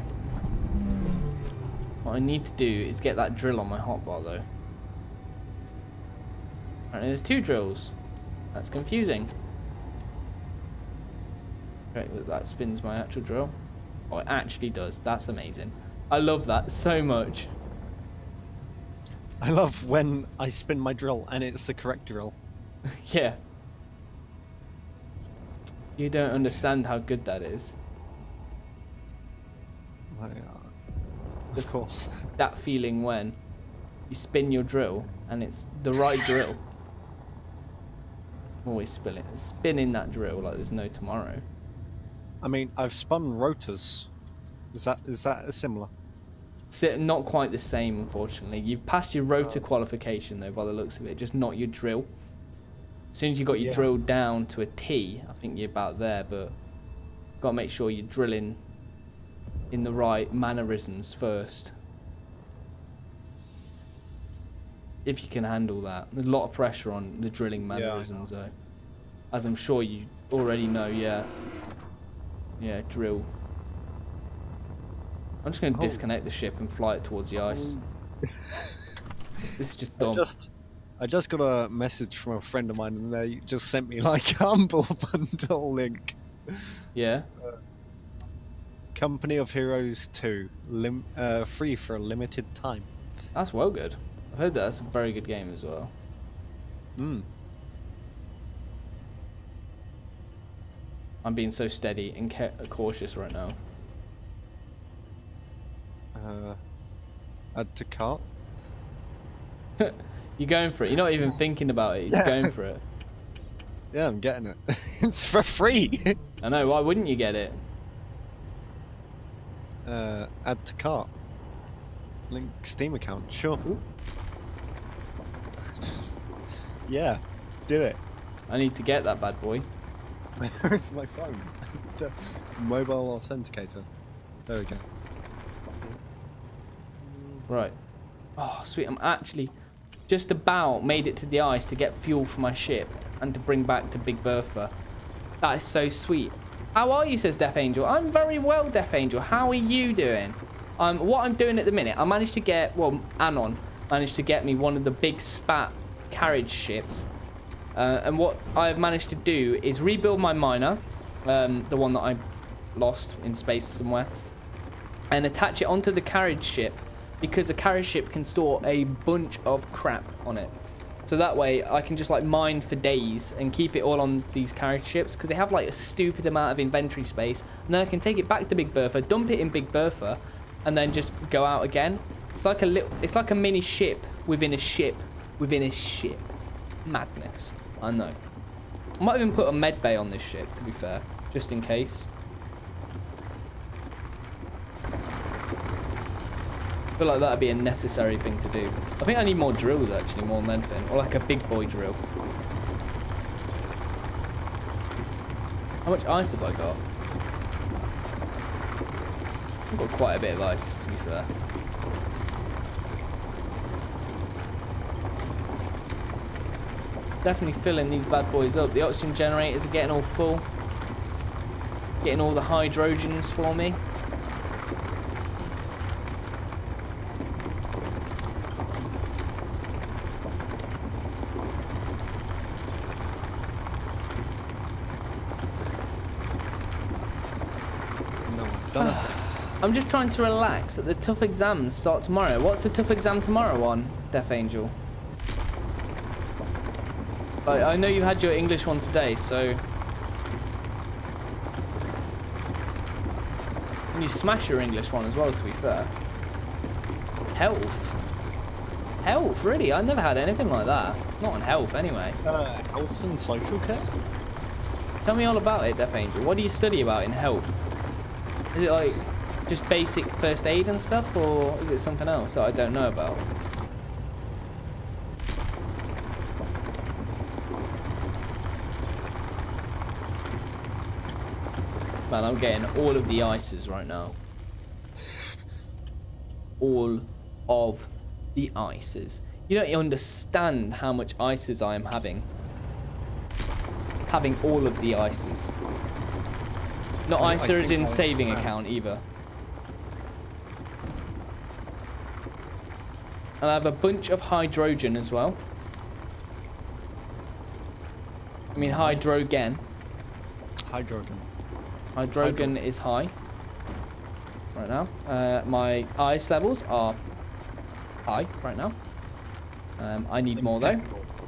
What I need to do is get that drill on my hotbar though. Apparently there's two drills. That's confusing. Great, that spins my actual drill. Oh, it actually does. That's amazing. I love that so much. I love when I spin my drill and it's the correct drill. Yeah. You don't understand how good that is. Of course. That feeling when you spin your drill and it's the right drill. Always spinning that drill like there's no tomorrow. I mean, I've spun rotors. Is that similar? Not quite the same, unfortunately. You've passed your rotor qualification though, by the looks of it, just not your drill. As soon as you got your drill down to a T, I think you're about there, but got to make sure you're drilling in the right mannerisms first. If you can handle that. There's a lot of pressure on the drilling mannerisms though. As I'm sure you already know, yeah. Yeah, drill. I'm just going to disconnect the ship and fly it towards the ice. This is just dumb. I just got a message from a friend of mine and they just sent me like a Humble Bundle link. Yeah. Company of Heroes 2, free for a limited time. That's well good. I've heard that's a very good game as well. I'm being so steady and cautious right now. Add to cart. You're going for it. You're not even thinking about it. You're going for it. Yeah, I'm getting it. It's for free. I know. Why wouldn't you get it? Add to cart. Link Steam account. Sure. Yeah, do it. I need to get that bad boy. Where's my phone? The mobile authenticator. There we go. Right. Oh, sweet. I'm actually just about made it to the ice to get fuel for my ship and to bring back to Big Bertha. That is so sweet. How are you, says Death Angel. I'm very well, Death Angel. How are you doing? What I'm doing at the minute, I managed to get, well, Anon managed to get me one of the big spat carriage ships. And what I've managed to do is rebuild my miner, the one that I lost in space somewhere, and attach it onto the carriage ship, because a carriage ship can store a bunch of crap on it. So that way I can just like mine for days and keep it all on these carriage ships, because they have like a stupid amount of inventory space, and then I can take it back to Big Bertha, dump it in Big Bertha, and then just go out again. It's like a mini ship within a ship within a ship. Madness. I know. I might even put a med bay on this ship, to be fair, just in case. I feel like that'd be a necessary thing to do. I think I need more drills, actually, more than anything. Or like a big boy drill. How much ice have I got? I've got quite a bit of ice, to be fair. Definitely filling these bad boys up. The oxygen generators are getting all full. Getting all the hydrogens for me. No, I've done nothing. I'm just trying to relax. The tough exams start tomorrow. What's the tough exam tomorrow on, Death Angel? I know you had your English one today, so... And you smash your English one as well, to be fair. Health? Health, really? I never had anything like that. Not on health, anyway. Health and social care? Tell me all about it, Death Angel. What do you study about in health? Is it like just basic first aid and stuff, or is it something else that I don't know about? Man, I'm getting all of the ices right now. All of the ices. You don't understand how much ices I am having. Having all of the ices. Not ISA as in saving account either. And I have a bunch of hydrogen as well. I mean hydrogen. Hydrogen. Hydrogen is high right now. My ice levels are high right now. I need more though.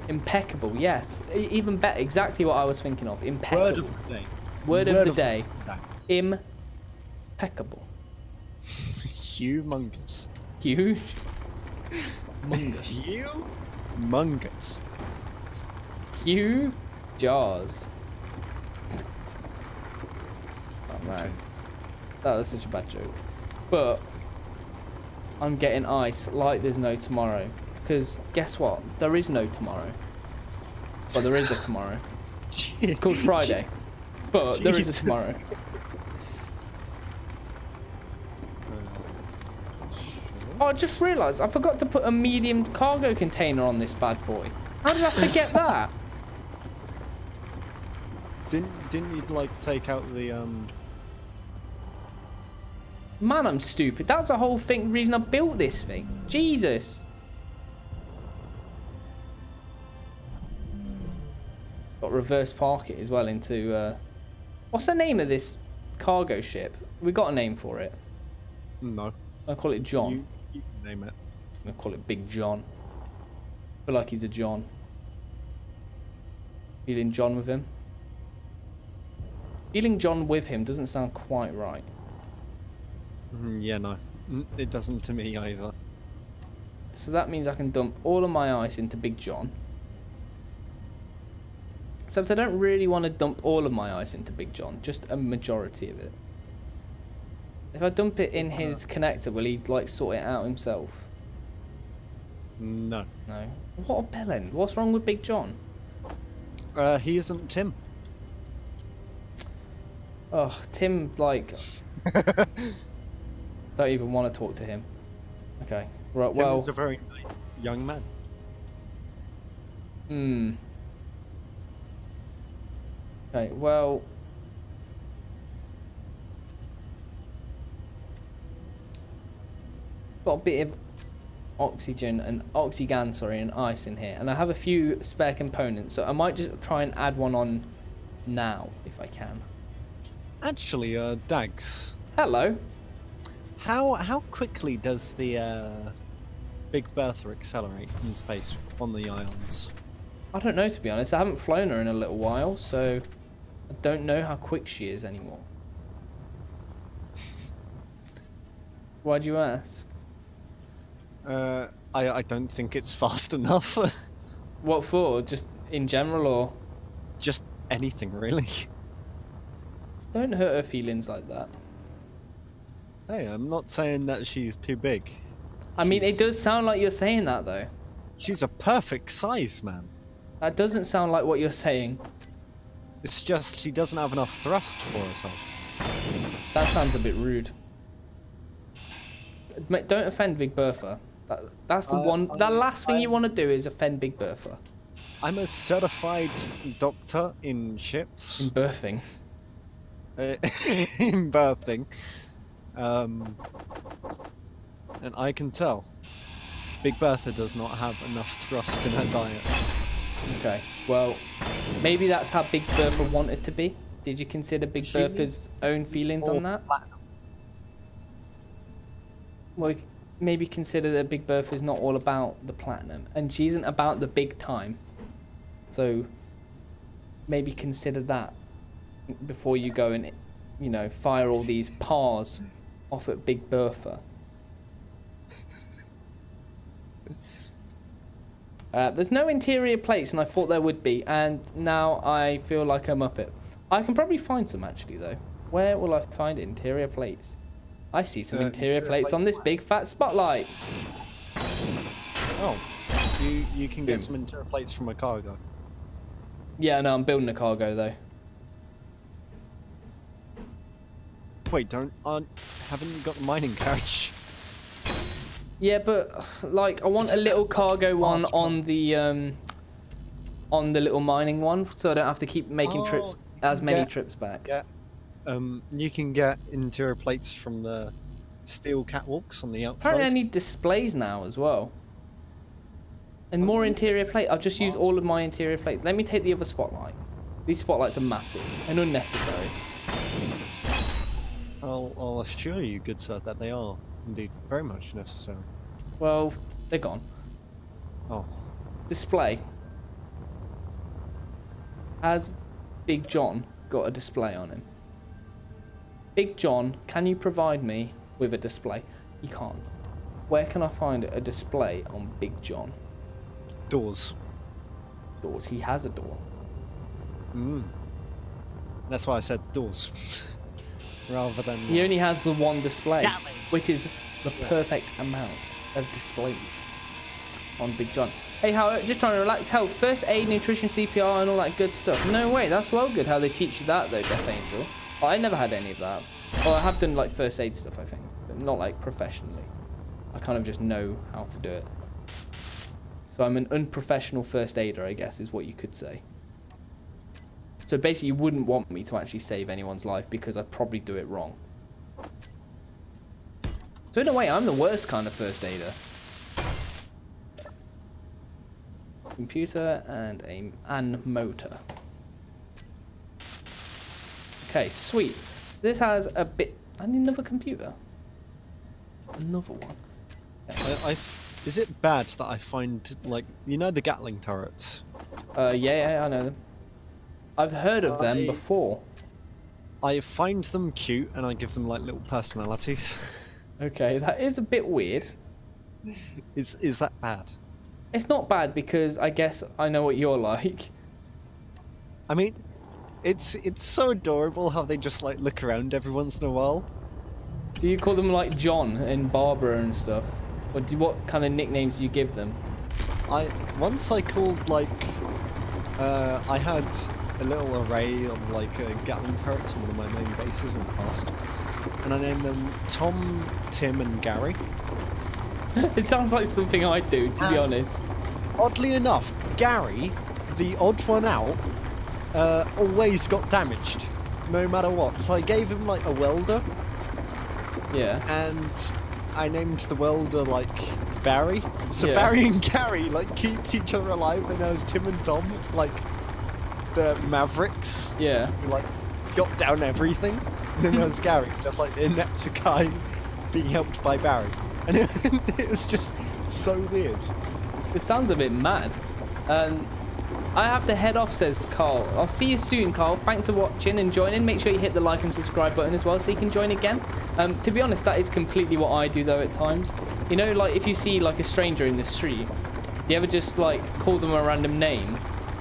Impeccable, yes. Even better, exactly what I was thinking of. Impeccable. Word of the day. Word of the day. Dagz. Impeccable. Humongous. Huge. Mungus. Humongous. Hugh Jaws. Oh man. Okay. That was such a bad joke. But I'm getting ice like there's no tomorrow. Because guess what? There is no tomorrow. Well, there is a tomorrow. It's called Friday. But there is a tomorrow. Oh, I just realised I forgot to put a medium cargo container on this bad boy. How did I forget that? Didn't you like take out the Man, I'm stupid. That's the whole thing. Reason I built this thing. Jesus. Got reverse park it as well into. What's the name of this cargo ship? We got a name for it. No. I call it John. You name it. I'm gonna call it Big John. I feel like he's a John. Feeling John with him. Feeling John with him doesn't sound quite right. Yeah, no. It doesn't to me either. So that means I can dump all of my ice into Big John. Except I don't really want to dump all of my ice into Big John, just a majority of it. If I dump it in his connector, will he like sort it out himself? No. No. What a bellend. What's wrong with Big John? He isn't Tim. Oh, Tim, like... don't even want to talk to him. Okay. Right, Tim well... is a very nice young man. Okay, well... got a bit of oxygen and and ice in here, and I have a few spare components, so I might just try and add one on now if I can. Actually, Dagz. Hello. How quickly does the Big Bertha accelerate in space on the ions? I don't know, to be honest. I haven't flown her in a little while, so I don't know how quick she is anymore. Why do you ask? I don't think it's fast enough. What for? Just in general, or? Just anything, really. Don't hurt her feelings like that. Hey, I'm not saying that she's too big. I mean, it does sound like you're saying that, though. She's a perfect size, man. That doesn't sound like what you're saying. It's just she doesn't have enough thrust for herself. That sounds a bit rude. Don't offend Big Bertha. That's the one. The last thing you want to do is offend Big Bertha. I'm a certified doctor in ships. In birthing. In birthing. And I can tell Big Bertha does not have enough thrust in her diet. Okay, well, maybe that's how Big Bertha wanted to be. Did you consider Big Bertha's own feelings on that? Platinum. Well, maybe consider that Big Bertha is not all about the platinum, and she isn't about the big time. So maybe consider that before you go and, you know, fire all these pars off at Big Bertha. There's no interior plates, and I thought there would be, and now I feel like I'm up it. I can probably find some, actually, though. Where will I find interior plates? I see some interior plates on this big fat spotlight. Oh, you can get some interior plates from a cargo. Yeah, no, I'm building a cargo, though. Wait, haven't you got the mining carriage? Yeah, but like I want a little cargo one on the little mining one, so I don't have to keep making trips many trips back. Yeah. You can get interior plates from the steel catwalks on the outside. Apparently I need displays now as well. And more interior plate. I'll just use all of my interior plates. Let me take the other spotlight. These spotlights are massive and unnecessary. I'll assure you, good sir, that they are indeed very much necessary. Well, they're gone. Oh. Display. Has Big John got a display on him? Big John, can you provide me with a display? He can't. Where can I find a display on Big John? Doors. Doors. He has a door. That's why I said doors. Rather than... He only has the one display, which is the perfect amount of displays on Big John. Hey, how? Just trying to relax. Health, first aid, nutrition, CPR, and all that good stuff. No way, that's well good how they teach you that though, Death Angel. Oh, I never had any of that. Well, I have done like first aid stuff, I think, but not like professionally. I kind of just know how to do it. So I'm an unprofessional first aider, I guess, is what you could say. So basically, you wouldn't want me to actually save anyone's life because I'd probably do it wrong. So in a way, I'm the worst kind of first aider. Computer and motor. Okay, sweet. This has a bit... I need another computer. Another one. Okay. Is it bad that I find, like, you know the Gatling turrets? Yeah, I know them. I've heard of them before. I find them cute and I give them, like, little personalities. Okay, that is a bit weird. Is that bad? It's not bad because I guess I know what you're like. I mean, it's so adorable how they just, like, look around every once in a while. Do you call them, like, John and Barbara and stuff? Or what kind of nicknames do you give them? Once I called, like, I had a little array of, like, Gatling turrets on one of my main bases in the past. And I named them Tom, Tim, and Gary. It sounds like something I'd do, to be honest. Oddly enough, Gary, the odd one out, always got damaged, no matter what. So I gave him, like, a welder. Yeah. And I named the welder, like, Barry. So Yeah. Barry and Gary, like, keep each other alive, and there was Tim and Tom, like, the Mavericks. Yeah. Who, like, got down everything. And then there was Gary, just like the inept guy being helped by Barry. And it was just so weird. It sounds a bit mad. I have to head off, says Carl. I'll see you soon, Carl. Thanks for watching and joining. Make sure you hit the like and subscribe button as well so you can join again. To be honest, that is completely what I do, though, at times. You know, like, if you see, like, a stranger in the street, do you ever just, like, call them a random name?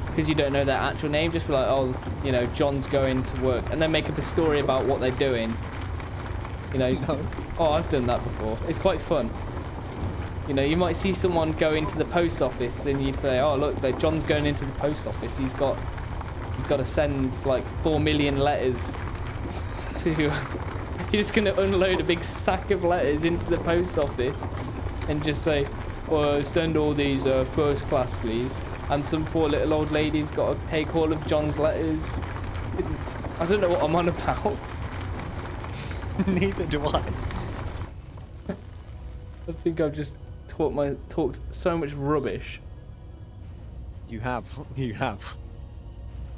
Because you don't know their actual name? Just be like, oh, you know, John's going to work. And then make up a story about what they're doing. You know? No. Oh, I've done that before. It's quite fun. You know, you might see someone go into the post office and you say, oh, look, John's going into the post office. He's got to send, like, 4 million letters to... You're just going to unload a big sack of letters into the post office and just say, well, send all these first class, please. And some poor little old lady's got to take all of John's letters. I don't know what I'm on about. Neither do I. I think I've just talked so much rubbish. You have.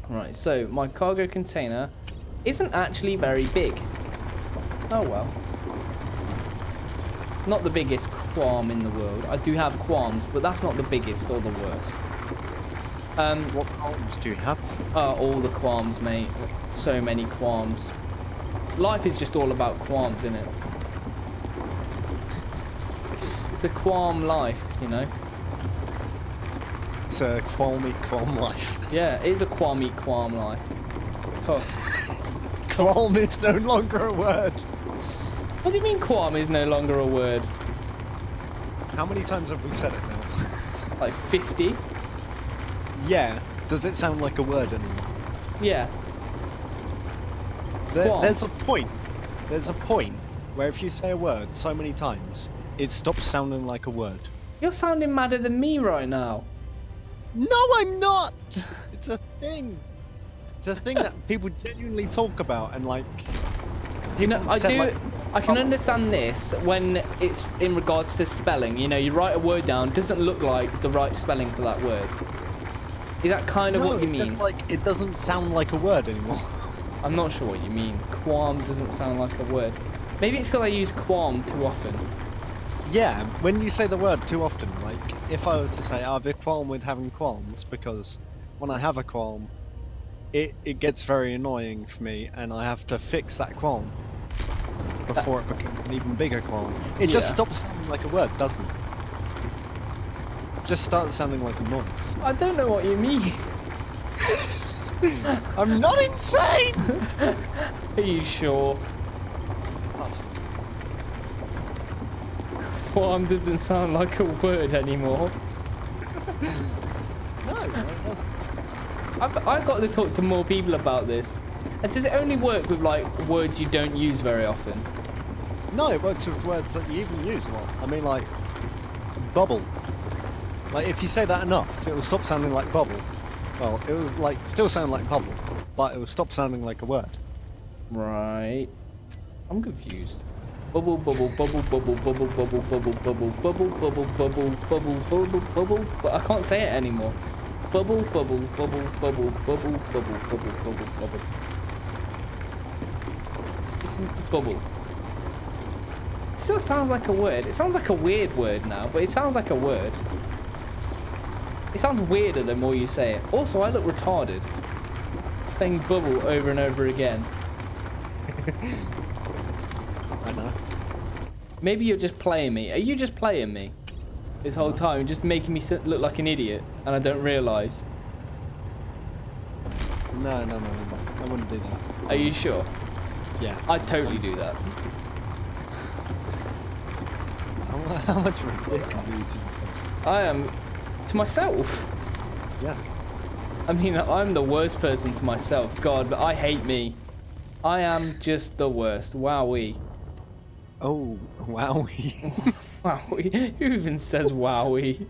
Right, so my cargo container isn't actually very big. Oh well. Not the biggest qualm in the world. I do have qualms, but that's not the biggest or the worst. What qualms do you have? All the qualms, mate. So many qualms. Life is just all about qualms, isn't it? It's a qualm life, you know? It's a qualm life. Yeah, it is a qualm life. Huh. Qualm is no longer a word. What do you mean qualm is no longer a word? How many times have we said it now? Like 50? Yeah. Does it sound like a word anymore? Yeah. There's a point. There's a point where if you say a word so many times, it stops sounding like a word. You're sounding madder than me right now. No, I'm not! It's a thing. It's a thing that people genuinely talk about and, like... You know, Like, I can understand this when it's in regards to spelling. You know, you write a word down, doesn't look like the right spelling for that word. Is that kind of what you mean? It's like, it doesn't sound like a word anymore. I'm not sure what you mean. Qualm doesn't sound like a word. Maybe it's because I use qualm too often. Yeah, when you say the word too often, like, if I was to say, I have a qualm with having qualms, because when I have a qualm, it gets very annoying for me, and I have to fix that qualm before it becomes an even bigger qualm. It just stops sounding like a word, doesn't it? Just starts sounding like a noise. I don't know what you mean. I'm not insane! Are you sure? Absolutely. Qualm doesn't sound like a word anymore. No, it doesn't. I've got to talk to more people about this. And does it only work with like words you don't use very often? No, it works with words that you even use a lot. I mean, like, bubble. Like, if you say that enough, it will stop sounding like bubble. Well, it was like still sound like bubble, but it will stop sounding like a word. Right. I'm confused. Bubble, bubble, bubble, bubble, bubble, bubble, bubble, bubble, bubble, bubble, bubble, bubble, bubble, bubble. But I can't say it anymore. Bubble, bubble, bubble, bubble, bubble, bubble, bubble, bubble, bubble. Bubble. It still sounds like a word. It sounds like a weird word now, but it sounds like a word. It sounds weirder the more you say it. Also, I look retarded. Saying bubble over and over again. I know. Maybe you're just playing me. Are you just playing me? This whole time, just making me look like an idiot, and I don't realise. No. I wouldn't do that. Are you sure? Yeah. I'd totally do that. How much of a dick are you to yourself? I am to myself. Yeah. I mean, I'm the worst person to myself. God, but I hate me. I am just the worst. Wowee. Oh, wowie. Wowee. Who even says wowee?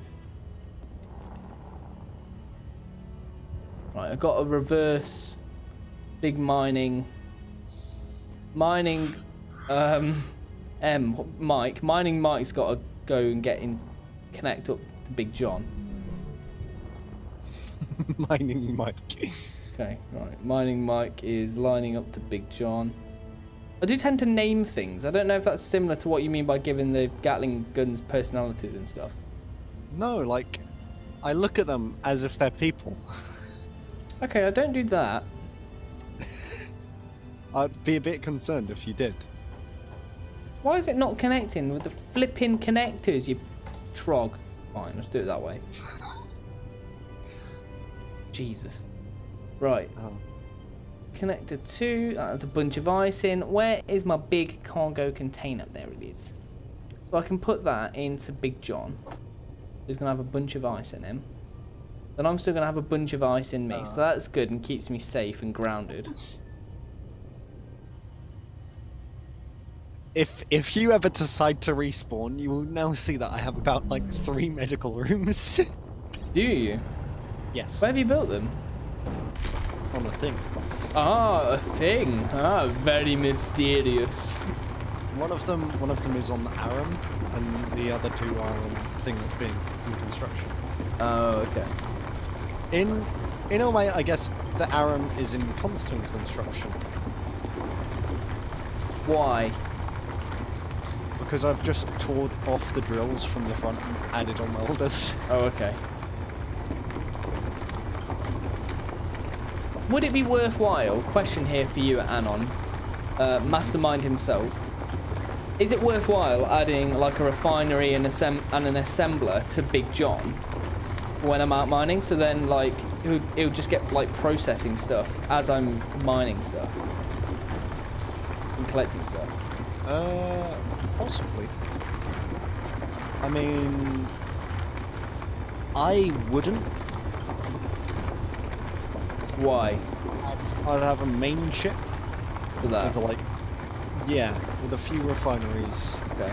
Right, I've got a reverse big mining. Mining, Mike. Mining Mike's got to go and connect up to Big John. Mining Mike. Okay, right. Mining Mike is lining up to Big John. I do tend to name things. I don't know if that's similar to what you mean by giving the Gatling guns personalities and stuff. No, like, I look at them as if they're people. Okay, I don't do that. I'd be a bit concerned if you did. Why is it not connecting with the flipping connectors, you trog? Fine, let's do it that way. Jesus. Right. Oh. Connector 2, that's a bunch of ice in. Where is my big cargo container? There it is. So I can put that into Big John. He's going to have a bunch of ice in him. Then I'm still going to have a bunch of ice in me. So that's good and keeps me safe and grounded. If you ever decide to respawn, you will now see that I have about, like, 3 medical rooms. Do you? Yes. Where have you built them? On a thing. Ah, a thing. Ah, very mysterious. One of them is on the Aram, and the other 2 are on a thing that's being in construction. Oh, okay. In a way, I guess the Aram is in constant construction. Why? Because I've just torn off the drills from the front and added on welders. Oh, okay. Would it be worthwhile, question here for you, Anon, Mastermind himself, is it worthwhile adding like a refinery and an assembler to Big John when I'm out mining? So then like, it would just get like processing stuff as I'm mining stuff and collecting stuff. Possibly. I mean, I wouldn't. Why? I'd have a main ship For that? with like, yeah, with a few refineries Okay.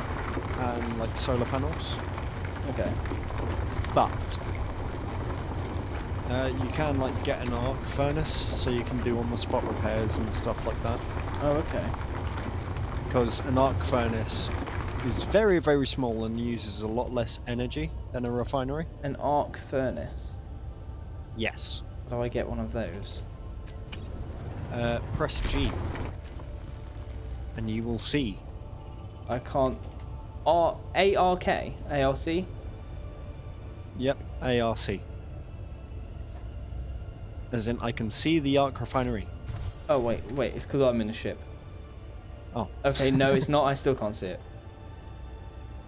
and like solar panels. Okay. But you can like get an arc furnace, so you can do on-the-spot repairs and stuff like that. Oh, okay. Because an arc furnace is very, very small and uses a lot less energy than a refinery. An arc furnace. Yes. How do I get one of those? Press G, and you will see. I can't. ARK? ARC? Yep, ARC. As in, I can see the Arc Refinery. Oh, wait, it's because I'm in a ship. Oh. Okay, no, it's not. I still can't see it.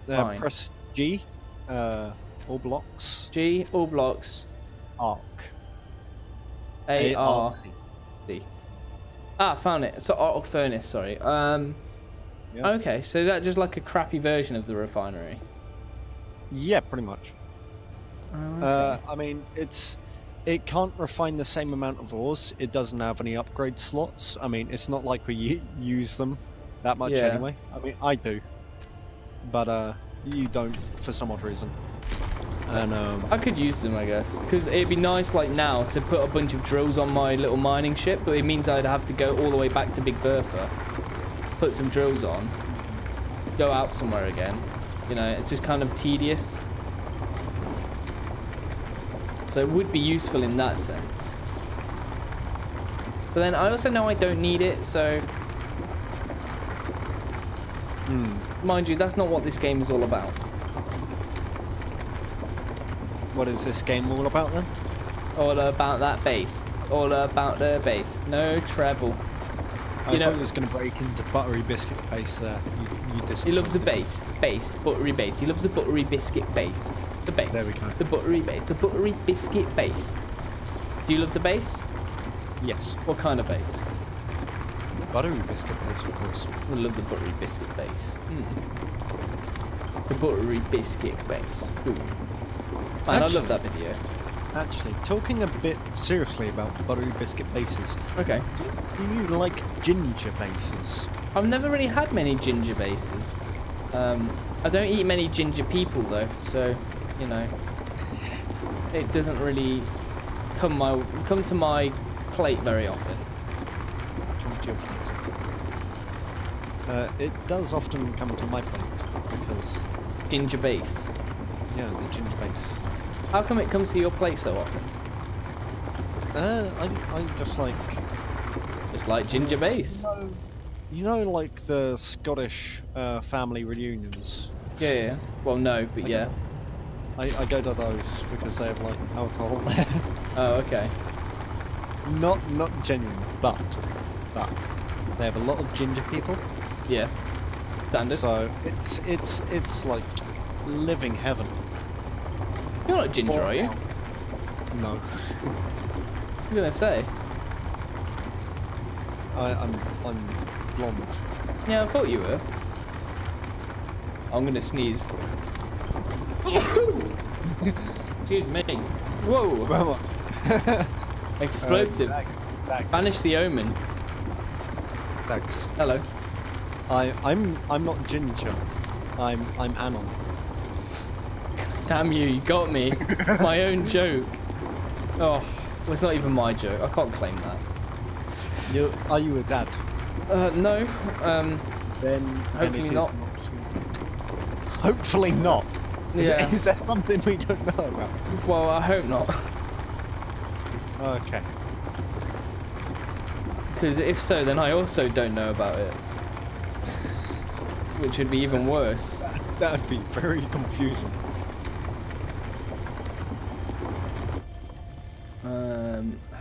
Fine. Press G, all blocks. G, all blocks. Arc. ARC. ARC. Ah, found it. So arc furnace, sorry. Yeah. Okay, so is that just like a crappy version of the refinery? Yeah, pretty much. Oh, okay. I mean, it can't refine the same amount of ores. It doesn't have any upgrade slots. I mean, it's not like we use them that much anyway. I mean, I do, but you don't for some odd reason. And I could use them, I guess, because it'd be nice, like now, to put a bunch of drills on my little mining ship, but it means I'd have to go all the way back to Big Bertha, put some drills on, go out somewhere again. You know, it's just kind of tedious. So it would be useful in that sense. But then I also know I don't need it, so... Mind you, that's not what this game is all about. what is this game all about then? All about that bass. All about the bass. No treble. I thought it was going to break into buttery biscuit bass there. He loves the bass. Bass. Buttery bass. He loves the buttery biscuit bass. The bass. There we go. The buttery bass. The buttery biscuit bass. Do you love the bass? Yes. What kind of bass? The buttery biscuit bass, of course. I love the buttery biscuit bass. The buttery biscuit bass. Ooh. Man, I love that video. Actually, talking a bit seriously about buttery biscuit bases. Okay. Do you like ginger bases? I've never really had many ginger bases. I don't eat many ginger people though, so you know, it doesn't really come to my plate very often. Come to your plate. It does often come to my plate because Ginger base. yeah, the ginger base. How come it comes to your plate so often? I just like. Just like ginger base. You know, like the Scottish family reunions. Yeah. Well, no, but yeah. I go to those because they have like alcohol there. Oh, okay. Not genuinely, but they have a lot of ginger people. Yeah. Standard. So it's like living heaven. You're not ginger, are you? No. I'm gonna say. I'm blonde. Yeah, I thought you were. I'm gonna sneeze. Excuse me. Whoa. Explosive. Dagz. Banish the omen. Dagz. Hello. I'm not ginger. I'm Anon. Damn you, you got me. My own joke. Oh, well, it's not even my joke. I can't claim that. Are you a dad? No. Then Hopefully it is not. Hopefully not. Is there something we don't know about? Well, I hope not. Okay. Because if so, then I also don't know about it. Which would be even worse. That would be very confusing.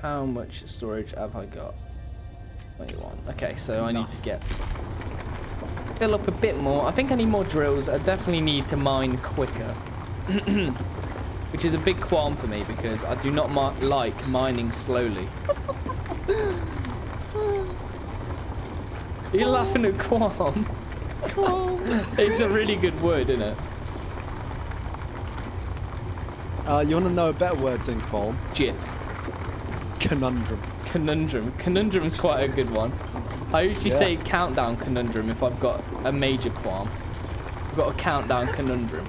How much storage have I got? 21. Okay, so I need to fill up a bit more. I think I need more drills. I definitely need to mine quicker. Which is a big qualm for me because I do not like mining slowly. Are you laughing at qualm? Qualm. It's a really good word, isn't it? You want to know a better word than qualm? Jip. Conundrum. Conundrum. Conundrum's quite a good one. I usually say countdown conundrum if I've got a major qualm. I've got a countdown conundrum.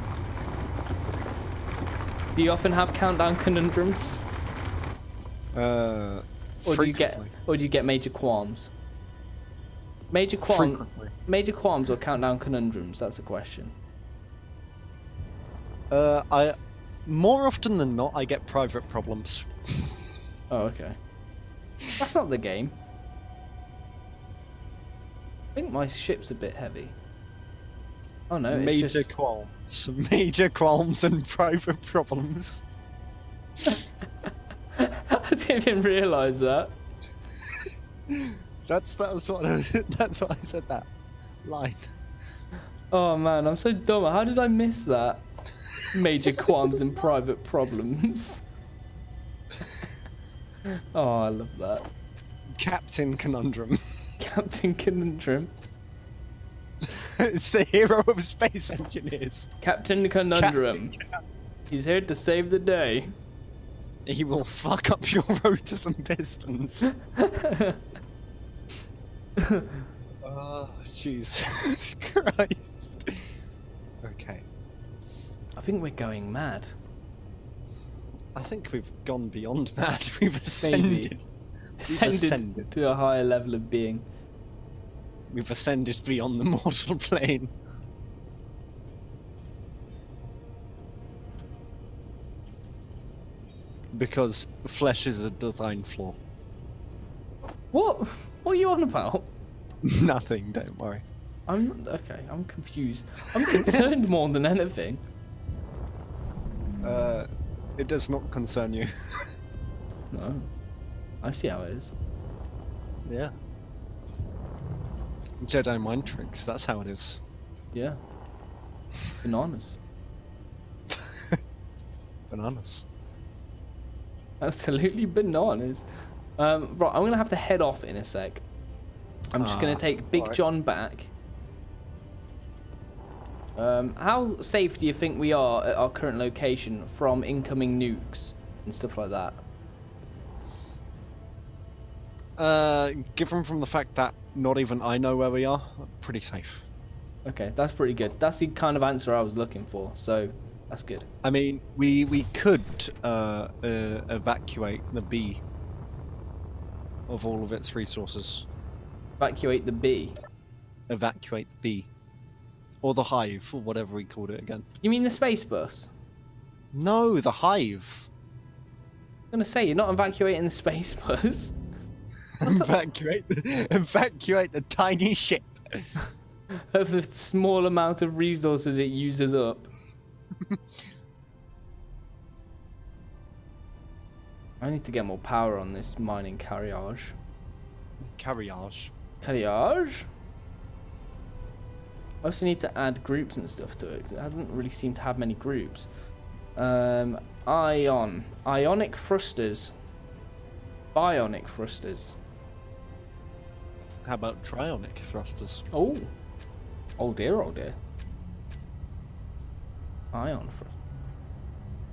Do you often have countdown conundrums? Or do you get major qualms? Major qualms or countdown conundrums? That's a question. More often than not, I get private problems. Oh, okay. That's not the game. I think my ship's a bit heavy. Oh no, it's Major just... qualms. Major qualms and private problems. I didn't even realise that. That's what I said that line. Oh man, I'm so dumb. How did I miss that? Major qualms and private problems. Oh, I love that. Captain Conundrum. Captain Conundrum. It's the hero of space engineers. Captain Conundrum. He's here to save the day. He will fuck up your rotors and pistons. Oh, Jesus Christ. Okay. I think we're going mad. I think we've gone beyond mad. We've ascended. Ascended to a higher level of being. We've ascended beyond the mortal plane. Because flesh is a design flaw. What? What are you on about? Nothing, don't worry. Okay, I'm confused. I'm concerned more than anything. It does not concern you. No. I see how it is. Yeah. Jedi mind tricks, that's how it is. Yeah. Bananas. Bananas. Absolutely bananas. Right, I'm going to have to head off in a sec. I'm just going to take Big John back. How safe do you think we are at our current location from incoming nukes and stuff like that? Given from the fact that not even I know where we are, pretty safe. Okay, that's pretty good. That's the kind of answer I was looking for, so that's good. I mean, we could evacuate the B of all of its resources. Evacuate the B. Evacuate the B. Or the hive, or whatever we called it again. You mean the space bus? No, the hive. I'm going to say, you're not evacuating the space bus. Evacuate the tiny ship. Of the small amount of resources it uses up. I need to get more power on this mining carriage. Carriage. Carriage? I also need to add groups and stuff to it, because it doesn't really seem to have many groups. Ionic thrusters. Bionic thrusters. How about trionic thrusters? Oh. Oh dear, oh dear. Ion thrusters.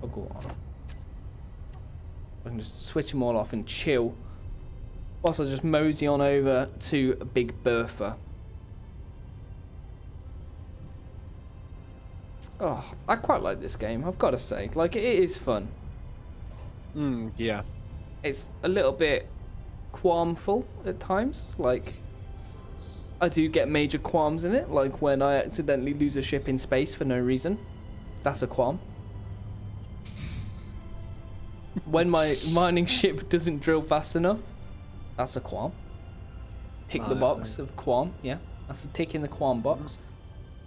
Oh, go on. I can just switch them all off and chill. Whilst I just mosey on over to Big Bertha. Oh, I quite like this game, I've got to say. Like, it is fun. Yeah. It's a little bit qualmful at times. Like, I do get major qualms in it, like when I accidentally lose a ship in space for no reason. That's a qualm. When my mining ship doesn't drill fast enough, that's a qualm. Tick the box of qualm, yeah. That's a tick in the qualm box.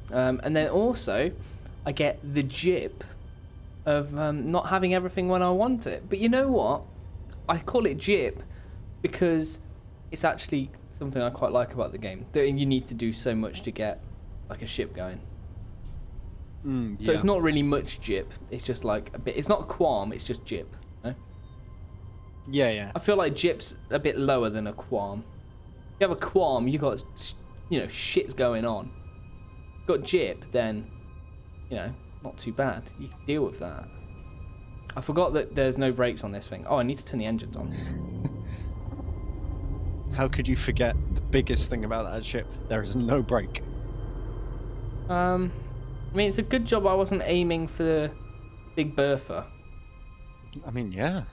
And then also, I get the jip of not having everything when I want it. But you know what? I call it jip because it's actually something I quite like about the game. That you need to do so much to get like a ship going. Yeah. So it's not really much jip. It's just like a bit. It's not qualm. It's just jip. No? Yeah, yeah. I feel like jip's a bit lower than a qualm. If you have a qualm, you got, you know, shit's going on. Got jip, then, you know, not too bad. You can deal with that. I forgot that there's no brakes on this thing. Oh, I need to turn the engines on. How could you forget the biggest thing about that ship? There is no brake. I mean, it's a good job I wasn't aiming for the Big Bertha. I mean, yeah.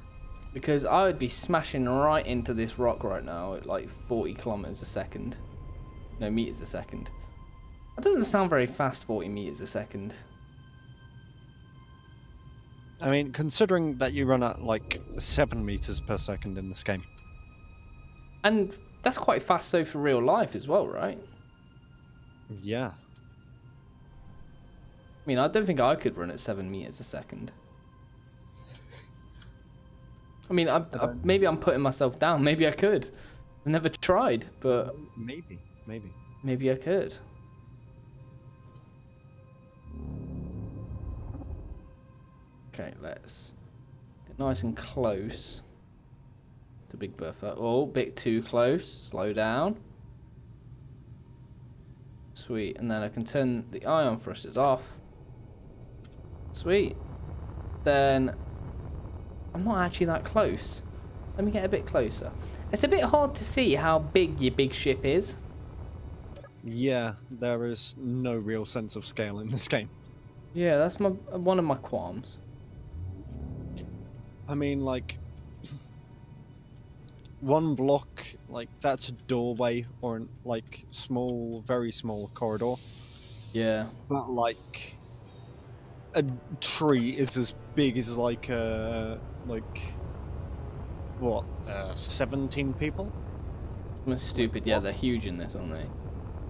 Because I would be smashing right into this rock right now at like 40 kilometers a second. No, meters a second. That doesn't sound very fast, 40 meters a second. I mean, considering that you run at like 7 meters per second in this game. And that's quite fast though for real life as well, right? Yeah. I mean, I don't think I could run at 7 meters a second. I mean, maybe I'm putting myself down. Maybe I could. I've never tried, but maybe I could. Okay, let's get nice and close to Big Bertha. Oh, bit too close. Slow down. Sweet, and then I can turn the ion thrusters off. Sweet. Then I'm not actually that close. Let me get a bit closer. It's a bit hard to see how big your big ship is. Yeah, there is no real sense of scale in this game. Yeah, that's one of my qualms. I mean, like, one block, like, that's a doorway or an, like, small, very small corridor. Yeah. But, like, a tree is as big as, like, what, 17 people? That's stupid. Yeah, they're huge in this, aren't they?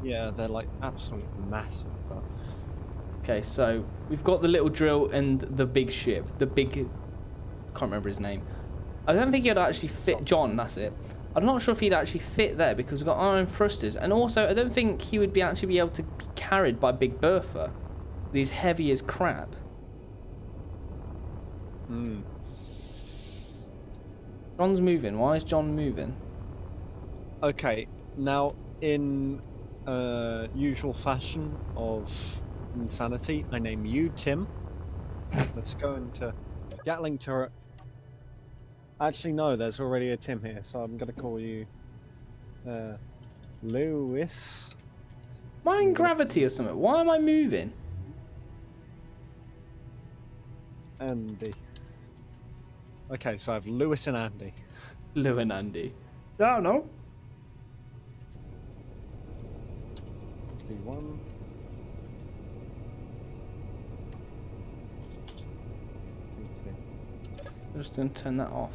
Yeah, they're, like, absolutely massive. But... Okay, so we've got the little drill and the big ship. The big... can't remember his name. I don't think he'd actually fit... John, that's it. I'm not sure if he'd actually fit there because we've got iron thrusters. And also, I don't think he would actually be able to be carried by Big Bertha. He's heavy as crap. Hmm. John's moving. Why is John moving? Okay, now in usual fashion of insanity, I name you Tim. Let's go into Gatling turret. Actually, no, there's already a Tim here, so I'm gonna call you Lewis. Am I in gravity or something? Why am I moving? Andy. Okay, so I have Lewis and Andy. Lou and Andy. I don't know. V1. I'm just going to turn that off.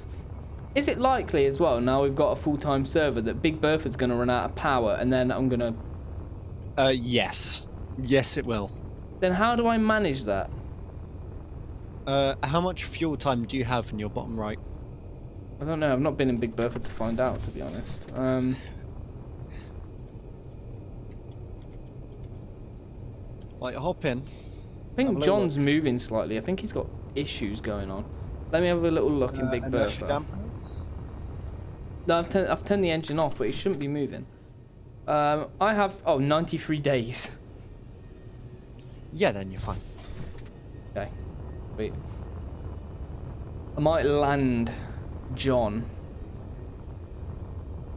Is it likely as well, now we've got a full-time server, that Big Bertha's going to run out of power and then I'm going to... Yes. Yes, it will. Then how do I manage that? How much fuel time do you have in your bottom right? I don't know. I've not been in Big Bertha to find out, to be honest. Like, hop in. I think John's moving slightly. I think he's got issues going on. Let me have a little look in Big Bertha. No, I've turned the engine off, but it shouldn't be moving. I have 93 days. Yeah, then you're fine. Okay. Wait. I might land John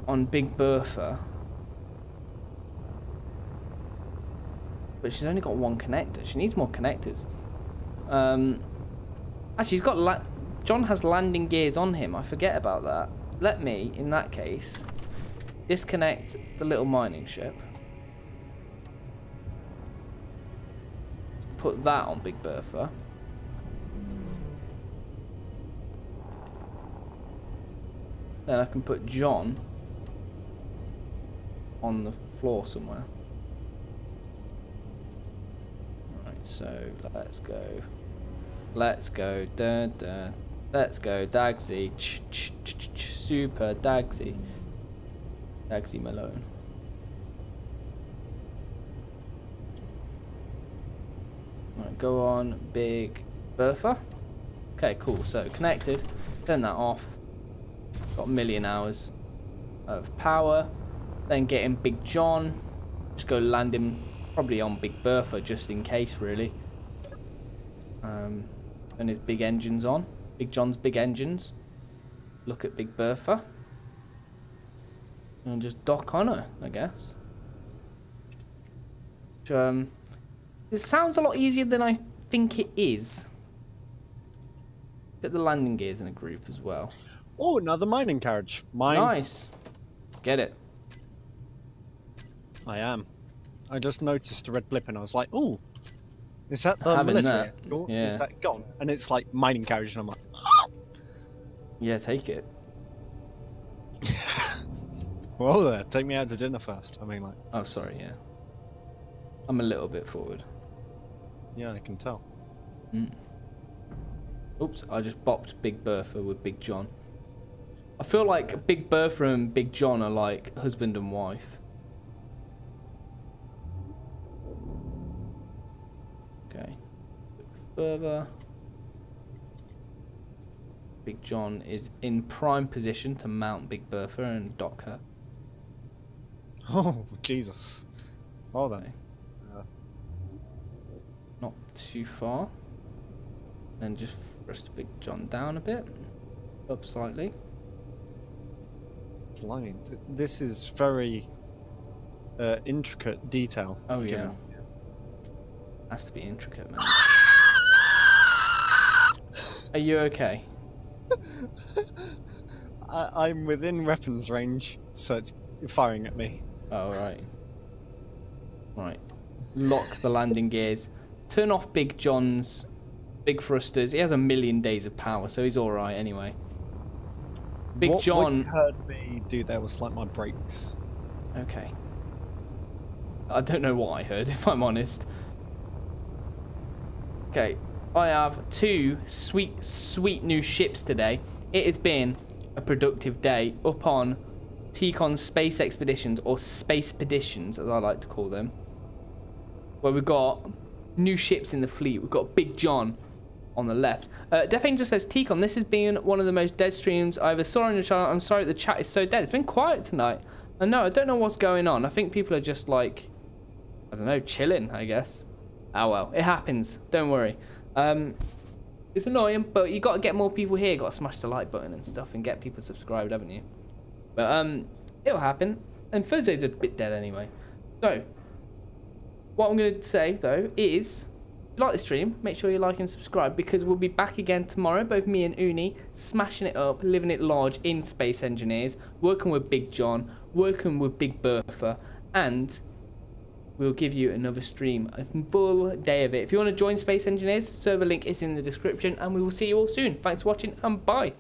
on Big Bertha. But she's only got one connector. She needs more connectors. Actually, he's got John has landing gears on him. I forget about that. Let me, in that case, disconnect the little mining ship. Put that on Big Bertha. Then I can put John on the floor somewhere. Right, so let's go. Let's go. Dun, dun. Let's go. Dagzy. Super Dagzy. Dagzy Malone. Right, go on Big Bertha. Okay, cool. So connected. Turn that off. Got a million hours of power. Then get in Big John. Just go land him probably on Big Bertha just in case, really. And his big engines on. Big John's big engines. Look at Big Bertha. And just dock on her, I guess. Which, it sounds a lot easier than I think it is. Get the landing gears in a group as well. Oh, another mining carriage. Mine. Nice. Get it. I am. I just noticed a red blip and I was like, oh, is that the military? Yeah. Is that gone? And it's like mining carriage and I'm like, ah! Yeah, take it. Whoa there, take me out to dinner first. I mean, like... Oh, sorry, yeah. I'm a little bit forward. Yeah, I can tell. Mm. Oops, I just bopped Big Bertha with Big John. I feel like Big Bertha and Big John are like husband and wife. Okay. Further. Big John is in prime position to mount Big Bertha and dock her. Oh, Jesus. Oh, then. Okay. Not too far. Then just thrust Big John down a bit. Up slightly. Blimey, this is very intricate detail. Oh, yeah. Has to be intricate, man. Are you okay? I'm within weapons range, so it's firing at me. Oh, right. Right. Lock the landing gears. Turn off Big John's big thrusters. He has 1,000,000 days of power, so he's alright anyway. Big John... What you heard me do there was like my brakes. Okay. I don't know what I heard, if I'm honest. Okay. I have 2 sweet, sweet new ships today. It has been a productive day up on Tkon Space Expeditions, or Space Peditions, as I like to call them. Where we've got new ships in the fleet. We've got Big John on the left. Death Angel says, Tkon, this has been one of the most dead streams I ever saw on your channel. I'm sorry the chat is so dead. It's been quiet tonight. I don't know what's going on. I think people are just like, I don't know, chilling, I guess. Oh well, it happens. Don't worry. It's annoying, but you got to get more people here. Got to smash the like button and stuff and get people subscribed, haven't you? But it'll happen. And Thursday's a bit dead anyway. So, what I'm going to say, though, is, if you like the stream, make sure you like and subscribe, because we'll be back again tomorrow, both me and Uni, smashing it up, living it large in Space Engineers, working with Big John, working with Big Bertha, and we'll give you another stream, a full day of it. If you want to join Space Engineers, server link is in the description, and we will see you all soon. Thanks for watching, and bye.